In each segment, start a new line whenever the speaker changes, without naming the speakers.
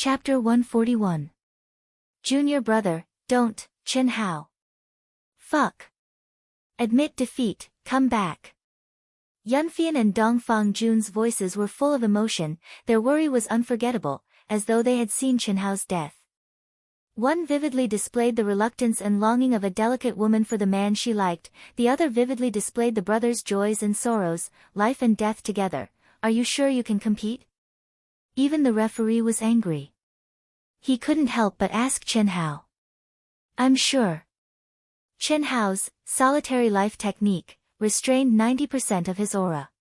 Chapter 141. Junior brother, don't, Chen Hao. Fuck. Admit defeat, come back. Yunfian and Dongfang Jun's voices were full of emotion, their worry was unforgettable, as though they had seen Chen Hao's death. One vividly displayed the reluctance and longing of a delicate woman for the man she liked, the other vividly displayed the brothers' joys and sorrows, life and death together. Are you sure you can compete? Even the referee was angry. He couldn't help but ask Chen Hao. I'm sure. Chen Hao's solitary life technique restrained 90% of his aura.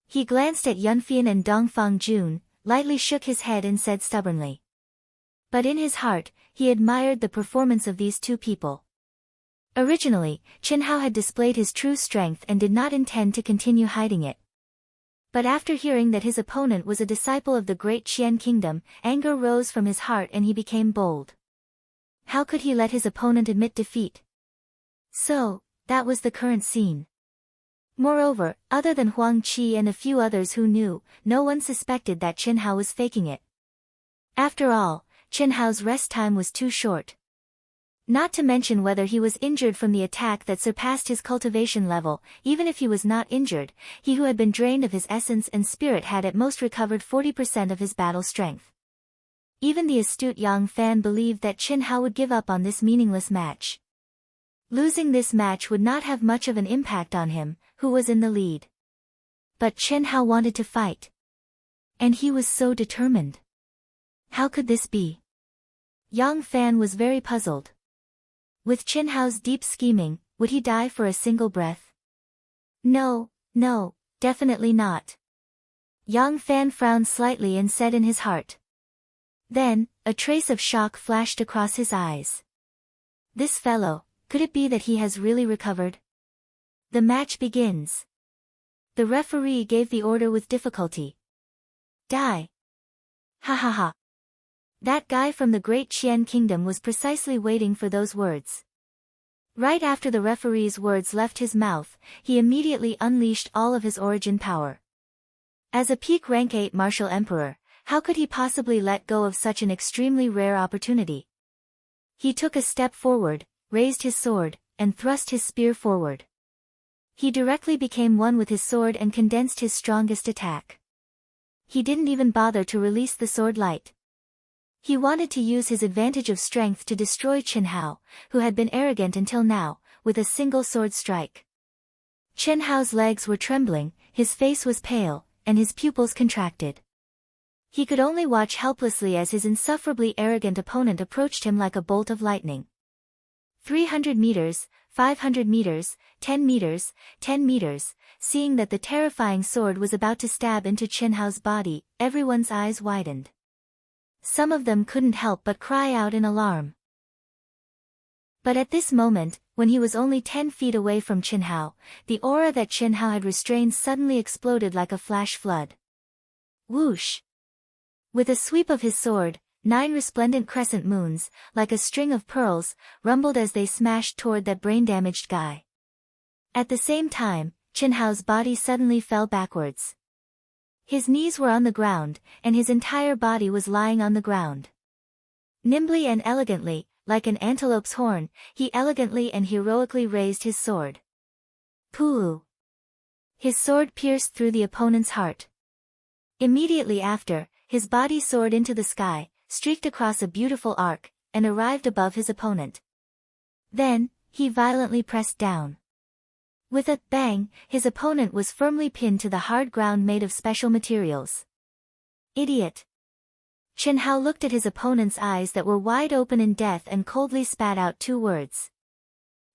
He glanced at Yunfian and Dongfang Jun, lightly shook his head and said stubbornly. But in his heart, he admired the performance of these two people. Originally, Chen Hao had displayed his true strength and did not intend to continue hiding it. But after hearing that his opponent was a disciple of the great Qian kingdom, anger rose from his heart and he became bold. How could he let his opponent admit defeat? So, that was the current scene. Moreover, other than Huang Qi and a few others who knew, no one suspected that Chen Hao was faking it. After all, Chen Hao's rest time was too short. Not to mention whether he was injured from the attack that surpassed his cultivation level. Even if he was not injured, he who had been drained of his essence and spirit had at most recovered 40% of his battle strength. Even the astute Yang Fan believed that Chen Hao would give up on this meaningless match. Losing this match would not have much of an impact on him, who was in the lead. But Chen Hao wanted to fight. And he was so determined. How could this be? Yang Fan was very puzzled. With Chen Hao's deep scheming, would he die for a single breath? No, definitely not. Yang Fan frowned slightly and said in his heart. Then, a trace of shock flashed across his eyes. This fellow, could it be that he has really recovered? The match begins. The referee gave the order with difficulty. Die. Ha ha ha. That guy from the great Qian kingdom was precisely waiting for those words. Right after the referee's words left his mouth, he immediately unleashed all of his origin power. As a peak rank 8 martial emperor, how could he possibly let go of such an extremely rare opportunity? He took a step forward, raised his sword, and thrust his spear forward. He directly became one with his sword and condensed his strongest attack. He didn't even bother to release the sword light. He wanted to use his advantage of strength to destroy Chen Hao, who had been arrogant until now, with a single sword strike. Chen Hao's legs were trembling, his face was pale, and his pupils contracted. He could only watch helplessly as his insufferably arrogant opponent approached him like a bolt of lightning. 300 meters, 500 meters, 10 meters, 10 meters, seeing that the terrifying sword was about to stab into Chen Hao's body, everyone's eyes widened. Some of them couldn't help but cry out in alarm. But at this moment, when he was only 10 feet away from Chen Hao, the aura that Chen Hao had restrained suddenly exploded like a flash flood. Whoosh! With a sweep of his sword, 9 resplendent crescent moons, like a string of pearls, rumbled as they smashed toward that brain-damaged guy. At the same time, Chen Hao's body suddenly fell backwards. His knees were on the ground, and his entire body was lying on the ground. Nimbly and elegantly, like an antelope's horn, he elegantly and heroically raised his sword. Pooh! His sword pierced through the opponent's heart. Immediately after, his body soared into the sky, streaked across a beautiful arc, and arrived above his opponent. Then, he violently pressed down. With a bang, his opponent was firmly pinned to the hard ground made of special materials. Idiot! Chen Hao looked at his opponent's eyes that were wide open in death and coldly spat out 2 words.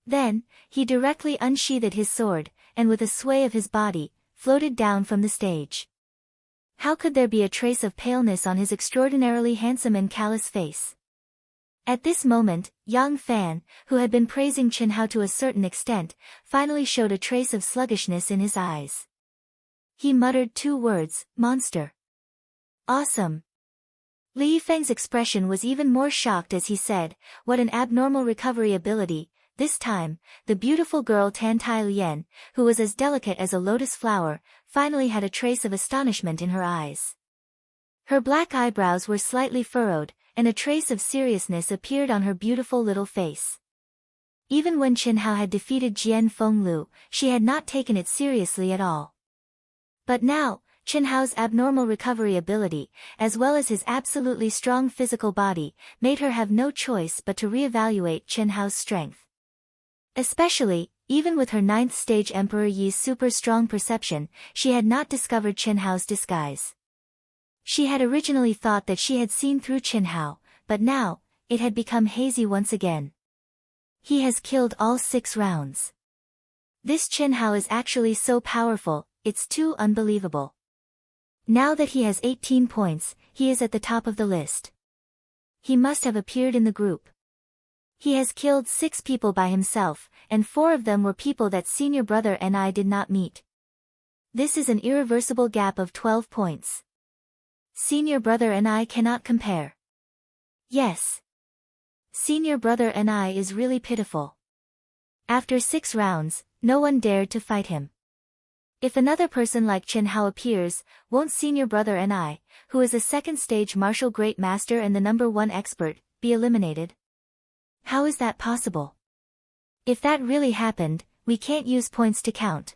Then, he directly unsheathed his sword, and with a sway of his body, floated down from the stage. How could there be a trace of paleness on his extraordinarily handsome and callous face? At this moment, Yang Fan, who had been praising Chen Hao to a certain extent, finally showed a trace of sluggishness in his eyes. He muttered 2 words, monster. Awesome. Li Feng's expression was even more shocked as he said, what an abnormal recovery ability. This time, the beautiful girl Tan Tai Lien, who was as delicate as a lotus flower, finally had a trace of astonishment in her eyes. Her black eyebrows were slightly furrowed, and a trace of seriousness appeared on her beautiful little face. Even when Chen Hao had defeated Jian Fenglu, she had not taken it seriously at all. But now, Chen Hao's abnormal recovery ability, as well as his absolutely strong physical body, made her have no choice but to reevaluate Chen Hao's strength. Especially, even with her 9th stage Emperor Yi's super strong perception, she had not discovered Chen Hao's disguise. She had originally thought that she had seen through Chen Hao, but now, it had become hazy once again. He has killed all 6 rounds. This Chen Hao is actually so powerful, it's too unbelievable. Now that he has 18 points, he is at the top of the list. He must have appeared in the group. He has killed 6 people by himself, and 4 of them were people that senior brother and I did not meet. This is an irreversible gap of 12 points. Senior brother and I cannot compare. Yes. Senior brother and I is really pitiful. After 6 rounds, no one dared to fight him. If another person like Chen Hao appears, won't senior brother and I, who is a 2nd stage martial great master and the number 1 expert, be eliminated? How is that possible? If that really happened, we can't use points to count.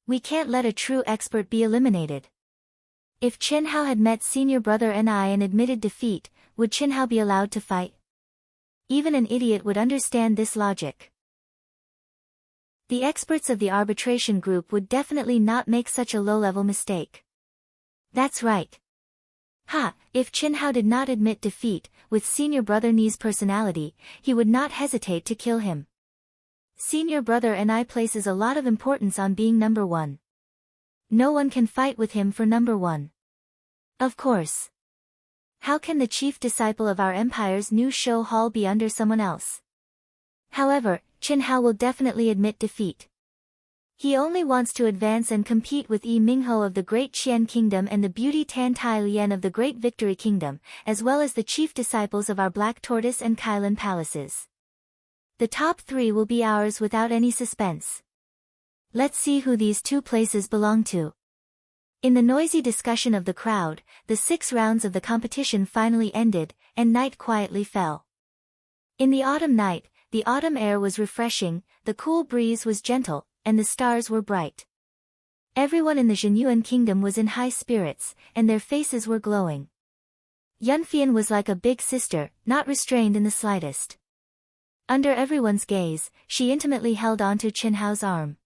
We can't let a true expert be eliminated. If Chen Hao had met senior brother and I and admitted defeat, would Chen Hao be allowed to fight? Even an idiot would understand this logic. The experts of the arbitration group would definitely not make such a low-level mistake. That's right. If Chen Hao did not admit defeat, with senior brother Ni's personality, he would not hesitate to kill him. Senior brother and I places a lot of importance on being number 1. No one can fight with him for number 1. Of course. How can the chief disciple of our empire's new show hall be under someone else? However, Chen Hao will definitely admit defeat. He only wants to advance and compete with Yi Mingho of the Great Qian Kingdom and the beauty Tan Tai Lian of the Great Victory Kingdom, as well as the chief disciples of our Black Tortoise and Kailan palaces. The top 3 will be ours without any suspense. Let's see who these 2 places belong to. In the noisy discussion of the crowd, the 6 rounds of the competition finally ended, and night quietly fell. In the autumn night, the autumn air was refreshing, the cool breeze was gentle, and the stars were bright. Everyone in the Zhenyuan kingdom was in high spirits, and their faces were glowing. Yunfian was like a big sister, not restrained in the slightest. Under everyone's gaze, she intimately held onto Chen Hao's arm.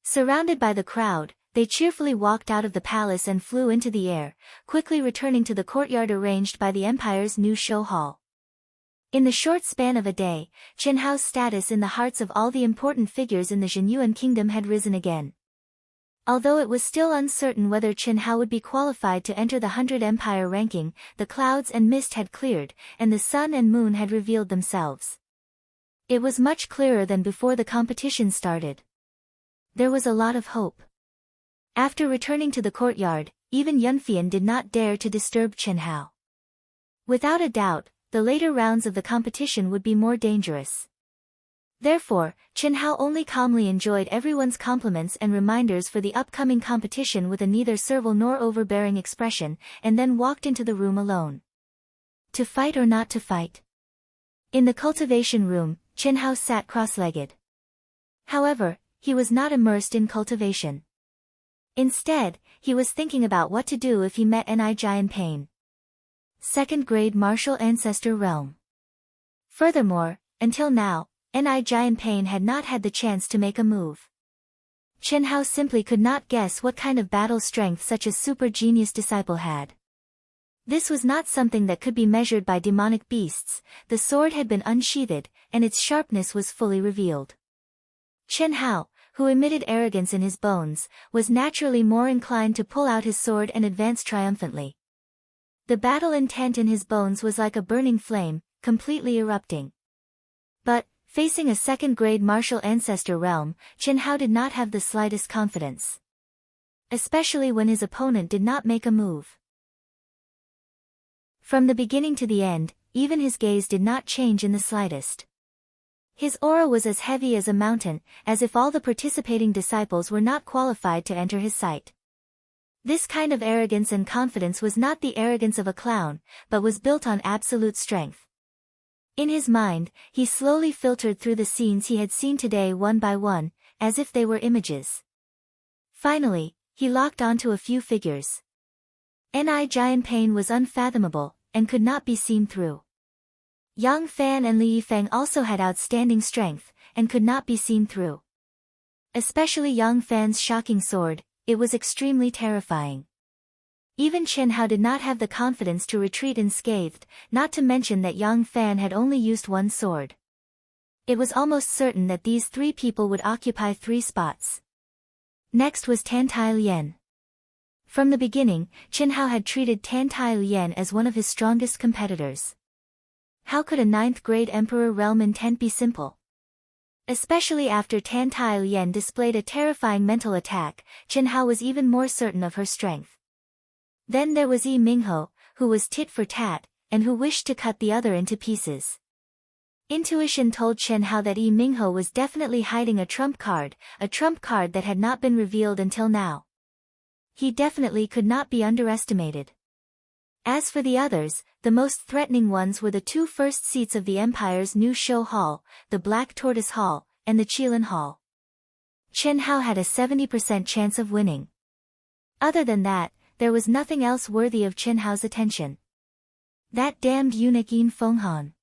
Surrounded by the crowd, they cheerfully walked out of the palace and flew into the air, quickly returning to the courtyard arranged by the empire's new show hall. In the short span of a day, Chen Hao's status in the hearts of all the important figures in the Zhenyuan kingdom had risen again. Although it was still uncertain whether Chen Hao would be qualified to enter the 100 Empire ranking, the clouds and mist had cleared, and the sun and moon had revealed themselves. It was much clearer than before the competition started. There was a lot of hope. After returning to the courtyard, even Yunfian did not dare to disturb Chen Hao. Without a doubt, the later rounds of the competition would be more dangerous. Therefore, Chen Hao only calmly enjoyed everyone's compliments and reminders for the upcoming competition with a neither servile nor overbearing expression, and then walked into the room alone. To fight or not to fight? In the cultivation room, Chen Hao sat cross-legged. However, he was not immersed in cultivation. Instead, he was thinking about what to do if he met Ni Jianpain. 2nd grade martial ancestor realm. Furthermore, until now, Ni Jianpain had not had the chance to make a move. Chen Hao simply could not guess what kind of battle strength such a super genius disciple had. This was not something that could be measured by demonic beasts. The sword had been unsheathed, and its sharpness was fully revealed. Chen Hao, who emitted arrogance in his bones, was naturally more inclined to pull out his sword and advance triumphantly. The battle intent in his bones was like a burning flame, completely erupting. But, facing a 2nd grade martial ancestor realm, Chen Hao did not have the slightest confidence. Especially when his opponent did not make a move. From the beginning to the end, even his gaze did not change in the slightest. His aura was as heavy as a mountain, as if all the participating disciples were not qualified to enter his sight. This kind of arrogance and confidence was not the arrogance of a clown, but was built on absolute strength. In his mind, he slowly filtered through the scenes he had seen today one by one, as if they were images. Finally, he locked onto a few figures. Ni Jian Pain was unfathomable, and could not be seen through. Yang Fan and Li Yifeng also had outstanding strength, and could not be seen through. Especially Yang Fan's shocking sword, it was extremely terrifying. Even Chen Hao did not have the confidence to retreat unscathed, not to mention that Yang Fan had only used one sword. It was almost certain that these three people would occupy 3 spots. Next was Tan Tai Lien. From the beginning, Chen Hao had treated Tan Tai Lien as one of his strongest competitors. How could a 9th-grade Emperor realm intent be simple? Especially after Tan Tai Lien displayed a terrifying mental attack, Chen Hao was even more certain of her strength. Then there was Yi Mingho, who was tit for tat, and who wished to cut the other into pieces. Intuition told Chen Hao that Yi Mingho was definitely hiding a trump card that had not been revealed until now. He definitely could not be underestimated. As for the others, the most threatening ones were the 2 first seats of the Empire's new show hall, the Black Tortoise Hall, and the Qilin Hall. Chen Hao had a 70% chance of winning. Other than that, there was nothing else worthy of Chen Hao's attention. That damned eunuch Yin Fenghan.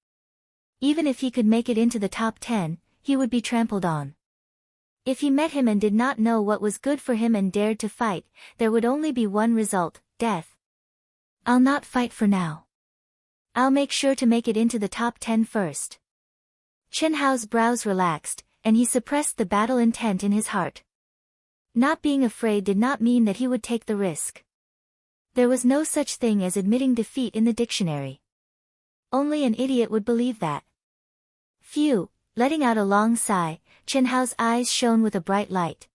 Even if he could make it into the top 10, he would be trampled on. If he met him and did not know what was good for him and dared to fight, there would only be one result, death. I'll not fight for now. I'll make sure to make it into the top 10 first. Chen Hao's brows relaxed, and he suppressed the battle intent in his heart. Not being afraid did not mean that he would take the risk. There was no such thing as admitting defeat in the dictionary. Only an idiot would believe that. Phew, letting out a long sigh, Chen Hao's eyes shone with a bright light.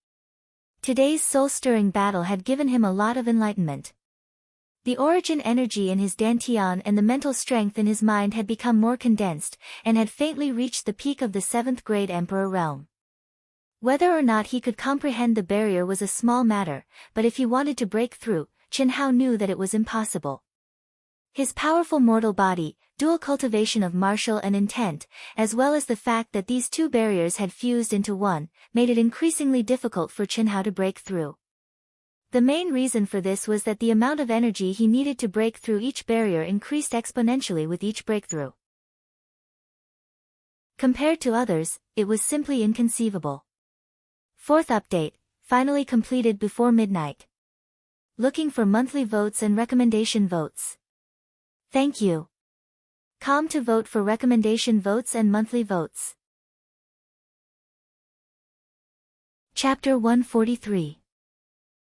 Today's soul-stirring battle had given him a lot of enlightenment. The origin energy in his dantian and the mental strength in his mind had become more condensed, and had faintly reached the peak of the 7th-grade Emperor realm. Whether or not he could comprehend the barrier was a small matter, but if he wanted to break through, Chen Hao knew that it was impossible. His powerful mortal body, dual cultivation of martial and intent, as well as the fact that these 2 barriers had fused into one, made it increasingly difficult for Chen Hao to break through. The main reason for this was that the amount of energy he needed to break through each barrier increased exponentially with each breakthrough. Compared to others, it was simply inconceivable. 4th update, finally completed before midnight. Looking for monthly votes and recommendation votes. Thank you. Com to vote for recommendation votes and monthly votes. Chapter 143.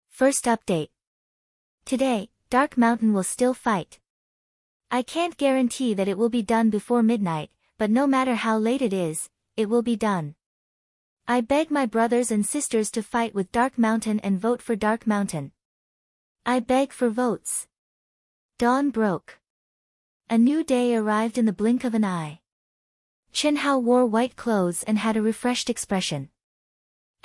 First update. Today, Dark Mountain will still fight. I can't guarantee that it will be done before midnight, but no matter how late it is, it will be done. I beg my brothers and sisters to fight with Dark Mountain and vote for Dark Mountain. I beg for votes. Dawn broke. A new day arrived in the blink of an eye. Chen Hao wore white clothes and had a refreshed expression.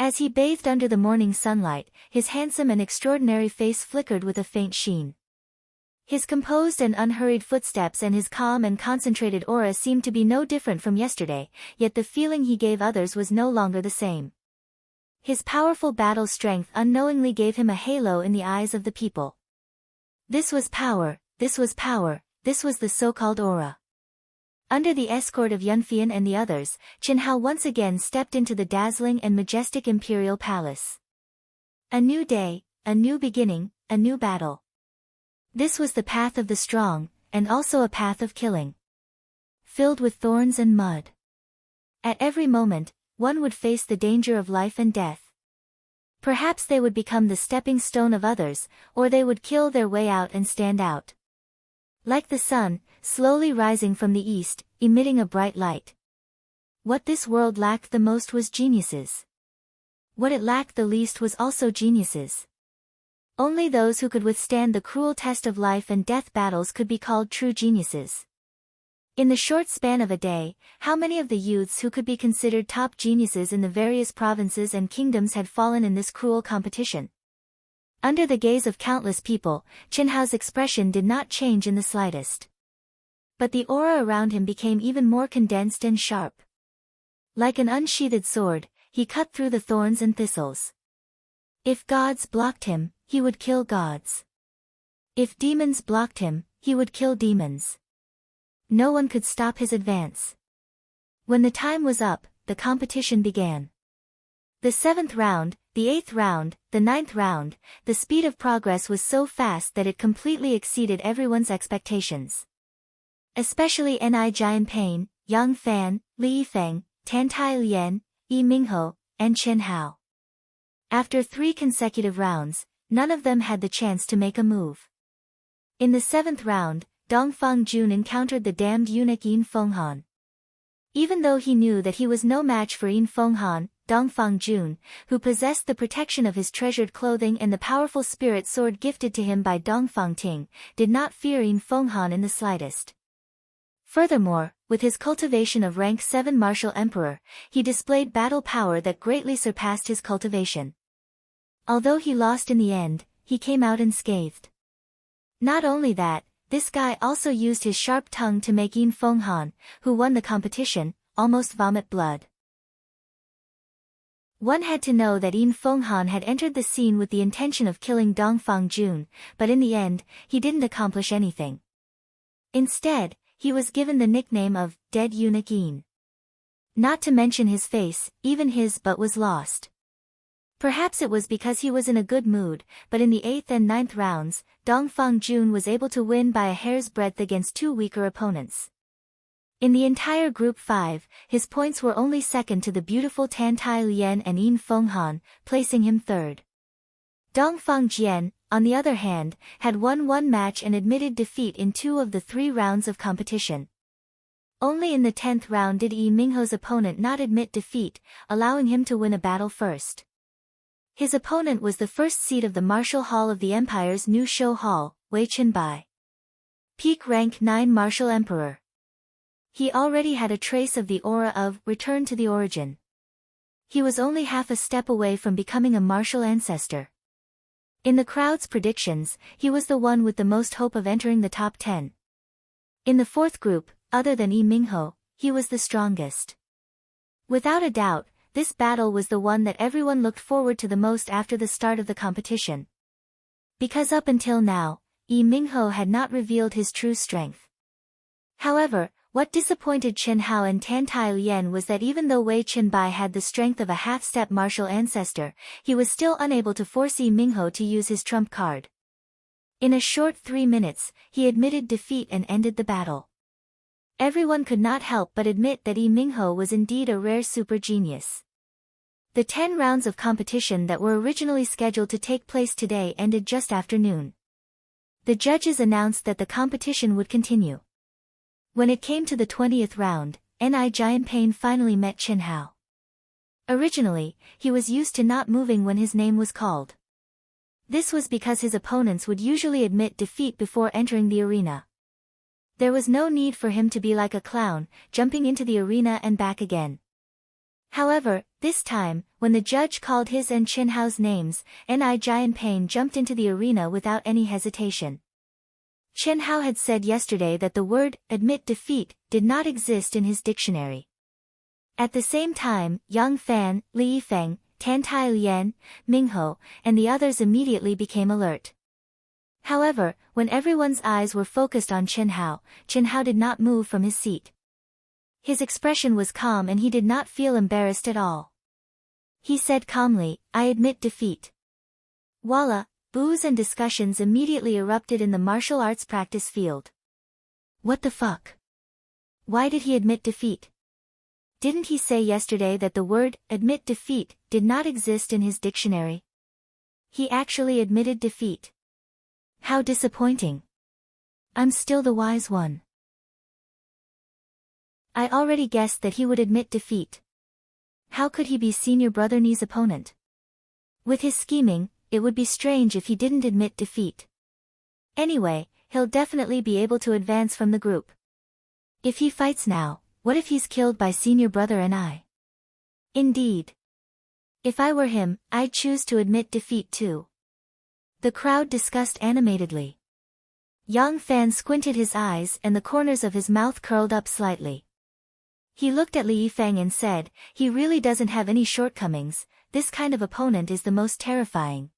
As he bathed under the morning sunlight, his handsome and extraordinary face flickered with a faint sheen. His composed and unhurried footsteps and his calm and concentrated aura seemed to be no different from yesterday, yet the feeling he gave others was no longer the same. His powerful battle strength unknowingly gave him a halo in the eyes of the people. This was power, this was power, this was the so-called aura. Under the escort of Yunfian and the others, Chen Hao once again stepped into the dazzling and majestic imperial palace. A new day, a new beginning, a new battle. This was the path of the strong, and also a path of killing. Filled with thorns and mud. At every moment, one would face the danger of life and death. Perhaps they would become the stepping stone of others, or they would kill their way out and stand out. Like the sun, slowly rising from the east, emitting a bright light. What this world lacked the most was geniuses. What it lacked the least was also geniuses. Only those who could withstand the cruel test of life and death battles could be called true geniuses. In the short span of a day, how many of the youths who could be considered top geniuses in the various provinces and kingdoms had fallen in this cruel competition? Under the gaze of countless people, Chin Hao's expression did not change in the slightest. But the aura around him became even more condensed and sharp. Like an unsheathed sword, he cut through the thorns and thistles. If gods blocked him, he would kill gods. If demons blocked him, he would kill demons. No one could stop his advance. When the time was up, the competition began. The 7th round, the 8th round, the 9th round, the speed of progress was so fast that it completely exceeded everyone's expectations. Especially Ni Jianping, Yang Fan, Li Yifeng, Tan Tai Lian, Yi Mingho, and Chen Hao. After 3 consecutive rounds, none of them had the chance to make a move. In the 7th round, Dongfang Jun encountered the damned eunuch Yin Fenghan. Even though he knew that he was no match for Yin Fenghan, Dongfang Jun, who possessed the protection of his treasured clothing and the powerful spirit sword gifted to him by Dongfang Ting, did not fear Yin Fenghan in the slightest. Furthermore, with his cultivation of rank 7 martial emperor, he displayed battle power that greatly surpassed his cultivation. Although he lost in the end, he came out unscathed. Not only that, this guy also used his sharp tongue to make Yin Fenghan, who won the competition, almost vomit blood. One had to know that Yin Fenghan had entered the scene with the intention of killing Dongfang Jun, but in the end, he didn't accomplish anything. Instead, he was given the nickname of Dead Eunuch Yin. Not to mention his face, even his butt was lost. Perhaps it was because he was in a good mood, but in the 8th and 9th rounds, Dongfang Jun was able to win by a hair's breadth against 2 weaker opponents. In the entire Group 5, his points were only second to the beautiful Tan Tai Lian and Yin Fenghan, placing him 3rd. Dongfang Jian, on the other hand, had won 1 match and admitted defeat in 2 of the 3 rounds of competition. Only in the 10th round did Yi Mingho's opponent not admit defeat, allowing him to win a battle first. His opponent was the first seat of the Martial Hall of the Empire's new show hall, Wei Qinbai. Peak rank 9 Martial Emperor. He already had a trace of the aura of Return to the Origin. He was only half a step away from becoming a martial ancestor. In the crowd's predictions, he was the one with the most hope of entering the top 10. In the 4th group, other than Yi Mingho, he was the strongest. Without a doubt, this battle was the one that everyone looked forward to the most after the start of the competition. Because up until now, Yi Mingho had not revealed his true strength. However, what disappointed Chen Hao and Tan Tai Lian was that even though Wei Qinbai had the strength of a half-step martial ancestor, he was still unable to force Yi Mingho to use his trump card. In a short 3 minutes, he admitted defeat and ended the battle. Everyone could not help but admit that Yi Mingho was indeed a rare super genius. The 10 rounds of competition that were originally scheduled to take place today ended just after noon. The judges announced that the competition would continue. When it came to the 20th round, Ni Jianping finally met Chen Hao. Originally, he was used to not moving when his name was called. This was because his opponents would usually admit defeat before entering the arena. There was no need for him to be like a clown, jumping into the arena and back again. However, this time, when the judge called his and Chen Hao's names, Ni Jianping jumped into the arena without any hesitation. Chen Hao had said yesterday that the word, admit defeat, did not exist in his dictionary. At the same time, Yang Fan, Li Yifeng, Tan Tai Lian, Mingho, and the others immediately became alert. However, when everyone's eyes were focused on Chen Hao did not move from his seat. His expression was calm and he did not feel embarrassed at all. He said calmly, I admit defeat. Voila, boos and discussions immediately erupted in the martial arts practice field. What the fuck? Why did he admit defeat? Didn't he say yesterday that the word, admit defeat, did not exist in his dictionary? He actually admitted defeat. How disappointing. I'm still the wise one. I already guessed that he would admit defeat. How could he be Senior Brother Ni's opponent? With his scheming, it would be strange if he didn't admit defeat. Anyway, he'll definitely be able to advance from the group. If he fights now, what if he's killed by Senior Brother Ni? Indeed. If I were him, I'd choose to admit defeat too. The crowd discussed animatedly. Yang Fan squinted his eyes and the corners of his mouth curled up slightly. He looked at Li Yifeng and said, he really doesn't have any shortcomings, this kind of opponent is the most terrifying.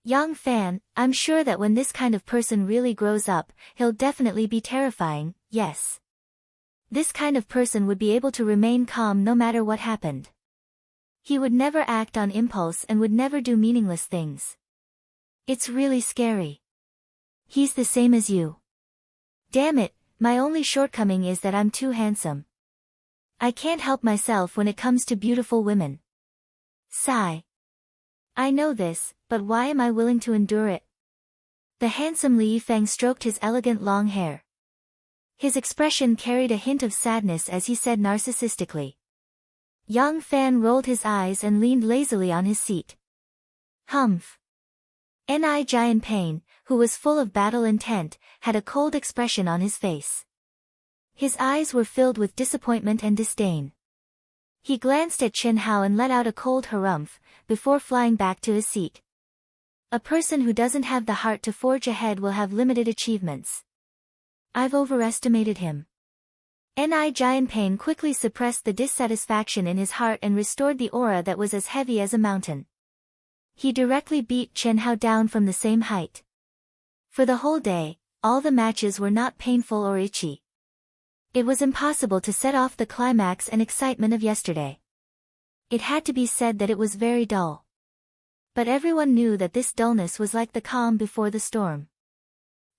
Yang Fan, I'm sure that when this kind of person really grows up, he'll definitely be terrifying, yes. This kind of person would be able to remain calm no matter what happened. He would never act on impulse and would never do meaningless things. It's really scary. He's the same as you. Damn it, my only shortcoming is that I'm too handsome. I can't help myself when it comes to beautiful women. Sigh. I know this, but why am I willing to endure it? The handsome Li Yifeng stroked his elegant long hair. His expression carried a hint of sadness as he said narcissistically. Yang Fan rolled his eyes and leaned lazily on his seat. Humph. Ni Jian Pain, who was full of battle intent, had a cold expression on his face. His eyes were filled with disappointment and disdain. He glanced at Chen Hao and let out a cold harumph, before flying back to his seat. A person who doesn't have the heart to forge ahead will have limited achievements. I've overestimated him. Ni Jian Pain quickly suppressed the dissatisfaction in his heart and restored the aura that was as heavy as a mountain. He directly beat Chen Hao down from the same height. For the whole day, all the matches were not painful or itchy. It was impossible to set off the climax and excitement of yesterday. It had to be said that it was very dull. But everyone knew that this dullness was like the calm before the storm.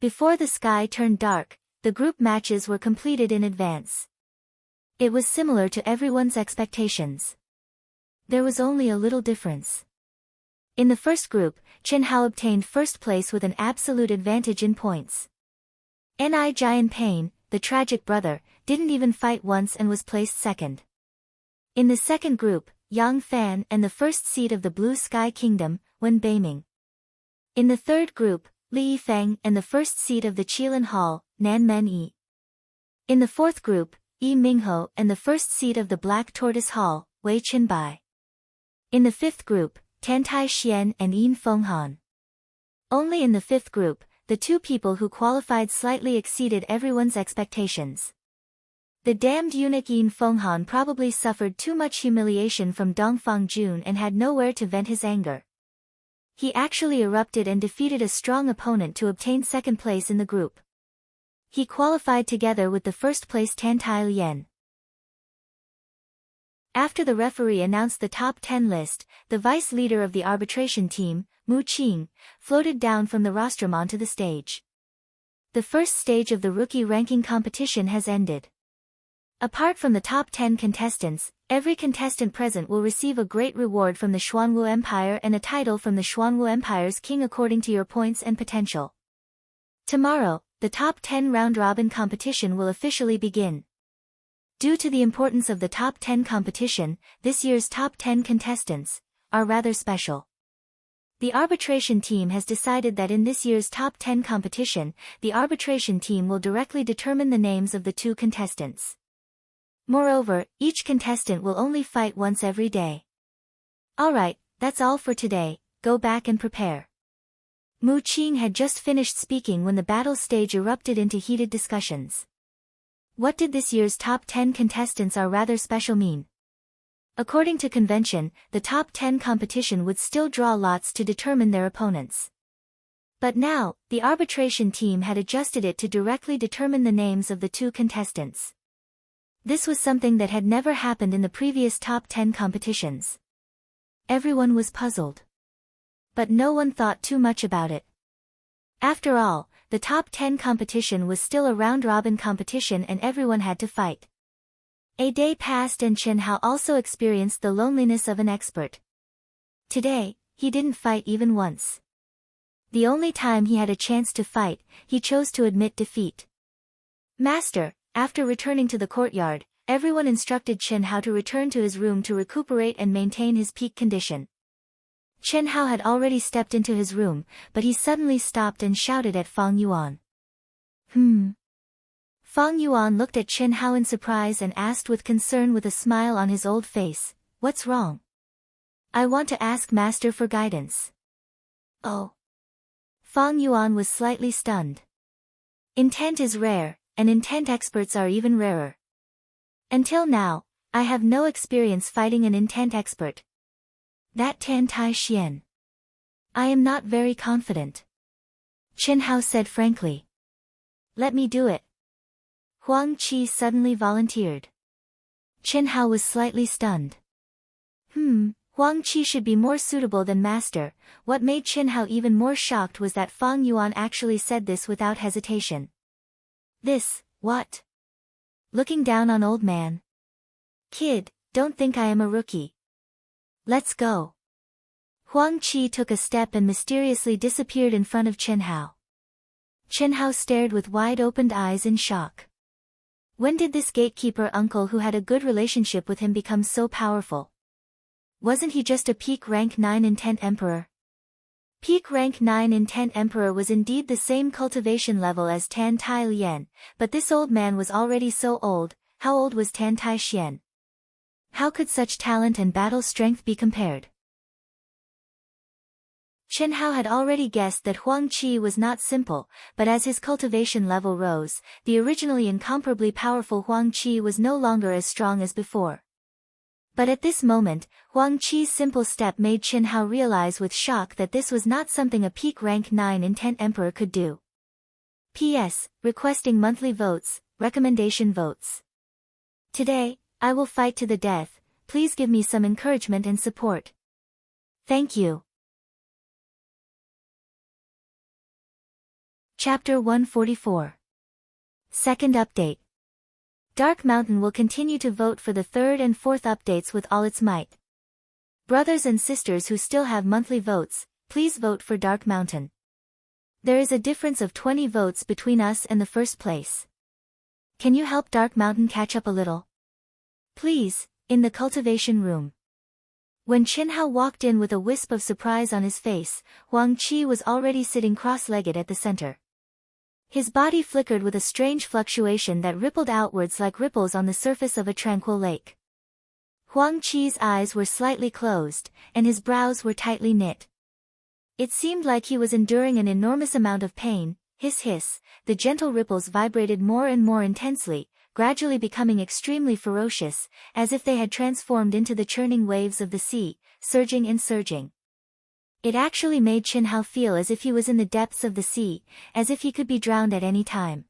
Before the sky turned dark, the group matches were completed in advance. It was similar to everyone's expectations. There was only a little difference. In the first group, Chen Hao obtained first place with an absolute advantage in points. Ni Jian Pain, the tragic brother, didn't even fight once and was placed second. In the second group, Yang Fan and the first seed of the Blue Sky Kingdom, Wen Beiming. In the third group, Li Yifeng and the first seed of the Qilin Hall, Nan Men Yi. In the fourth group, Yi Mingho and the first seed of the Black Tortoise Hall, Wei Qinbai. In the fifth group, Tan Tai Xian and Yin Fenghan. Only in the fifth group, the two people who qualified slightly exceeded everyone's expectations. The damned eunuch Yin Fenghan probably suffered too much humiliation from Dongfang Jun and had nowhere to vent his anger. He actually erupted and defeated a strong opponent to obtain second place in the group. He qualified together with the first place Tan Tai Lian. After the referee announced the top 10 list, the vice leader of the arbitration team, Mu Qing, floated down from the rostrum onto the stage. The first stage of the rookie ranking competition has ended. Apart from the top 10 contestants, every contestant present will receive a great reward from the Xuanwu Empire and a title from the Xuanwu Empire's king according to your points and potential. Tomorrow, the top 10 round-robin competition will officially begin. Due to the importance of the top 10 competition, this year's top 10 contestants are rather special. The arbitration team has decided that in this year's top 10 competition, the arbitration team will directly determine the names of the two contestants. Moreover, each contestant will only fight once every day. Alright, that's all for today, go back and prepare. Mu Qing had just finished speaking when the battle stage erupted into heated discussions. What did this year's top 10 contestants are rather special mean? According to convention, the top 10 competition would still draw lots to determine their opponents. But now, the arbitration team had adjusted it to directly determine the names of the two contestants. This was something that had never happened in the previous top 10 competitions. Everyone was puzzled. But no one thought too much about it. After all, the top 10 competition was still a round-robin competition and everyone had to fight. A day passed and Chen Hao also experienced the loneliness of an expert. Today, he didn't fight even once. The only time he had a chance to fight, he chose to admit defeat. Master, after returning to the courtyard, everyone instructed Chen Hao to return to his room to recuperate and maintain his peak condition. Chen Hao had already stepped into his room, but he suddenly stopped and shouted at Fang Yuan. Fang Yuan looked at Chen Hao in surprise and asked with concern with a smile on his old face, "What's wrong?" "I want to ask Master for guidance." "Oh." Fang Yuan was slightly stunned. Intent is rare, and intent experts are even rarer. Until now, I have no experience fighting an intent expert. That Tan Tai Xian. I am not very confident. Chen Hao said frankly. Let me do it. Huang Qi suddenly volunteered. Chen Hao was slightly stunned. Huang Qi should be more suitable than master. What made Chen Hao even more shocked was that Fang Yuan actually said this without hesitation. This, what? Looking down on old man. Kid, don't think I am a rookie. Let's go. Huang Qi took a step and mysteriously disappeared in front of Chen Hao. Chen Hao stared with wide-opened eyes in shock. When did this gatekeeper uncle who had a good relationship with him become so powerful? Wasn't he just a peak rank 9 intent emperor? Peak rank 9 intent emperor was indeed the same cultivation level as Tan Tai Lian, but this old man was already so old. How old was Tan Tai Xian? How could such talent and battle strength be compared? Chen Hao had already guessed that Huang Qi was not simple, but as his cultivation level rose, the originally incomparably powerful Huang Qi was no longer as strong as before. But at this moment, Huang Qi's simple step made Chen Hao realize with shock that this was not something a peak rank 9 intent emperor could do. P.S. Requesting monthly votes, recommendation votes. Today, I will fight to the death. Please give me some encouragement and support. Thank you. Chapter 144. Second update. Dark Mountain will continue to vote for the third and fourth updates with all its might. Brothers and sisters who still have monthly votes, please vote for Dark Mountain. There is a difference of 20 votes between us and the first place. Can you help Dark Mountain catch up a little? Please, in the cultivation room. When Chen Hao walked in with a wisp of surprise on his face, Huang Qi was already sitting cross-legged at the center. His body flickered with a strange fluctuation that rippled outwards like ripples on the surface of a tranquil lake. Huang Qi's eyes were slightly closed, and his brows were tightly knit. It seemed like he was enduring an enormous amount of pain. Hiss, the gentle ripples vibrated more and more intensely, gradually becoming extremely ferocious, as if they had transformed into the churning waves of the sea, surging and surging. It actually made Chen Hao feel as if he was in the depths of the sea, as if he could be drowned at any time.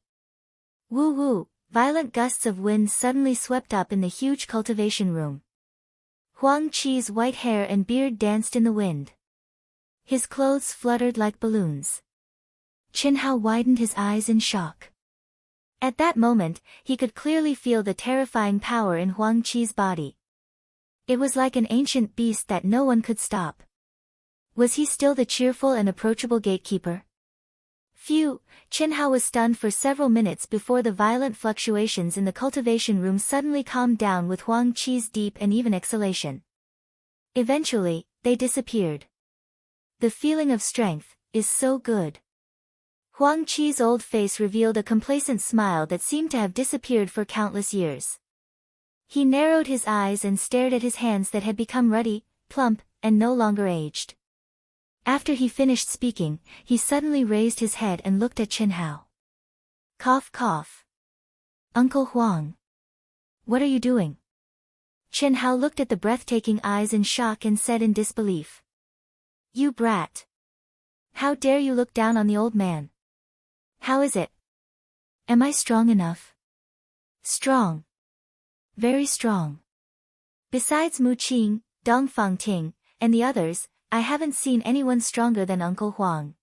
Woo! Violent gusts of wind suddenly swept up in the huge cultivation room. Huang Qi's white hair and beard danced in the wind. His clothes fluttered like balloons. Chen Hao widened his eyes in shock. At that moment, he could clearly feel the terrifying power in Huang Qi's body. It was like an ancient beast that no one could stop. Was he still the cheerful and approachable gatekeeper? Phew, Chen Hao was stunned for several minutes before the violent fluctuations in the cultivation room suddenly calmed down with Huang Qi's deep and even exhalation. Eventually, they disappeared. The feeling of strength is so good. Huang Qi's old face revealed a complacent smile that seemed to have disappeared for countless years. He narrowed his eyes and stared at his hands that had become ruddy, plump, and no longer aged. After he finished speaking, he suddenly raised his head and looked at Chen Hao. Cough. Uncle Huang. What are you doing? Chen Hao looked at the breathtaking eyes in shock and said in disbelief. You brat. How dare you look down on the old man? How is it? Am I strong enough? Strong. Very strong. Besides Mu Qing, Dong Fangting, and the others, I haven't seen anyone stronger than Uncle Huang.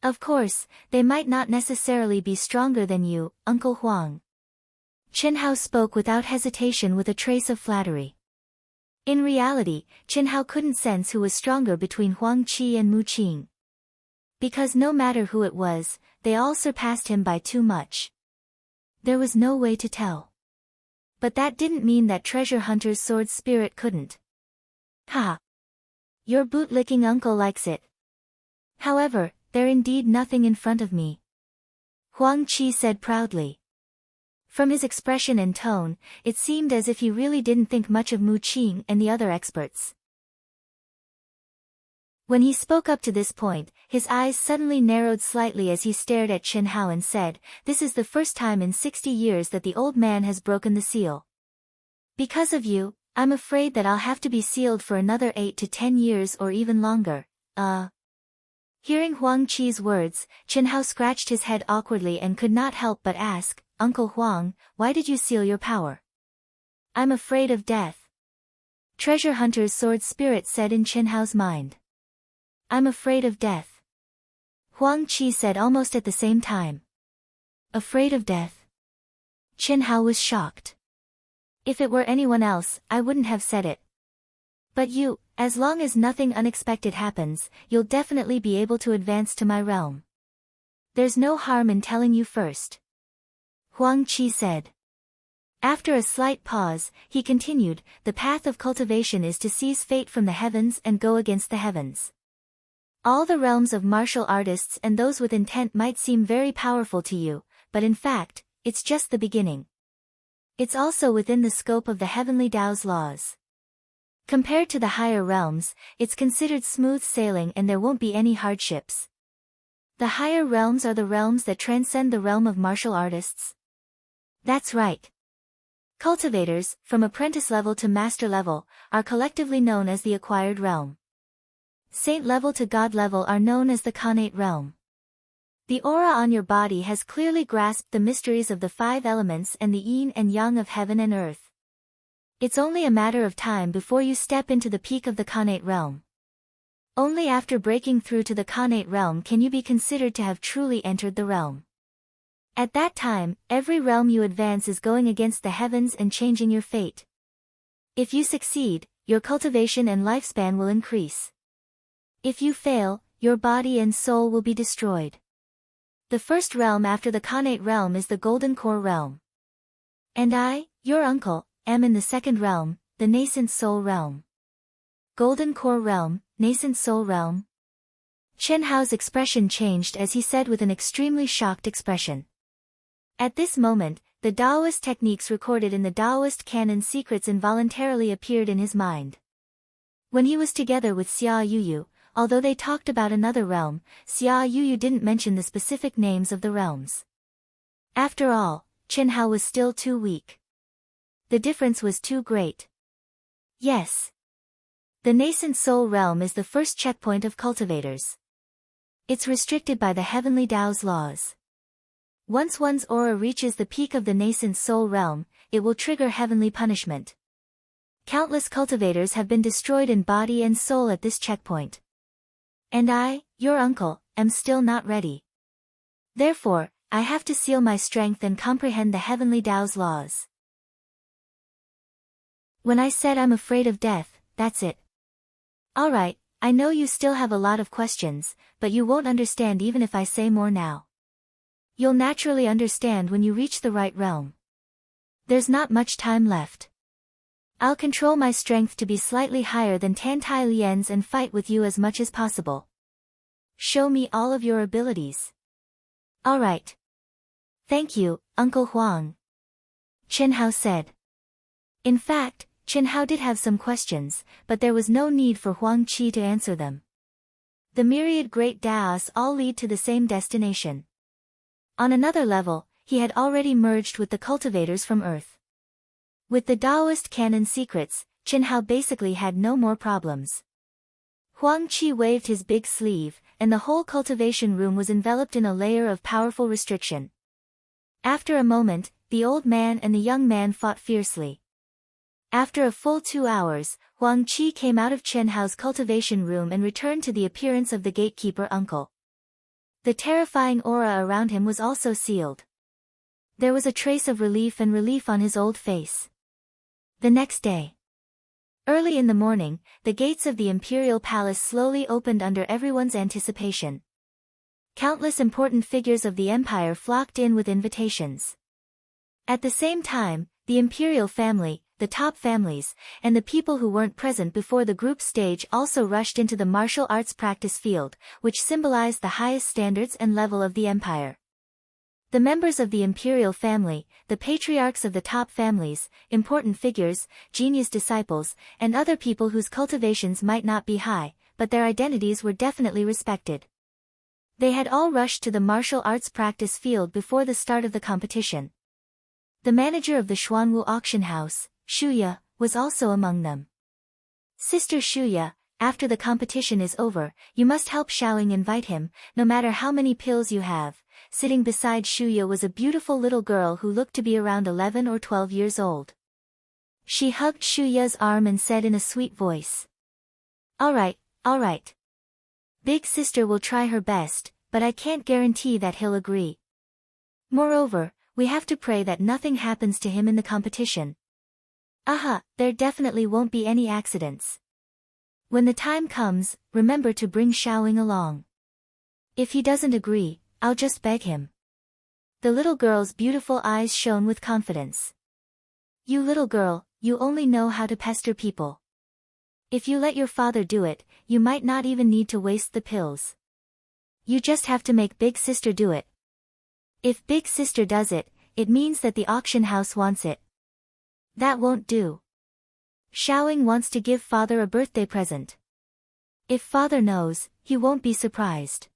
Of course, they might not necessarily be stronger than you, Uncle Huang. Chen Hao spoke without hesitation with a trace of flattery. In reality, Chen Hao couldn't sense who was stronger between Huang Qi and Mu Qing. Because no matter who it was, they all surpassed him by too much. There was no way to tell. But that didn't mean that Treasure Hunter's sword spirit couldn't. Ha! Your boot-licking uncle likes it. However, they're indeed nothing in front of me. Huang Qi said proudly. From his expression and tone, it seemed as if he really didn't think much of Mu Qing and the other experts. When he spoke up to this point, his eyes suddenly narrowed slightly as he stared at Chen Hao and said, "This is the first time in 60 years that the old man has broken the seal. Because of you, I'm afraid that I'll have to be sealed for another 8 to 10 years or even longer." Hearing Huang Qi's words, Chen Hao scratched his head awkwardly and could not help but ask, "Uncle Huang, why did you seal your power?" "I'm afraid of death." Treasure Hunter's sword spirit said in Chen Hao's mind. "I'm afraid of death," Huang Qi said almost at the same time. "Afraid of death?" Chen Hao was shocked. "If it were anyone else, I wouldn't have said it. But you, as long as nothing unexpected happens, you'll definitely be able to advance to my realm. There's no harm in telling you first," Huang Qi said. After a slight pause, he continued, "The path of cultivation is to seize fate from the heavens and go against the heavens. All the realms of martial artists and those with intent might seem very powerful to you, but in fact, it's just the beginning. It's also within the scope of the heavenly Tao's laws. Compared to the higher realms, it's considered smooth sailing and there won't be any hardships. The higher realms are the realms that transcend the realm of martial artists." "That's right. Cultivators, from apprentice level to master level, are collectively known as the acquired realm. Saint level to god level are known as the connate realm. The aura on your body has clearly grasped the mysteries of the 5 elements and the yin and yang of heaven and earth. It's only a matter of time before you step into the peak of the connate realm. Only after breaking through to the connate realm can you be considered to have truly entered the realm. At that time, every realm you advance is going against the heavens and changing your fate. If you succeed, your cultivation and lifespan will increase. If you fail, your body and soul will be destroyed. The first realm after the connate realm is the Golden Core realm. And I, your uncle, am in the second realm, the nascent soul realm." Golden Core realm, nascent soul realm. Chen Hao's expression changed as he said with an extremely shocked expression. At this moment, the Taoist techniques recorded in the Taoist canon secrets involuntarily appeared in his mind. When he was together with Xia Yuyu, although they talked about another realm, Xia Yuyu didn't mention the specific names of the realms. After all, Chen Hao was still too weak. The difference was too great. Yes. The nascent soul realm is the first checkpoint of cultivators. It's restricted by the heavenly Tao's laws. Once one's aura reaches the peak of the nascent soul realm, it will trigger heavenly punishment. Countless cultivators have been destroyed in body and soul at this checkpoint. And I, your uncle, am still not ready. Therefore, I have to seal my strength and comprehend the heavenly Tao's laws. When I said I'm afraid of death, that's it. Alright, I know you still have a lot of questions, but you won't understand even if I say more now. You'll naturally understand when you reach the right realm. There's not much time left. I'll control my strength to be slightly higher than Tantai Lian's and fight with you as much as possible. Show me all of your abilities. Alright. Thank you, Uncle Huang, Chen Hao said. In fact, Chen Hao did have some questions, but there was no need for Huang Qi to answer them. The myriad great Daos all lead to the same destination. On another level, he had already merged with the cultivators from Earth. With the Taoist canon secrets, Chen Hao basically had no more problems. Huang Qi waved his big sleeve, and the whole cultivation room was enveloped in a layer of powerful restriction. After a moment, the old man and the young man fought fiercely. After a full 2 hours, Huang Qi came out of Chen Hao's cultivation room and returned to the appearance of the gatekeeper uncle. The terrifying aura around him was also sealed. There was a trace of relief on his old face. The next day. Early in the morning, the gates of the imperial palace slowly opened under everyone's anticipation. Countless important figures of the empire flocked in with invitations. At the same time, the imperial family, the top families, and the people who weren't present before the group stage also rushed into the martial arts practice field, which symbolized the highest standards and level of the empire. The members of the imperial family, the patriarchs of the top families, important figures, genius disciples, and other people whose cultivations might not be high, but their identities were definitely respected. They had all rushed to the martial arts practice field before the start of the competition. The manager of the Xuanwu auction house, Shuya, was also among them. Sister Shuya, after the competition is over, you must help Xiaoying invite him, no matter how many pills you have. Sitting beside Shuya was a beautiful little girl who looked to be around 11 or 12 years old. She hugged Shuya's arm and said in a sweet voice, all right. Big sister will try her best, but I can't guarantee that he'll agree. Moreover, we have to pray that nothing happens to him in the competition. There definitely won't be any accidents. When the time comes, remember to bring Xiaoying along. If he doesn't agree, I'll just beg him. The little girl's beautiful eyes shone with confidence. You little girl, you only know how to pester people. If you let your father do it, you might not even need to waste the pills. You just have to make big sister do it. If big sister does it, it means that the auction house wants it. That won't do. Xiaoying wants to give father a birthday present. If father knows, he won't be surprised.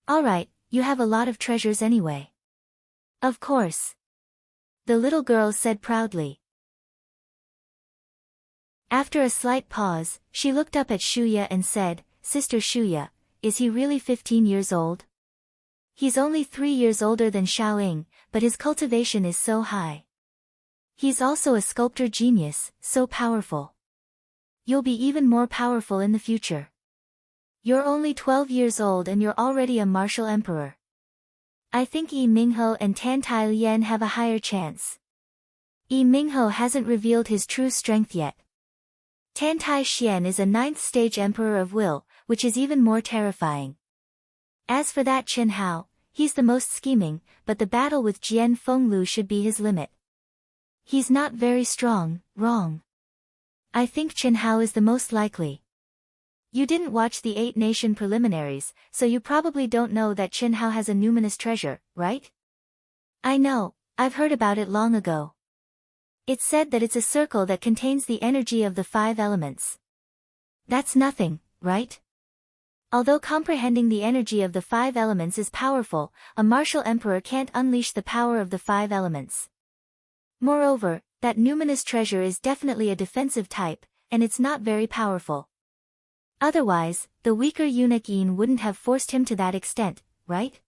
Alright, you have a lot of treasures anyway. Of course. The little girl said proudly. After a slight pause, she looked up at Shuya and said, Sister Shuya, is he really 15 years old? He's only 3 years older than Xiaoying, but his cultivation is so high. He's also a sculptor genius, so powerful. You'll be even more powerful in the future. You're only 12 years old and you're already a martial emperor. I think Yi Mingho and Tan Tai Lian have a higher chance. Yi Mingho hasn't revealed his true strength yet. Tan Tai Xian is a 9th stage emperor of will, which is even more terrifying. As for that Chen Hao, he's the most scheming, but the battle with Jian Fenglu should be his limit. He's not very strong, wrong. I think Chen Hao is the most likely. You didn't watch the 8-nation preliminaries, so you probably don't know that Chen Hao has a numinous treasure, right? I know, I've heard about it long ago. It's said that it's a circle that contains the energy of the 5 elements. That's nothing, right? Although comprehending the energy of the 5 elements is powerful, a martial emperor can't unleash the power of the 5 elements. Moreover, that numinous treasure is definitely a defensive type, and it's not very powerful. Otherwise, the weaker eunuch Yin wouldn't have forced him to that extent, right?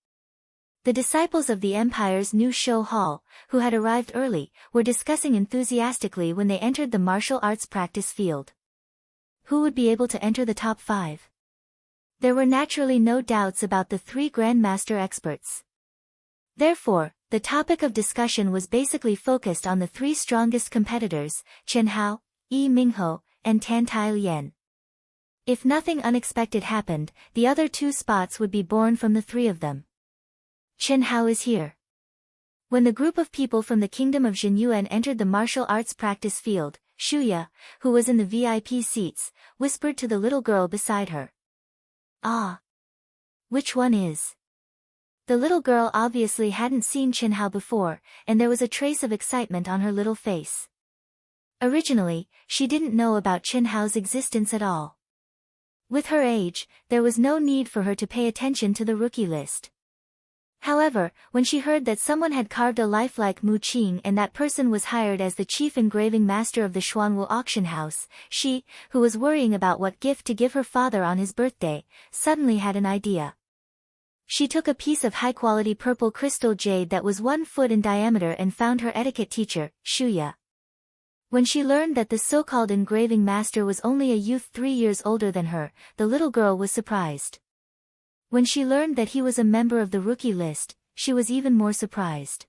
The disciples of the Empire's new show hall, who had arrived early, were discussing enthusiastically when they entered the martial arts practice field. Who would be able to enter the top 5? There were naturally no doubts about the 3 Grandmaster experts. Therefore, the topic of discussion was basically focused on the 3 strongest competitors, Chen Hao, Yi Mingho, and Tan Tai Lian. If nothing unexpected happened, the other 2 spots would be born from the 3 of them. Chen Hao is here. When the group of people from the kingdom of Zhenyuan entered the martial arts practice field, Shuya, who was in the VIP seats, whispered to the little girl beside her. Ah. Which one is? The little girl obviously hadn't seen Chen Hao before, and there was a trace of excitement on her little face. Originally, she didn't know about Chen Hao's existence at all. With her age, there was no need for her to pay attention to the rookie list. However, when she heard that someone had carved a lifelike Mu Qing and that person was hired as the chief engraving master of the Xuanwu auction house, she, who was worrying about what gift to give her father on his birthday, suddenly had an idea. She took a piece of high-quality purple crystal jade that was 1 foot in diameter and found her etiquette teacher, Shuya. When she learned that the so-called engraving master was only a youth 3 years older than her, the little girl was surprised. When she learned that he was a member of the rookie list, she was even more surprised.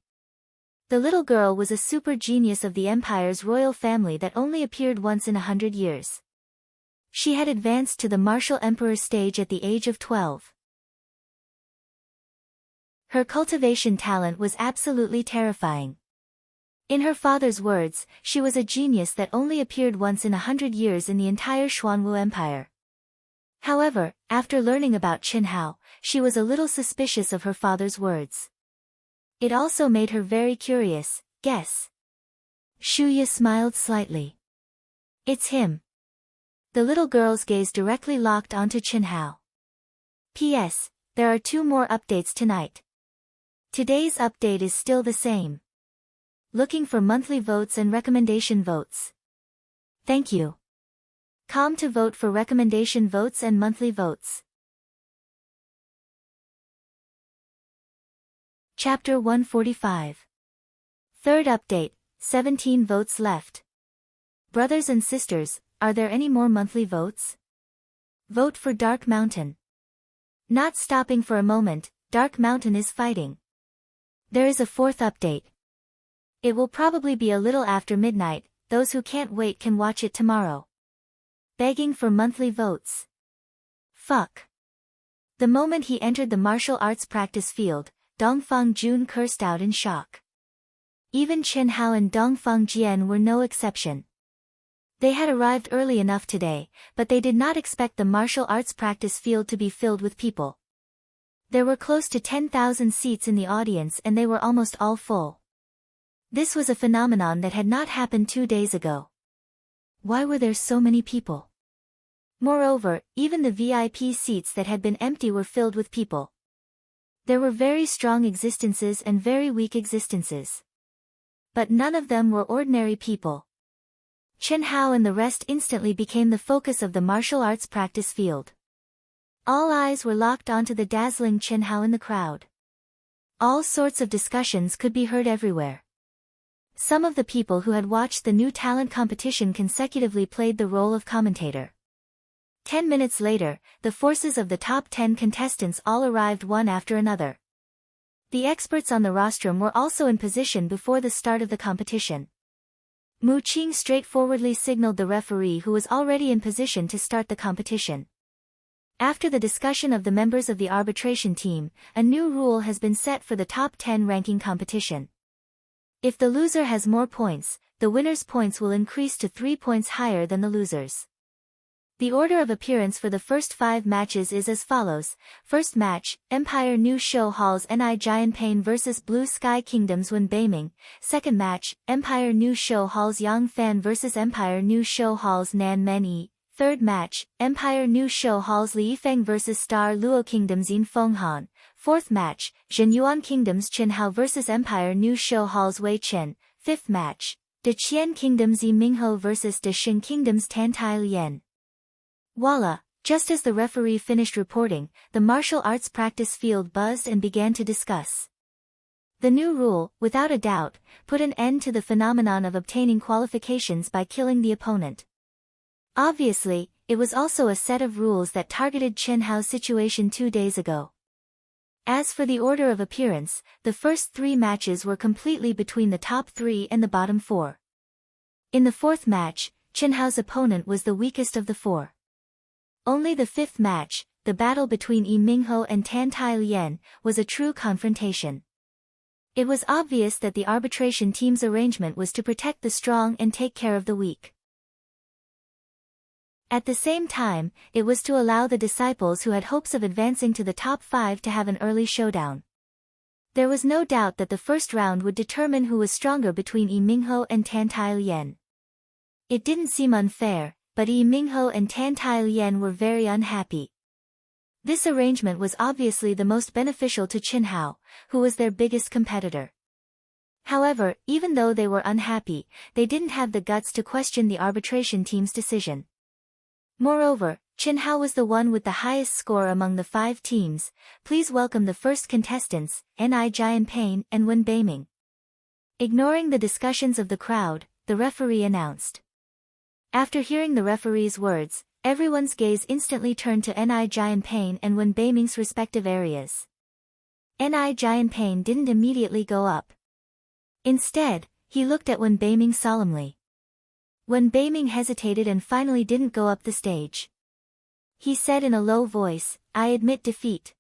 The little girl was a super genius of the Empire's royal family that only appeared once in 100 years. She had advanced to the martial emperor stage at the age of 12. Her cultivation talent was absolutely terrifying. In her father's words, she was a genius that only appeared once in 100 years in the entire Xuanwu Empire. However, after learning about Chen Hao, she was a little suspicious of her father's words. It also made her very curious. Guess. Shuya smiled slightly. It's him. The little girl's gaze directly locked onto Chen Hao. P.S. There are 2 more updates tonight. Today's update is still the same. Looking for monthly votes and recommendation votes. Thank you. Com to vote for recommendation votes and monthly votes. Chapter 145. Third update, 17 votes left. Brothers and sisters, are there any more monthly votes? Vote for Dark Mountain. Not stopping for a moment, Dark Mountain is fighting. There is a 4th update. It will probably be a little after midnight, those who can't wait can watch it tomorrow. Begging for monthly votes. Fuck. The moment he entered the martial arts practice field, Dongfang Jun cursed out in shock. Even Chen Hao and Dongfang Jian were no exception. They had arrived early enough today, but they did not expect the martial arts practice field to be filled with people. There were close to 10,000 seats in the audience and they were almost all full. This was a phenomenon that had not happened 2 days ago. Why were there so many people? Moreover, even the VIP seats that had been empty were filled with people. There were very strong existences and very weak existences. But none of them were ordinary people. Chen Hao and the rest instantly became the focus of the martial arts practice field. All eyes were locked onto the dazzling Chen Hao in the crowd. All sorts of discussions could be heard everywhere. Some of the people who had watched the new talent competition consecutively played the role of commentator. 10 minutes later, the forces of the top 10 contestants all arrived one after another. The experts on the rostrum were also in position before the start of the competition. Mu Qing straightforwardly signaled the referee who was already in position to start the competition. After the discussion of the members of the arbitration team, a new rule has been set for the top 10 ranking competition. If the loser has more points, the winner's points will increase to 3 points higher than the loser's. The order of appearance for the first 5 matches is as follows. First match, Empire New Show Hall's Ni Jianpain vs Blue Sky Kingdom's Wen Beiming. Second match, Empire New Show Hall's Yang Fan vs Empire New Show Hall's Nan Men-yi. Third match, Empire New Show Hall's Li Yifeng vs Star Luo Kingdom's Yin Fenghan. Fourth match, Zhenyuan Kingdom's Chen Hao vs Empire New Show Hall's Wei Chen. Fifth match, De Qian Kingdom's Yi Mingho vs De Xin Kingdom's Tan Tai Lian. Voila! Just as the referee finished reporting, the martial arts practice field buzzed and began to discuss. The new rule, without a doubt, put an end to the phenomenon of obtaining qualifications by killing the opponent. Obviously, it was also a set of rules that targeted Chen Hao's situation 2 days ago. As for the order of appearance, the first 3 matches were completely between the top 3 and the bottom 4. In the 4th match, Chen Hao's opponent was the weakest of the 4. Only the 5th match, the battle between Yi Mingho and Tan Tai Lian, was a true confrontation. It was obvious that the arbitration team's arrangement was to protect the strong and take care of the weak. At the same time, it was to allow the disciples who had hopes of advancing to the top 5 to have an early showdown. There was no doubt that the first round would determine who was stronger between Yi Mingho and Tan Tai Lian. It didn't seem unfair, but Yi Mingho and Tan Tai Lian were very unhappy. This arrangement was obviously the most beneficial to Chen Hao, who was their biggest competitor. However, even though they were unhappy, they didn't have the guts to question the arbitration team's decision. Moreover, Chen Hao was the one with the highest score among the 5 teams. Please welcome the first contestants, Ni Jianpain and Wen Beiming. Ignoring the discussions of the crowd, the referee announced. After hearing the referee's words, everyone's gaze instantly turned to Ni Jianpain and Wen Beiming's respective areas. Ni Jianpain didn't immediately go up. Instead, he looked at Wen Beiming solemnly. Wen Beiming hesitated and finally didn't go up the stage. He said in a low voice, "I admit defeat.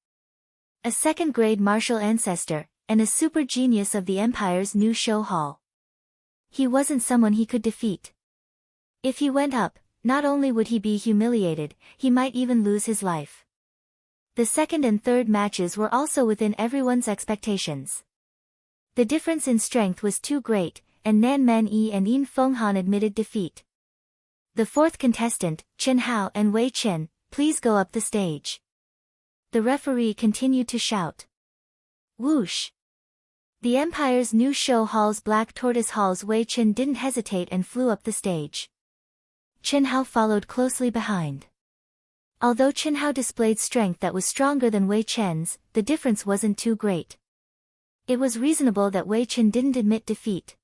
A second-grade martial ancestor, and a super genius of the Empire's new show hall. He wasn't someone he could defeat. If he went up, not only would he be humiliated, he might even lose his life." The second and third matches were also within everyone's expectations. The difference in strength was too great, and Nan Men-yi and Yin Fenghan admitted defeat. The fourth contestant, Chen Hao and Wei Chen, please go up the stage. The referee continued to shout. Whoosh! The Empire's new show hall's Black Tortoise Hall's Wei Chen didn't hesitate and flew up the stage. Chen Hao followed closely behind. Although Chen Hao displayed strength that was stronger than Wei Chen's, the difference wasn't too great. It was reasonable that Wei Chen didn't admit defeat.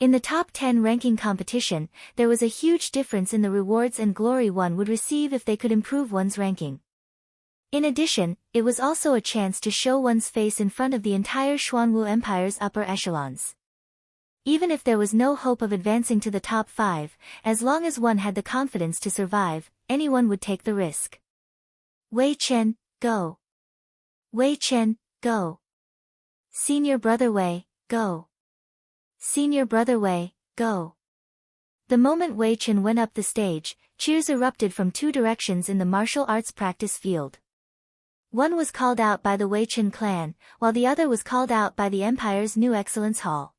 In the top 10 ranking competition, there was a huge difference in the rewards and glory one would receive if they could improve one's ranking. In addition, it was also a chance to show one's face in front of the entire Xuanwu Empire's upper echelons. Even if there was no hope of advancing to the top 5, as long as one had the confidence to survive, anyone would take the risk. Wei Chen, go! Wei Chen, go! Senior brother Wei, go! Senior brother Wei, go! The moment Wei Chen went up the stage, cheers erupted from two directions in the martial arts practice field. One was called out by the Wei Chen clan, while the other was called out by the Empire's new Excellence Hall.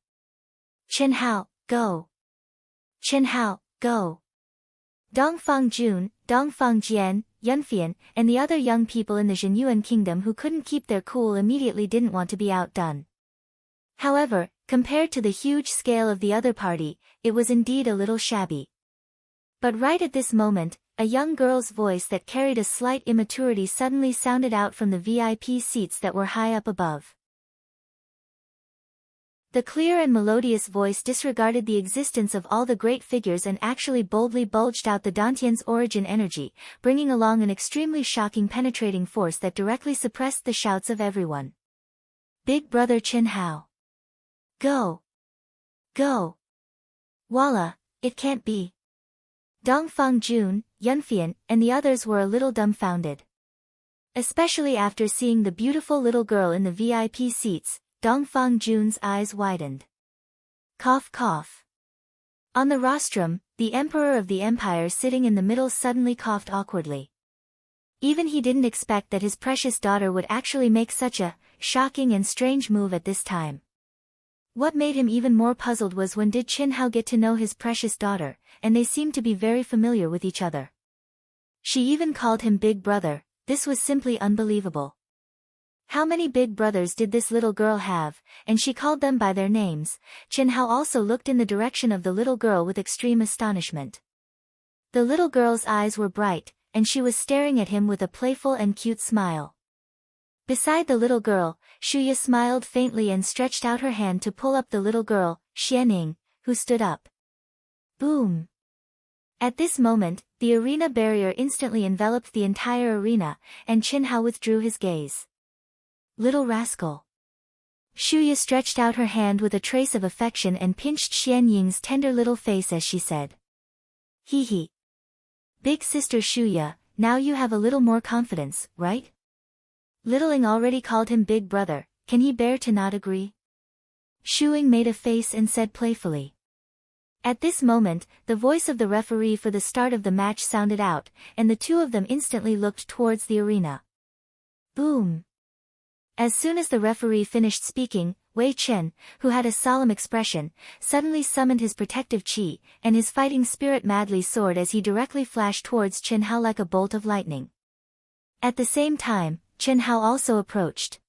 Chen Hao, go! Chen Hao, go! Dongfang Jun, Dongfang Jian, Yunfian, and the other young people in the Zhenyuan kingdom who couldn't keep their cool immediately didn't want to be outdone. However, compared to the huge scale of the other party, it was indeed a little shabby. But right at this moment, a young girl's voice that carried a slight immaturity suddenly sounded out from the VIP seats that were high up above. The clear and melodious voice disregarded the existence of all the great figures and actually boldly bulged out the Dantian's origin energy, bringing along an extremely shocking penetrating force that directly suppressed the shouts of everyone. Big brother Chen Hao. Go! Go! Walla, it can't be. Dongfang Jun, Yunfian, and the others were a little dumbfounded. Especially after seeing the beautiful little girl in the VIP seats, Dongfang Jun's eyes widened. Cough cough. On the rostrum, the Emperor of the Empire sitting in the middle suddenly coughed awkwardly. Even he didn't expect that his precious daughter would actually make such a shocking and strange move at this time. What made him even more puzzled was when did Chen Hao get to know his precious daughter, and they seemed to be very familiar with each other. She even called him Big Brother. This was simply unbelievable. How many big brothers did this little girl have, and she called them by their names? Chen Hao also looked in the direction of the little girl with extreme astonishment. The little girl's eyes were bright, and she was staring at him with a playful and cute smile. Beside the little girl, Shuya smiled faintly and stretched out her hand to pull up the little girl, Xianing, who stood up. Boom! At this moment, the arena barrier instantly enveloped the entire arena, and Chen Hao withdrew his gaze. Little rascal. Shuya stretched out her hand with a trace of affection and pinched Xianying's tender little face as she said. Hee hee. Big sister Shuya, now you have a little more confidence, right? Littling already called him Big Brother, can he bear to not agree? Shuing made a face and said playfully. At this moment, the voice of the referee for the start of the match sounded out, and the two of them instantly looked towards the arena. Boom! As soon as the referee finished speaking, Wei Chen, who had a solemn expression, suddenly summoned his protective chi, and his fighting spirit madly soared as he directly flashed towards Chen Hao like a bolt of lightning. At the same time, Chen Hao also approached.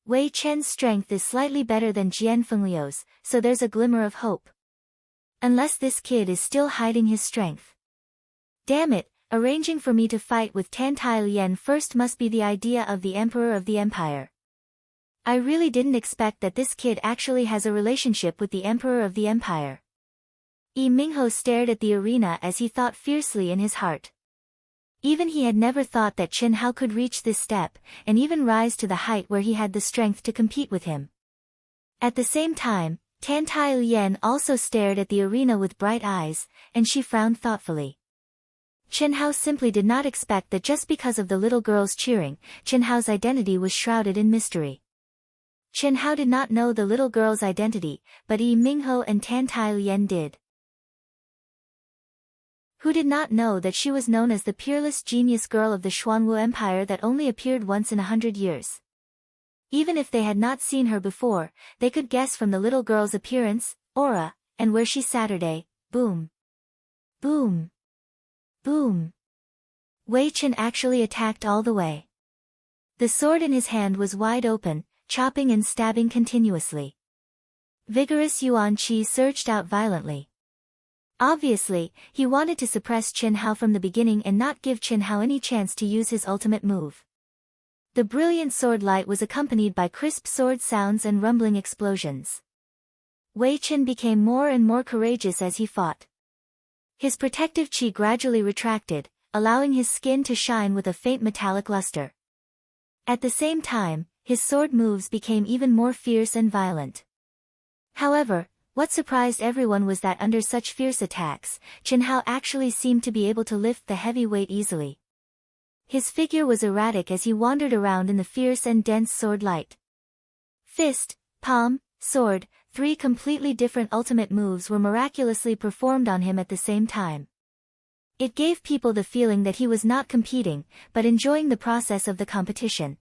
Wei Chen's strength is slightly better than Jian Fengliu's, so there's a glimmer of hope. Unless this kid is still hiding his strength. Damn it, arranging for me to fight with Tan Tai Lian first must be the idea of the Emperor of the Empire. I really didn't expect that this kid actually has a relationship with the Emperor of the Empire. Yi Mingho stared at the arena as he thought fiercely in his heart. Even he had never thought that Chen Hao could reach this step, and even rise to the height where he had the strength to compete with him. At the same time, Tan Tai Lian also stared at the arena with bright eyes, and she frowned thoughtfully. Chen Hao simply did not expect that just because of the little girl's cheering, Chen Hao's identity was shrouded in mystery. Chen Hao did not know the little girl's identity, but Yi Mingho and Tan Tai Lian did. Who did not know that she was known as the peerless genius girl of the Xuanwu Empire that only appeared once in 100 years? Even if they had not seen her before, they could guess from the little girl's appearance, aura, and where she Saturday, boom. Boom. Boom. Wei Chen actually attacked all the way. The sword in his hand was wide open, chopping and stabbing continuously. Vigorous yuan qi surged out violently. Obviously, he wanted to suppress Qin Hao from the beginning and not give Qin Hao any chance to use his ultimate move. The brilliant sword light was accompanied by crisp sword sounds and rumbling explosions. Wei Chen became more and more courageous as he fought. His protective qi gradually retracted, allowing his skin to shine with a faint metallic luster. At the same time, his sword moves became even more fierce and violent. However, what surprised everyone was that under such fierce attacks, Qin Hao actually seemed to be able to lift the heavy weight easily. His figure was erratic as he wandered around in the fierce and dense sword light. Fist, palm, sword, three completely different ultimate moves were miraculously performed on him at the same time. It gave people the feeling that he was not competing, but enjoying the process of the competition.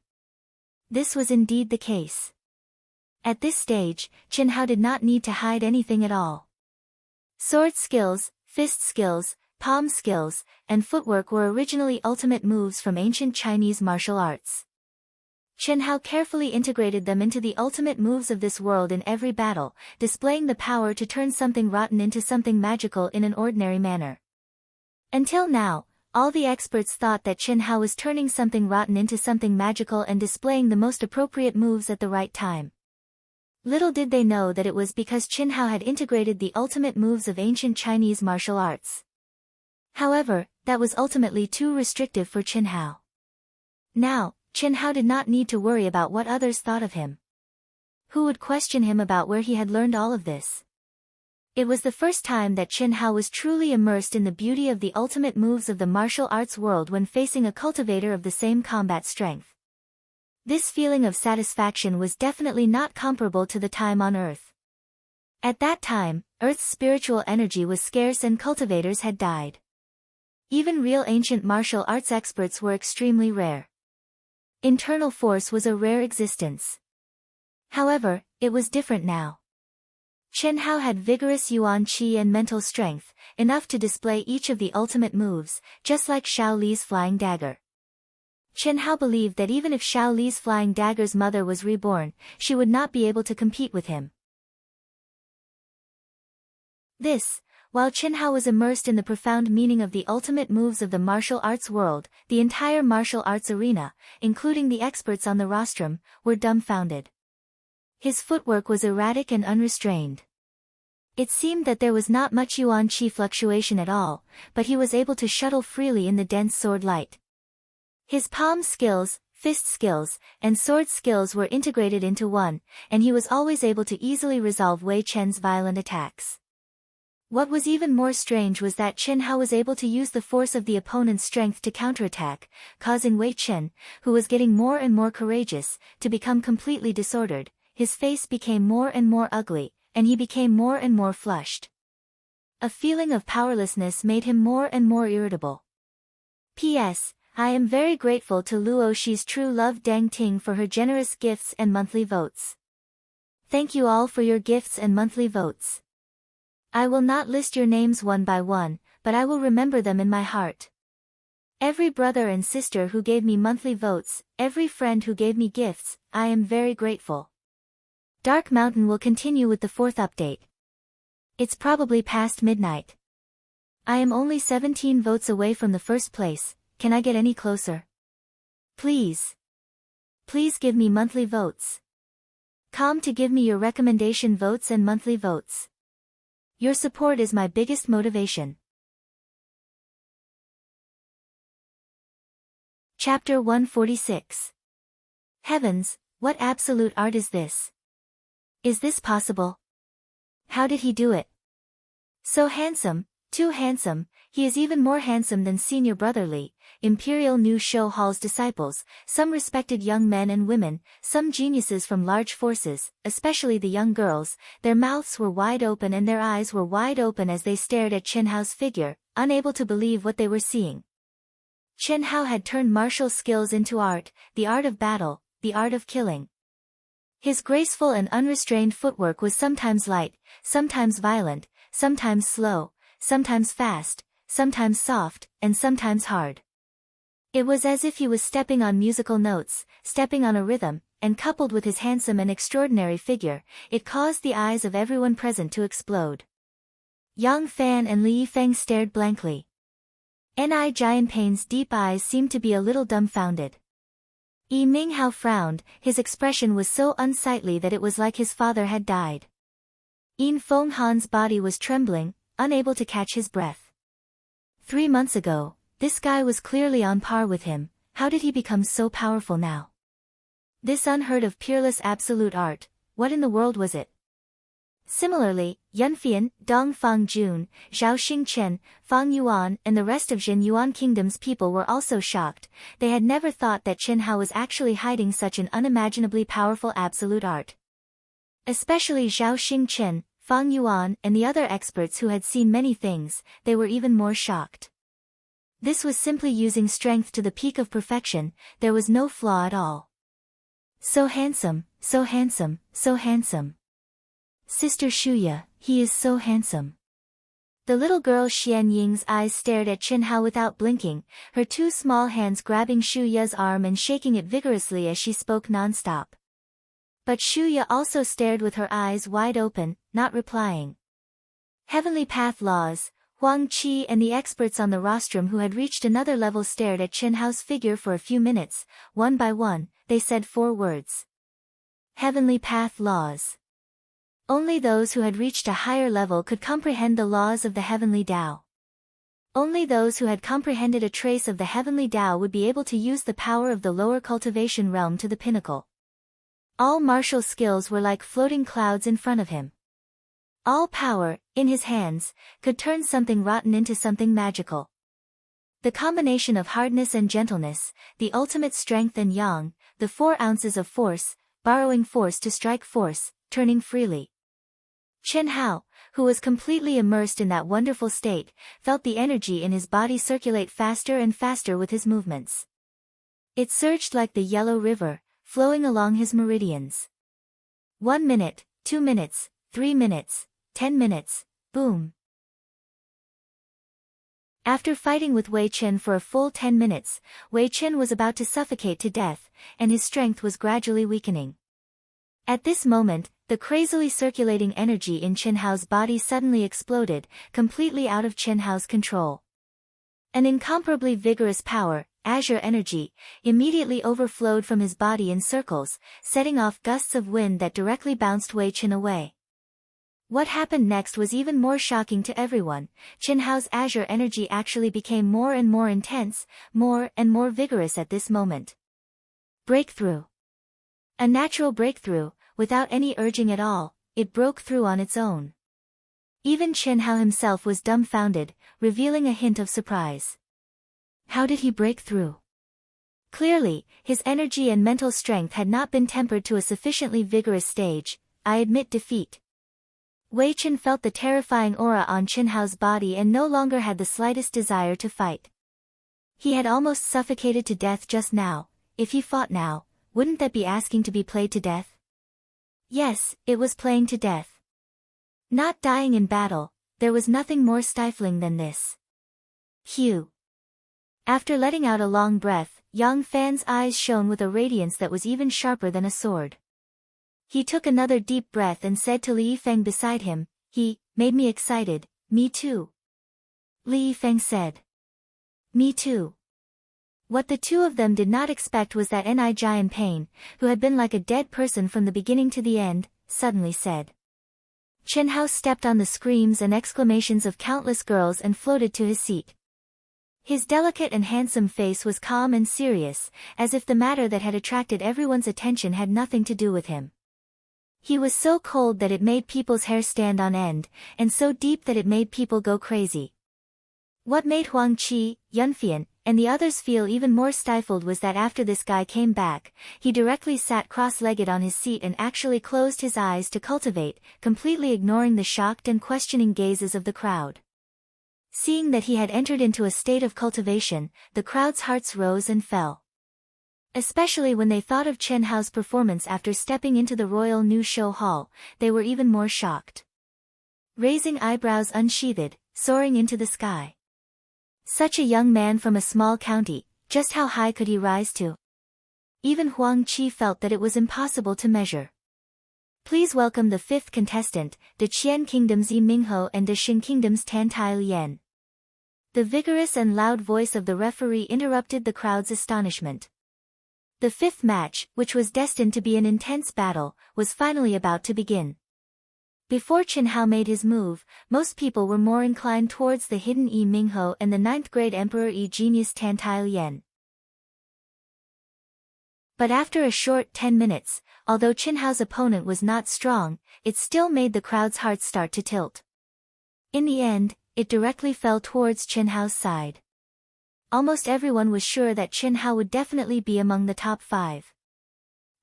This was indeed the case. At this stage, Qin Hao did not need to hide anything at all. Sword skills, fist skills, palm skills, and footwork were originally ultimate moves from ancient Chinese martial arts. Qin Hao carefully integrated them into the ultimate moves of this world in every battle, displaying the power to turn something rotten into something magical in an ordinary manner. Until now, all the experts thought that Qin Hao was turning something rotten into something magical and displaying the most appropriate moves at the right time. Little did they know that it was because Qin Hao had integrated the ultimate moves of ancient Chinese martial arts. However, that was ultimately too restrictive for Qin Hao. Now, Qin Hao did not need to worry about what others thought of him. Who would question him about where he had learned all of this? It was the first time that Qin Hao was truly immersed in the beauty of the ultimate moves of the martial arts world when facing a cultivator of the same combat strength. This feeling of satisfaction was definitely not comparable to the time on Earth. At that time, Earth's spiritual energy was scarce and cultivators had died. Even real ancient martial arts experts were extremely rare. Internal force was a rare existence. However, it was different now. Qin Hao had vigorous yuan qi and mental strength, enough to display each of the ultimate moves, just like Xiao Li's flying dagger. Qin Hao believed that even if Xiao Li's flying dagger's mother was reborn, she would not be able to compete with him. While Qin Hao was immersed in the profound meaning of the ultimate moves of the martial arts world, the entire martial arts arena, including the experts on the rostrum, were dumbfounded. His footwork was erratic and unrestrained. It seemed that there was not much yuan qi fluctuation at all, but he was able to shuttle freely in the dense sword light. His palm skills, fist skills, and sword skills were integrated into one, and he was always able to easily resolve Wei Chen's violent attacks. What was even more strange was that Qin Hao was able to use the force of the opponent's strength to counterattack, causing Wei Chen, who was getting more and more courageous, to become completely disordered. His face became more and more ugly, and he became more and more flushed. A feeling of powerlessness made him more and more irritable. P.S. I am very grateful to Luo Shi's true love Deng Ting for her generous gifts and monthly votes. Thank you all for your gifts and monthly votes. I will not list your names one by one, but I will remember them in my heart. Every brother and sister who gave me monthly votes, every friend who gave me gifts, I am very grateful. Dark Mountain will continue with the 4th update. It's probably past midnight. I am only 17 votes away from the first place, can I get any closer? Please. Please give me monthly votes. Come to give me your recommendation votes and monthly votes. Your support is my biggest motivation. Chapter 146. Heavens, what absolute art is this? Is this possible? How did he do it? So handsome, too handsome, he is even more handsome than senior brother Li, Imperial New Show Hall's disciples, some respected young men and women, some geniuses from large forces, especially the young girls. Their mouths were wide open and their eyes were wide open as they stared at Qin Hao's figure, unable to believe what they were seeing. Qin Hao had turned martial skills into art, the art of battle, the art of killing. His graceful and unrestrained footwork was sometimes light, sometimes violent, sometimes slow, sometimes fast, sometimes soft, and sometimes hard. It was as if he was stepping on musical notes, stepping on a rhythm, and coupled with his handsome and extraordinary figure, it caused the eyes of everyone present to explode. Yang Fan and Li Yifeng stared blankly. Ni Jianpei's deep eyes seemed to be a little dumbfounded. Yi Minghao frowned, his expression was so unsightly that it was like his father had died. Yin Fenghan's body was trembling, unable to catch his breath. 3 months ago, this guy was clearly on par with him, how did he become so powerful now? This unheard of peerless absolute art, what in the world was it? Similarly, Yunfian, Dong Fangjun, Zhao Xingchen, Fang Yuan and the rest of Jin Yuan Kingdom's people were also shocked. They had never thought that Chen Hao was actually hiding such an unimaginably powerful absolute art. Especially Zhao Xingchen, Fang Yuan and the other experts who had seen many things, they were even more shocked. This was simply using strength to the peak of perfection, there was no flaw at all. So handsome, so handsome, so handsome. Sister Shuya, he is so handsome. The little girl Xian Ying's eyes stared at Chen Hao without blinking, her 2 small hands grabbing Shuya's arm and shaking it vigorously as she spoke non-stop. But Shuya also stared with her eyes wide open, not replying. Heavenly Path Laws, Huang Qi and the experts on the rostrum who had reached another level stared at Chen Hao's figure for a few minutes, one by one, they said 4 words. Heavenly Path Laws. Only those who had reached a higher level could comprehend the laws of the heavenly Tao. Only those who had comprehended a trace of the heavenly Tao would be able to use the power of the lower cultivation realm to the pinnacle. All martial skills were like floating clouds in front of him. All power, in his hands, could turn something rotten into something magical. The combination of hardness and gentleness, the ultimate strength and yang, the 4 ounces of force, borrowing force to strike force, turning freely. Chen Hao, who was completely immersed in that wonderful state, felt the energy in his body circulate faster and faster with his movements. It surged like the Yellow River, flowing along his meridians. 1 minute, 2 minutes, 3 minutes, 10 minutes, boom. After fighting with Wei Chen for a full 10 minutes, Wei Chen was about to suffocate to death, and his strength was gradually weakening. At this moment, the crazily circulating energy in Chen Hao's body suddenly exploded, completely out of Chen Hao's control. An incomparably vigorous power, azure energy, immediately overflowed from his body in circles, setting off gusts of wind that directly bounced Wei Chen away. What happened next was even more shocking to everyone. Chen Hao's azure energy actually became more and more intense, more and more vigorous at this moment. Breakthrough. A natural breakthrough, without any urging at all, it broke through on its own. Even Chen Hao himself was dumbfounded, revealing a hint of surprise. How did he break through? Clearly, his energy and mental strength had not been tempered to a sufficiently vigorous stage. I admit defeat. Wei Chen felt the terrifying aura on Chen Hao's body and no longer had the slightest desire to fight. He had almost suffocated to death just now. If he fought now, wouldn't that be asking to be played to death? Yes, it was playing to death. Not dying in battle, there was nothing more stifling than this. Phew. After letting out a long breath, Yang Fan's eyes shone with a radiance that was even sharper than a sword. He took another deep breath and said to Li Yifeng beside him, "He made me excited, me too." Li Yifeng said, "Me too." What the 2 of them did not expect was that Ni Jianpei, who had been like a dead person from the beginning to the end, suddenly said. Chen Hao stepped on the screams and exclamations of countless girls and floated to his seat. His delicate and handsome face was calm and serious, as if the matter that had attracted everyone's attention had nothing to do with him. He was so cold that it made people's hair stand on end, and so deep that it made people go crazy. What made Huang Qi, Yunfian, and the others feel even more stifled was that after this guy came back, he directly sat cross-legged on his seat and actually closed his eyes to cultivate, completely ignoring the shocked and questioning gazes of the crowd. Seeing that he had entered into a state of cultivation, the crowd's hearts rose and fell. Especially when they thought of Chen Hao's performance after stepping into the Royal New Show Hall, they were even more shocked. Raising eyebrows unsheathed, soaring into the sky. Such a young man from a small county, just how high could he rise to? Even Huang Qi felt that it was impossible to measure. Please welcome the fifth contestant, the Qian Kingdom's Yi Mingho and the Shin Kingdom's Tan Tai Lian. The vigorous and loud voice of the referee interrupted the crowd's astonishment. The fifth match, which was destined to be an intense battle, was finally about to begin. Before Qin Hao made his move, most people were more inclined towards the hidden Yi Mingho and the ninth-grade Emperor Yi Genius Tan Tai Lian. But after a short 10 minutes, although Qin Hao's opponent was not strong, it still made the crowd's hearts start to tilt. In the end, it directly fell towards Qin Hao's side. Almost everyone was sure that Qin Hao would definitely be among the top 5.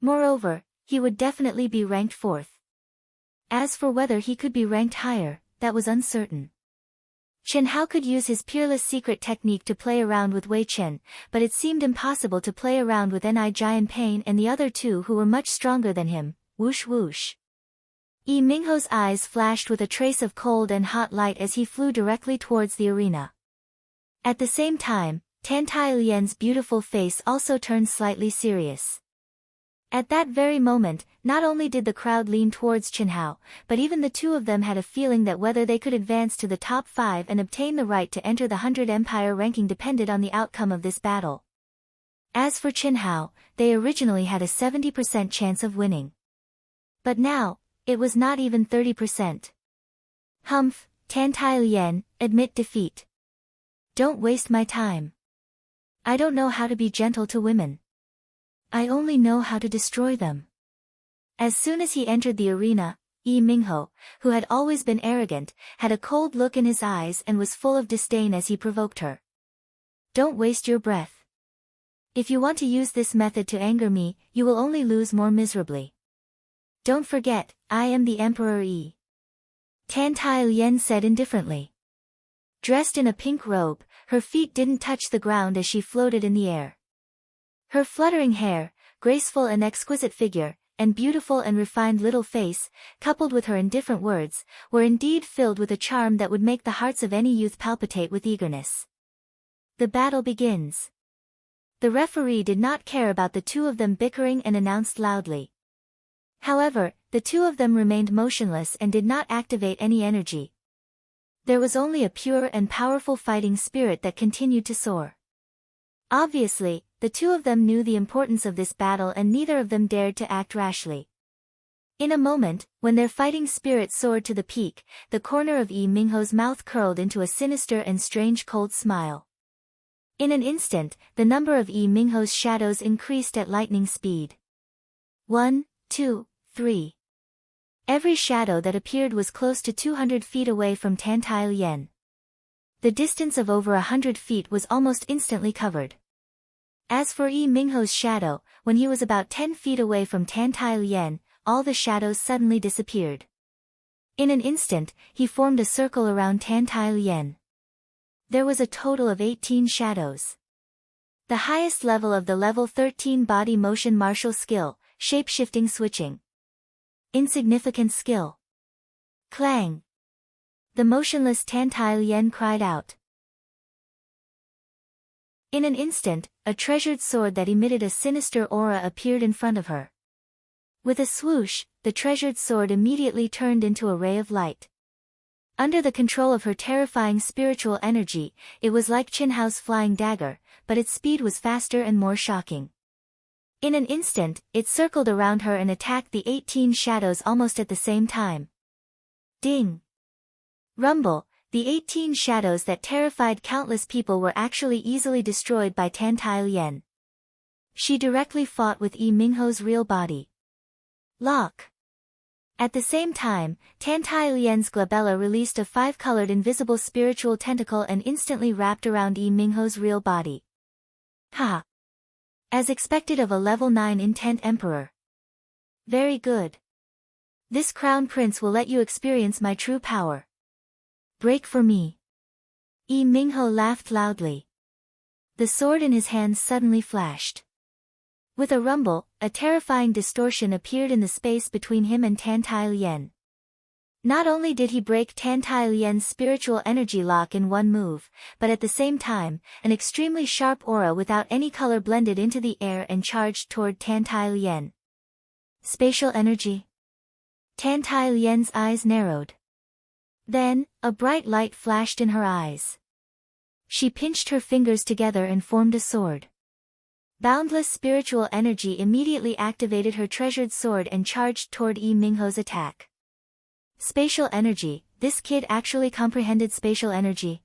Moreover, he would definitely be ranked 4th. As for whether he could be ranked higher, that was uncertain. Qin Hao could use his peerless secret technique to play around with Wei Chen, but it seemed impossible to play around with Ni Jian Pain and the other two who were much stronger than him. Whoosh whoosh. Yi Mingho's eyes flashed with a trace of cold and hot light as he flew directly towards the arena. At the same time, Tan Tai Lian's beautiful face also turned slightly serious. At that very moment, not only did the crowd lean towards Qin Hao, but even the two of them had a feeling that whether they could advance to the top 5 and obtain the right to enter the 100 Empire ranking depended on the outcome of this battle. As for Qin Hao, they originally had a 70% chance of winning. But now, it was not even 30%. Humph, Tan Tai Lian, admit defeat. Don't waste my time. I don't know how to be gentle to women. I only know how to destroy them. As soon as he entered the arena, Yi Mingho, who had always been arrogant, had a cold look in his eyes and was full of disdain as he provoked her. Don't waste your breath. If you want to use this method to anger me, you will only lose more miserably. Don't forget, I am the Emperor Yi. Tan Tai Lian said indifferently. Dressed in a pink robe, her feet didn't touch the ground as she floated in the air. Her fluttering hair, graceful and exquisite figure, and beautiful and refined little face, coupled with her indifferent words, were indeed filled with a charm that would make the hearts of any youth palpitate with eagerness. The battle begins. The referee did not care about the two of them bickering and announced loudly. However, the two of them remained motionless and did not activate any energy. There was only a pure and powerful fighting spirit that continued to soar. Obviously, the two of them knew the importance of this battle and neither of them dared to act rashly. In a moment, when their fighting spirit soared to the peak, the corner of Yi Mingho's mouth curled into a sinister and strange cold smile. In an instant, the number of Yi Mingho's shadows increased at lightning speed. 1, 2, 3. Every shadow that appeared was close to 200 feet away from Tan Tai Lian. The distance of over 100 feet was almost instantly covered. As for Yi Mingho's shadow, when he was about 10 feet away from Tan Tai Lian, all the shadows suddenly disappeared. In an instant, he formed a circle around Tan Tai Lian. There was a total of 18 shadows. The highest level of the level 13 body motion martial skill, shape-shifting switching. Insignificant skill. Clang. The motionless Tan Tai Lian cried out. In an instant, a treasured sword that emitted a sinister aura appeared in front of her. With a swoosh, the treasured sword immediately turned into a ray of light. Under the control of her terrifying spiritual energy, it was like Qin Hao's flying dagger, but its speed was faster and more shocking. In an instant, it circled around her and attacked the 18 shadows almost at the same time. Ding! Rumble! The 18 shadows that terrified countless people were actually easily destroyed by Tan Tai Lian. She directly fought with Yi Mingho's real body. Lock! At the same time, Tan Tai Lian's glabella released a 5-colored invisible spiritual tentacle and instantly wrapped around Yi Mingho's real body. Ha! As expected of a level 9 intent emperor. Very good. This crown prince will let you experience my true power. Break for me. Yi Mingho laughed loudly. The sword in his hands suddenly flashed. With a rumble, a terrifying distortion appeared in the space between him and Tan Tai Lian. Not only did he break Tan Tai Lian's spiritual energy lock in one move, but at the same time, an extremely sharp aura without any color blended into the air and charged toward Tan Tai Lian. Spatial energy. Tan Tai Lian's eyes narrowed. Then, a bright light flashed in her eyes. She pinched her fingers together and formed a sword. Boundless spiritual energy immediately activated her treasured sword and charged toward Yi Mingho's attack. Spatial energy, this kid actually comprehended spatial energy.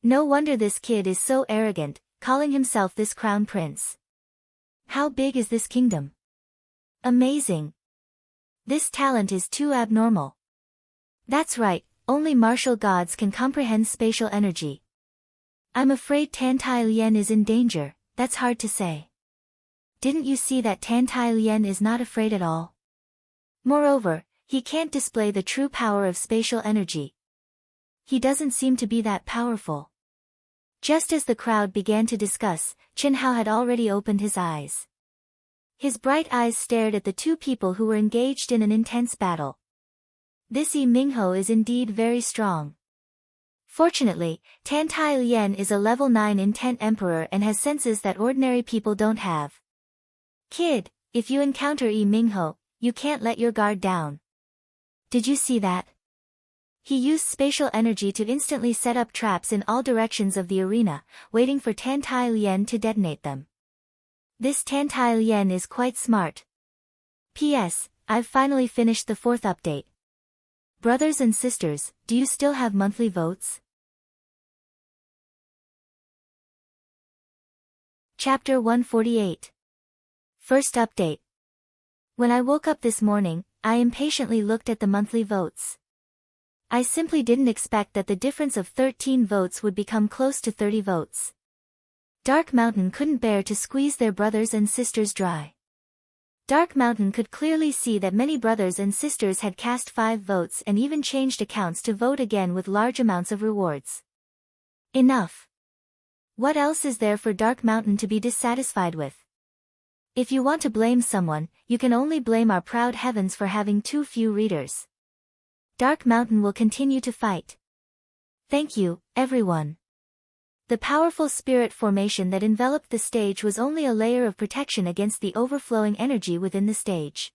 No wonder this kid is so arrogant, calling himself this crown prince. How big is this kingdom? Amazing. This talent is too abnormal. That's right, only martial gods can comprehend spatial energy. I'm afraid Tan Tai Lian is in danger, that's hard to say. Didn't you see that Tan Tai Lian is not afraid at all? Moreover, he can't display the true power of spatial energy. He doesn't seem to be that powerful. Just as the crowd began to discuss, Chen Hao had already opened his eyes. His bright eyes stared at the two people who were engaged in an intense battle. This Yi Mingho is indeed very strong. Fortunately, Tan Tai Lian is a level 9 intent emperor and has senses that ordinary people don't have. Kid, if you encounter Yi Mingho, you can't let your guard down. Did you see that? He used spatial energy to instantly set up traps in all directions of the arena, waiting for Tan Tai Lian to detonate them. This Tan Tai Lian is quite smart. P.S. I've finally finished the 4th update. Brothers and sisters, do you still have monthly votes? Chapter 148. First update. When I woke up this morning, I impatiently looked at the monthly votes. I simply didn't expect that the difference of 13 votes would become close to 30 votes. Dark Mountain couldn't bear to squeeze their brothers and sisters dry. Dark Mountain could clearly see that many brothers and sisters had cast 5 votes and even changed accounts to vote again with large amounts of rewards. Enough. What else is there for Dark Mountain to be dissatisfied with? If you want to blame someone, you can only blame our proud heavens for having too few readers. Dark Mountain will continue to fight. Thank you, everyone. The powerful spirit formation that enveloped the stage was only a layer of protection against the overflowing energy within the stage.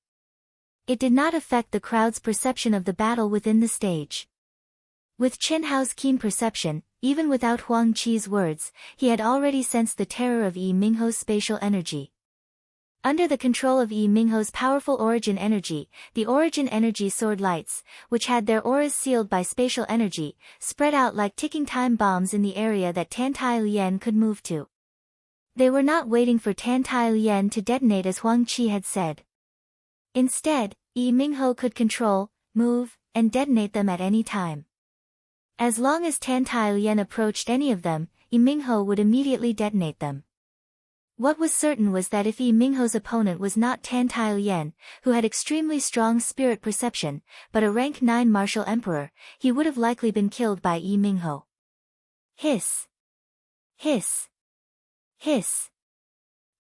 It did not affect the crowd's perception of the battle within the stage. With Chen Hao's keen perception, even without Huang Qi's words, he had already sensed the terror of Yi Mingho's spatial energy. Under the control of Yi Mingho's powerful origin energy, the origin energy sword lights, which had their auras sealed by spatial energy, spread out like ticking time bombs in the area that Tan Tai Lian could move to. They were not waiting for Tan Tai Lian to detonate as Huang Qi had said. Instead, Yi Mingho could control, move, and detonate them at any time. As long as Tan Tai Lian approached any of them, Yi Mingho would immediately detonate them. What was certain was that if Yi Mingho's opponent was not Tan Tai Lian, who had extremely strong spirit perception, but a rank 9 martial emperor, he would have likely been killed by Yi Mingho. Hiss. Hiss. Hiss.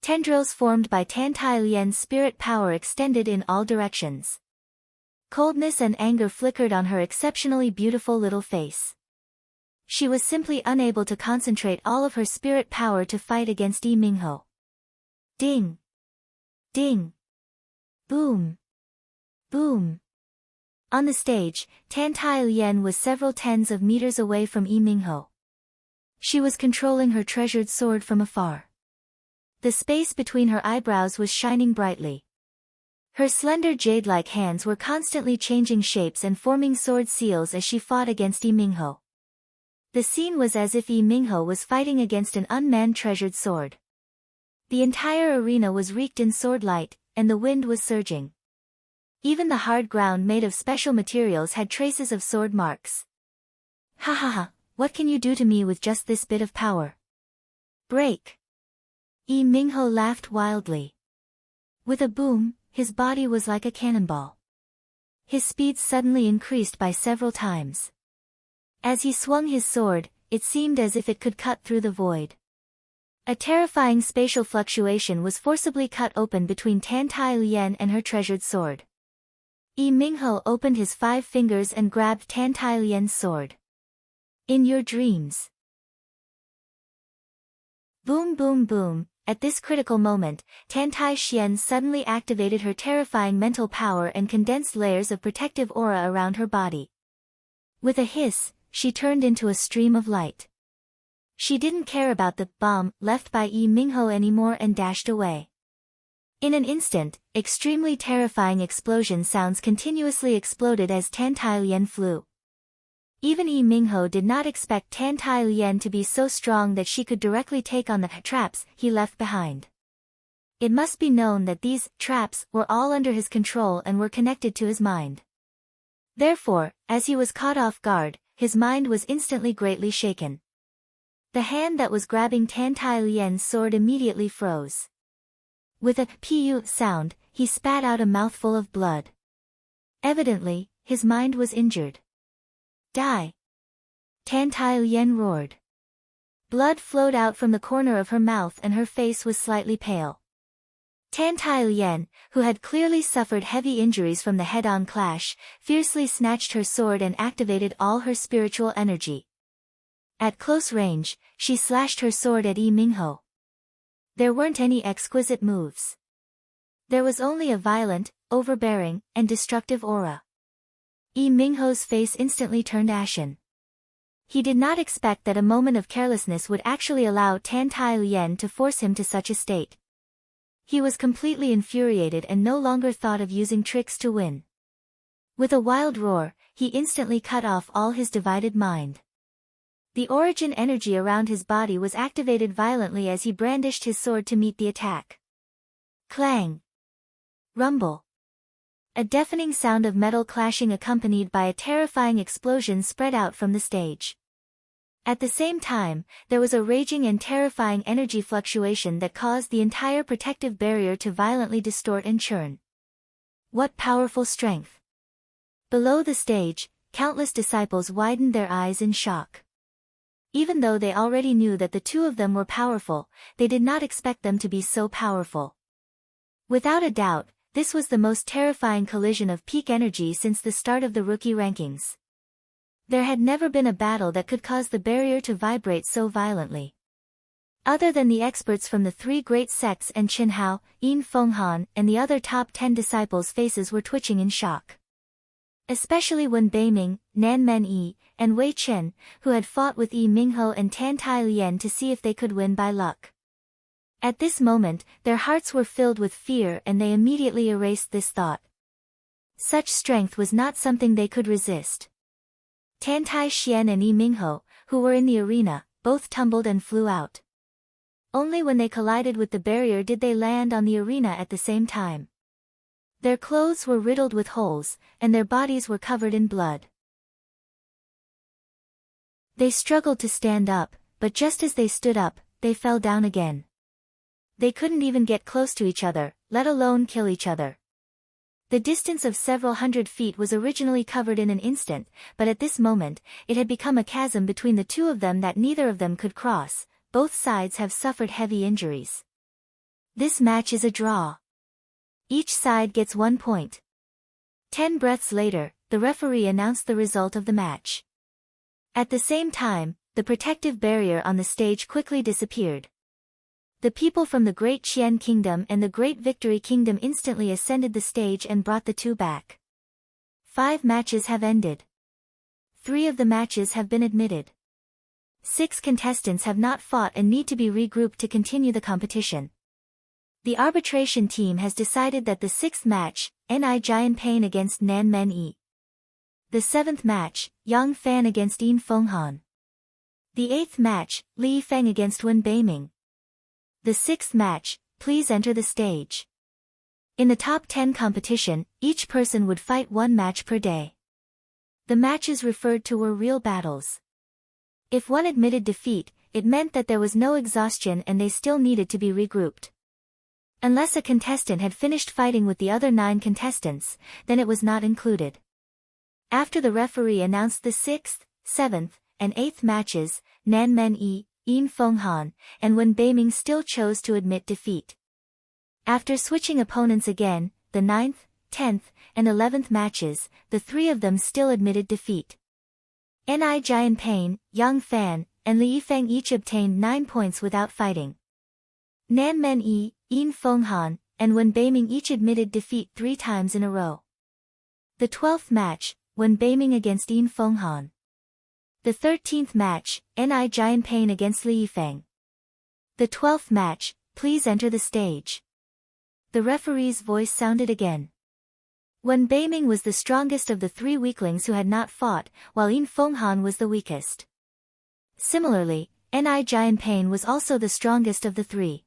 Tendrils formed by Tan Tai Lian's spirit power extended in all directions. Coldness and anger flickered on her exceptionally beautiful little face. She was simply unable to concentrate all of her spirit power to fight against Yi Mingho. Ding! Ding! Boom! Boom! On the stage, Tan Tai Lian was several tens of meters away from Yi Mingho. She was controlling her treasured sword from afar. The space between her eyebrows was shining brightly. Her slender jade-like hands were constantly changing shapes and forming sword seals as she fought against Yi Mingho. The scene was as if Yi Mingho was fighting against an unmanned treasured sword. The entire arena was reeked in sword light, and the wind was surging. Even the hard ground made of special materials had traces of sword marks. Ha ha ha, what can you do to me with just this bit of power? Break! Yi Mingho laughed wildly. With a boom, his body was like a cannonball. His speed suddenly increased by several times. As he swung his sword, it seemed as if it could cut through the void. A terrifying spatial fluctuation was forcibly cut open between Tan Tai Lian and her treasured sword. Yi Mingho opened his 5 fingers and grabbed Tan Tai Lien's sword. In your dreams. Boom boom boom. At this critical moment, Tan Tai Xian suddenly activated her terrifying mental power and condensed layers of protective aura around her body. With a hiss, she turned into a stream of light. She didn't care about the bomb left by Yi Mingho anymore and dashed away. In an instant, extremely terrifying explosion sounds continuously exploded as Tan Tai Lien flew. Even Yi Mingho did not expect Tan Tai Lien to be so strong that she could directly take on the traps he left behind. It must be known that these traps were all under his control and were connected to his mind. Therefore, as he was caught off guard, his mind was instantly greatly shaken. The hand that was grabbing Tan Tai Lien's sword immediately froze. With a "pu" sound, he spat out a mouthful of blood. Evidently, his mind was injured. Die! Tan Tai Lien roared. Blood flowed out from the corner of her mouth and her face was slightly pale. Tan Tai Lien, who had clearly suffered heavy injuries from the head-on clash, fiercely snatched her sword and activated all her spiritual energy. At close range, she slashed her sword at Yi Mingho. There weren't any exquisite moves. There was only a violent, overbearing, and destructive aura. Yi Mingho's face instantly turned ashen. He did not expect that a moment of carelessness would actually allow Tan Tai Lien to force him to such a state. He was completely infuriated and no longer thought of using tricks to win. With a wild roar, he instantly cut off all his divided mind. The origin energy around his body was activated violently as he brandished his sword to meet the attack. Clang! Rumble! A deafening sound of metal clashing accompanied by a terrifying explosion spread out from the stage. At the same time, there was a raging and terrifying energy fluctuation that caused the entire protective barrier to violently distort and churn. What powerful strength! Below the stage, countless disciples widened their eyes in shock. Even though they already knew that the two of them were powerful, they did not expect them to be so powerful. Without a doubt, this was the most terrifying collision of peak energy since the start of the rookie rankings. There had never been a battle that could cause the barrier to vibrate so violently. Other than the experts from the 3 great sects and Qin Hao, Yin Fenghan, and the other top 10 disciples' faces were twitching in shock. Especially when Beiming, Nan Men-yi, and Wei Chen, who had fought with Yi Mingho and Tan Tai Lien to see if they could win by luck. At this moment, their hearts were filled with fear and they immediately erased this thought. Such strength was not something they could resist. Tan Tai Xian and Yi Mingho, who were in the arena, both tumbled and flew out. Only when they collided with the barrier did they land on the arena at the same time. Their clothes were riddled with holes, and their bodies were covered in blood. They struggled to stand up, but just as they stood up, they fell down again. They couldn't even get close to each other, let alone kill each other. The distance of several hundred feet was originally covered in an instant, but at this moment, it had become a chasm between the two of them that neither of them could cross. Both sides have suffered heavy injuries. This match is a draw. Each side gets 1 point. 10 breaths later, the referee announced the result of the match. At the same time, the protective barrier on the stage quickly disappeared. The people from the Great Qian Kingdom and the Great Victory Kingdom instantly ascended the stage and brought the two back. 5 matches have ended. 3 of the matches have been admitted. 6 contestants have not fought and need to be regrouped to continue the competition. The arbitration team has decided that the 6th match, Ni Jian Pain against Nan Men-yi. The 7th match, Yang Fan against Yin Fenghan. The 8th match, Li Feng against Wen Beiming. The 6th match, please enter the stage. In the top 10 competition, each person would fight 1 match per day. The matches referred to were real battles. If one admitted defeat, it meant that there was no exhaustion and they still needed to be regrouped. Unless a contestant had finished fighting with the other 9 contestants, then it was not included. After the referee announced the 6th, 7th, and 8th matches, Nan Men-yi, Yin Fenghan, and Wen Beiming still chose to admit defeat. After switching opponents again, the 9th, 10th, and 11th matches, the three of them still admitted defeat. Ni Jianping, Yang Fan, and Li Yifeng each obtained 9 points without fighting. Nan Men-yi, Yin Fenghan, and Wen Beiming each admitted defeat 3 times in a row. The 12th match, Wen Beiming against Yin Fenghan. The 13th match, Ni Jianping against Li Yifeng. The 12th match, please enter the stage. The referee's voice sounded again. Wen Beiming was the strongest of the 3 weaklings who had not fought, while Yin Fenghan was the weakest. Similarly, Ni Jianping was also the strongest of the 3.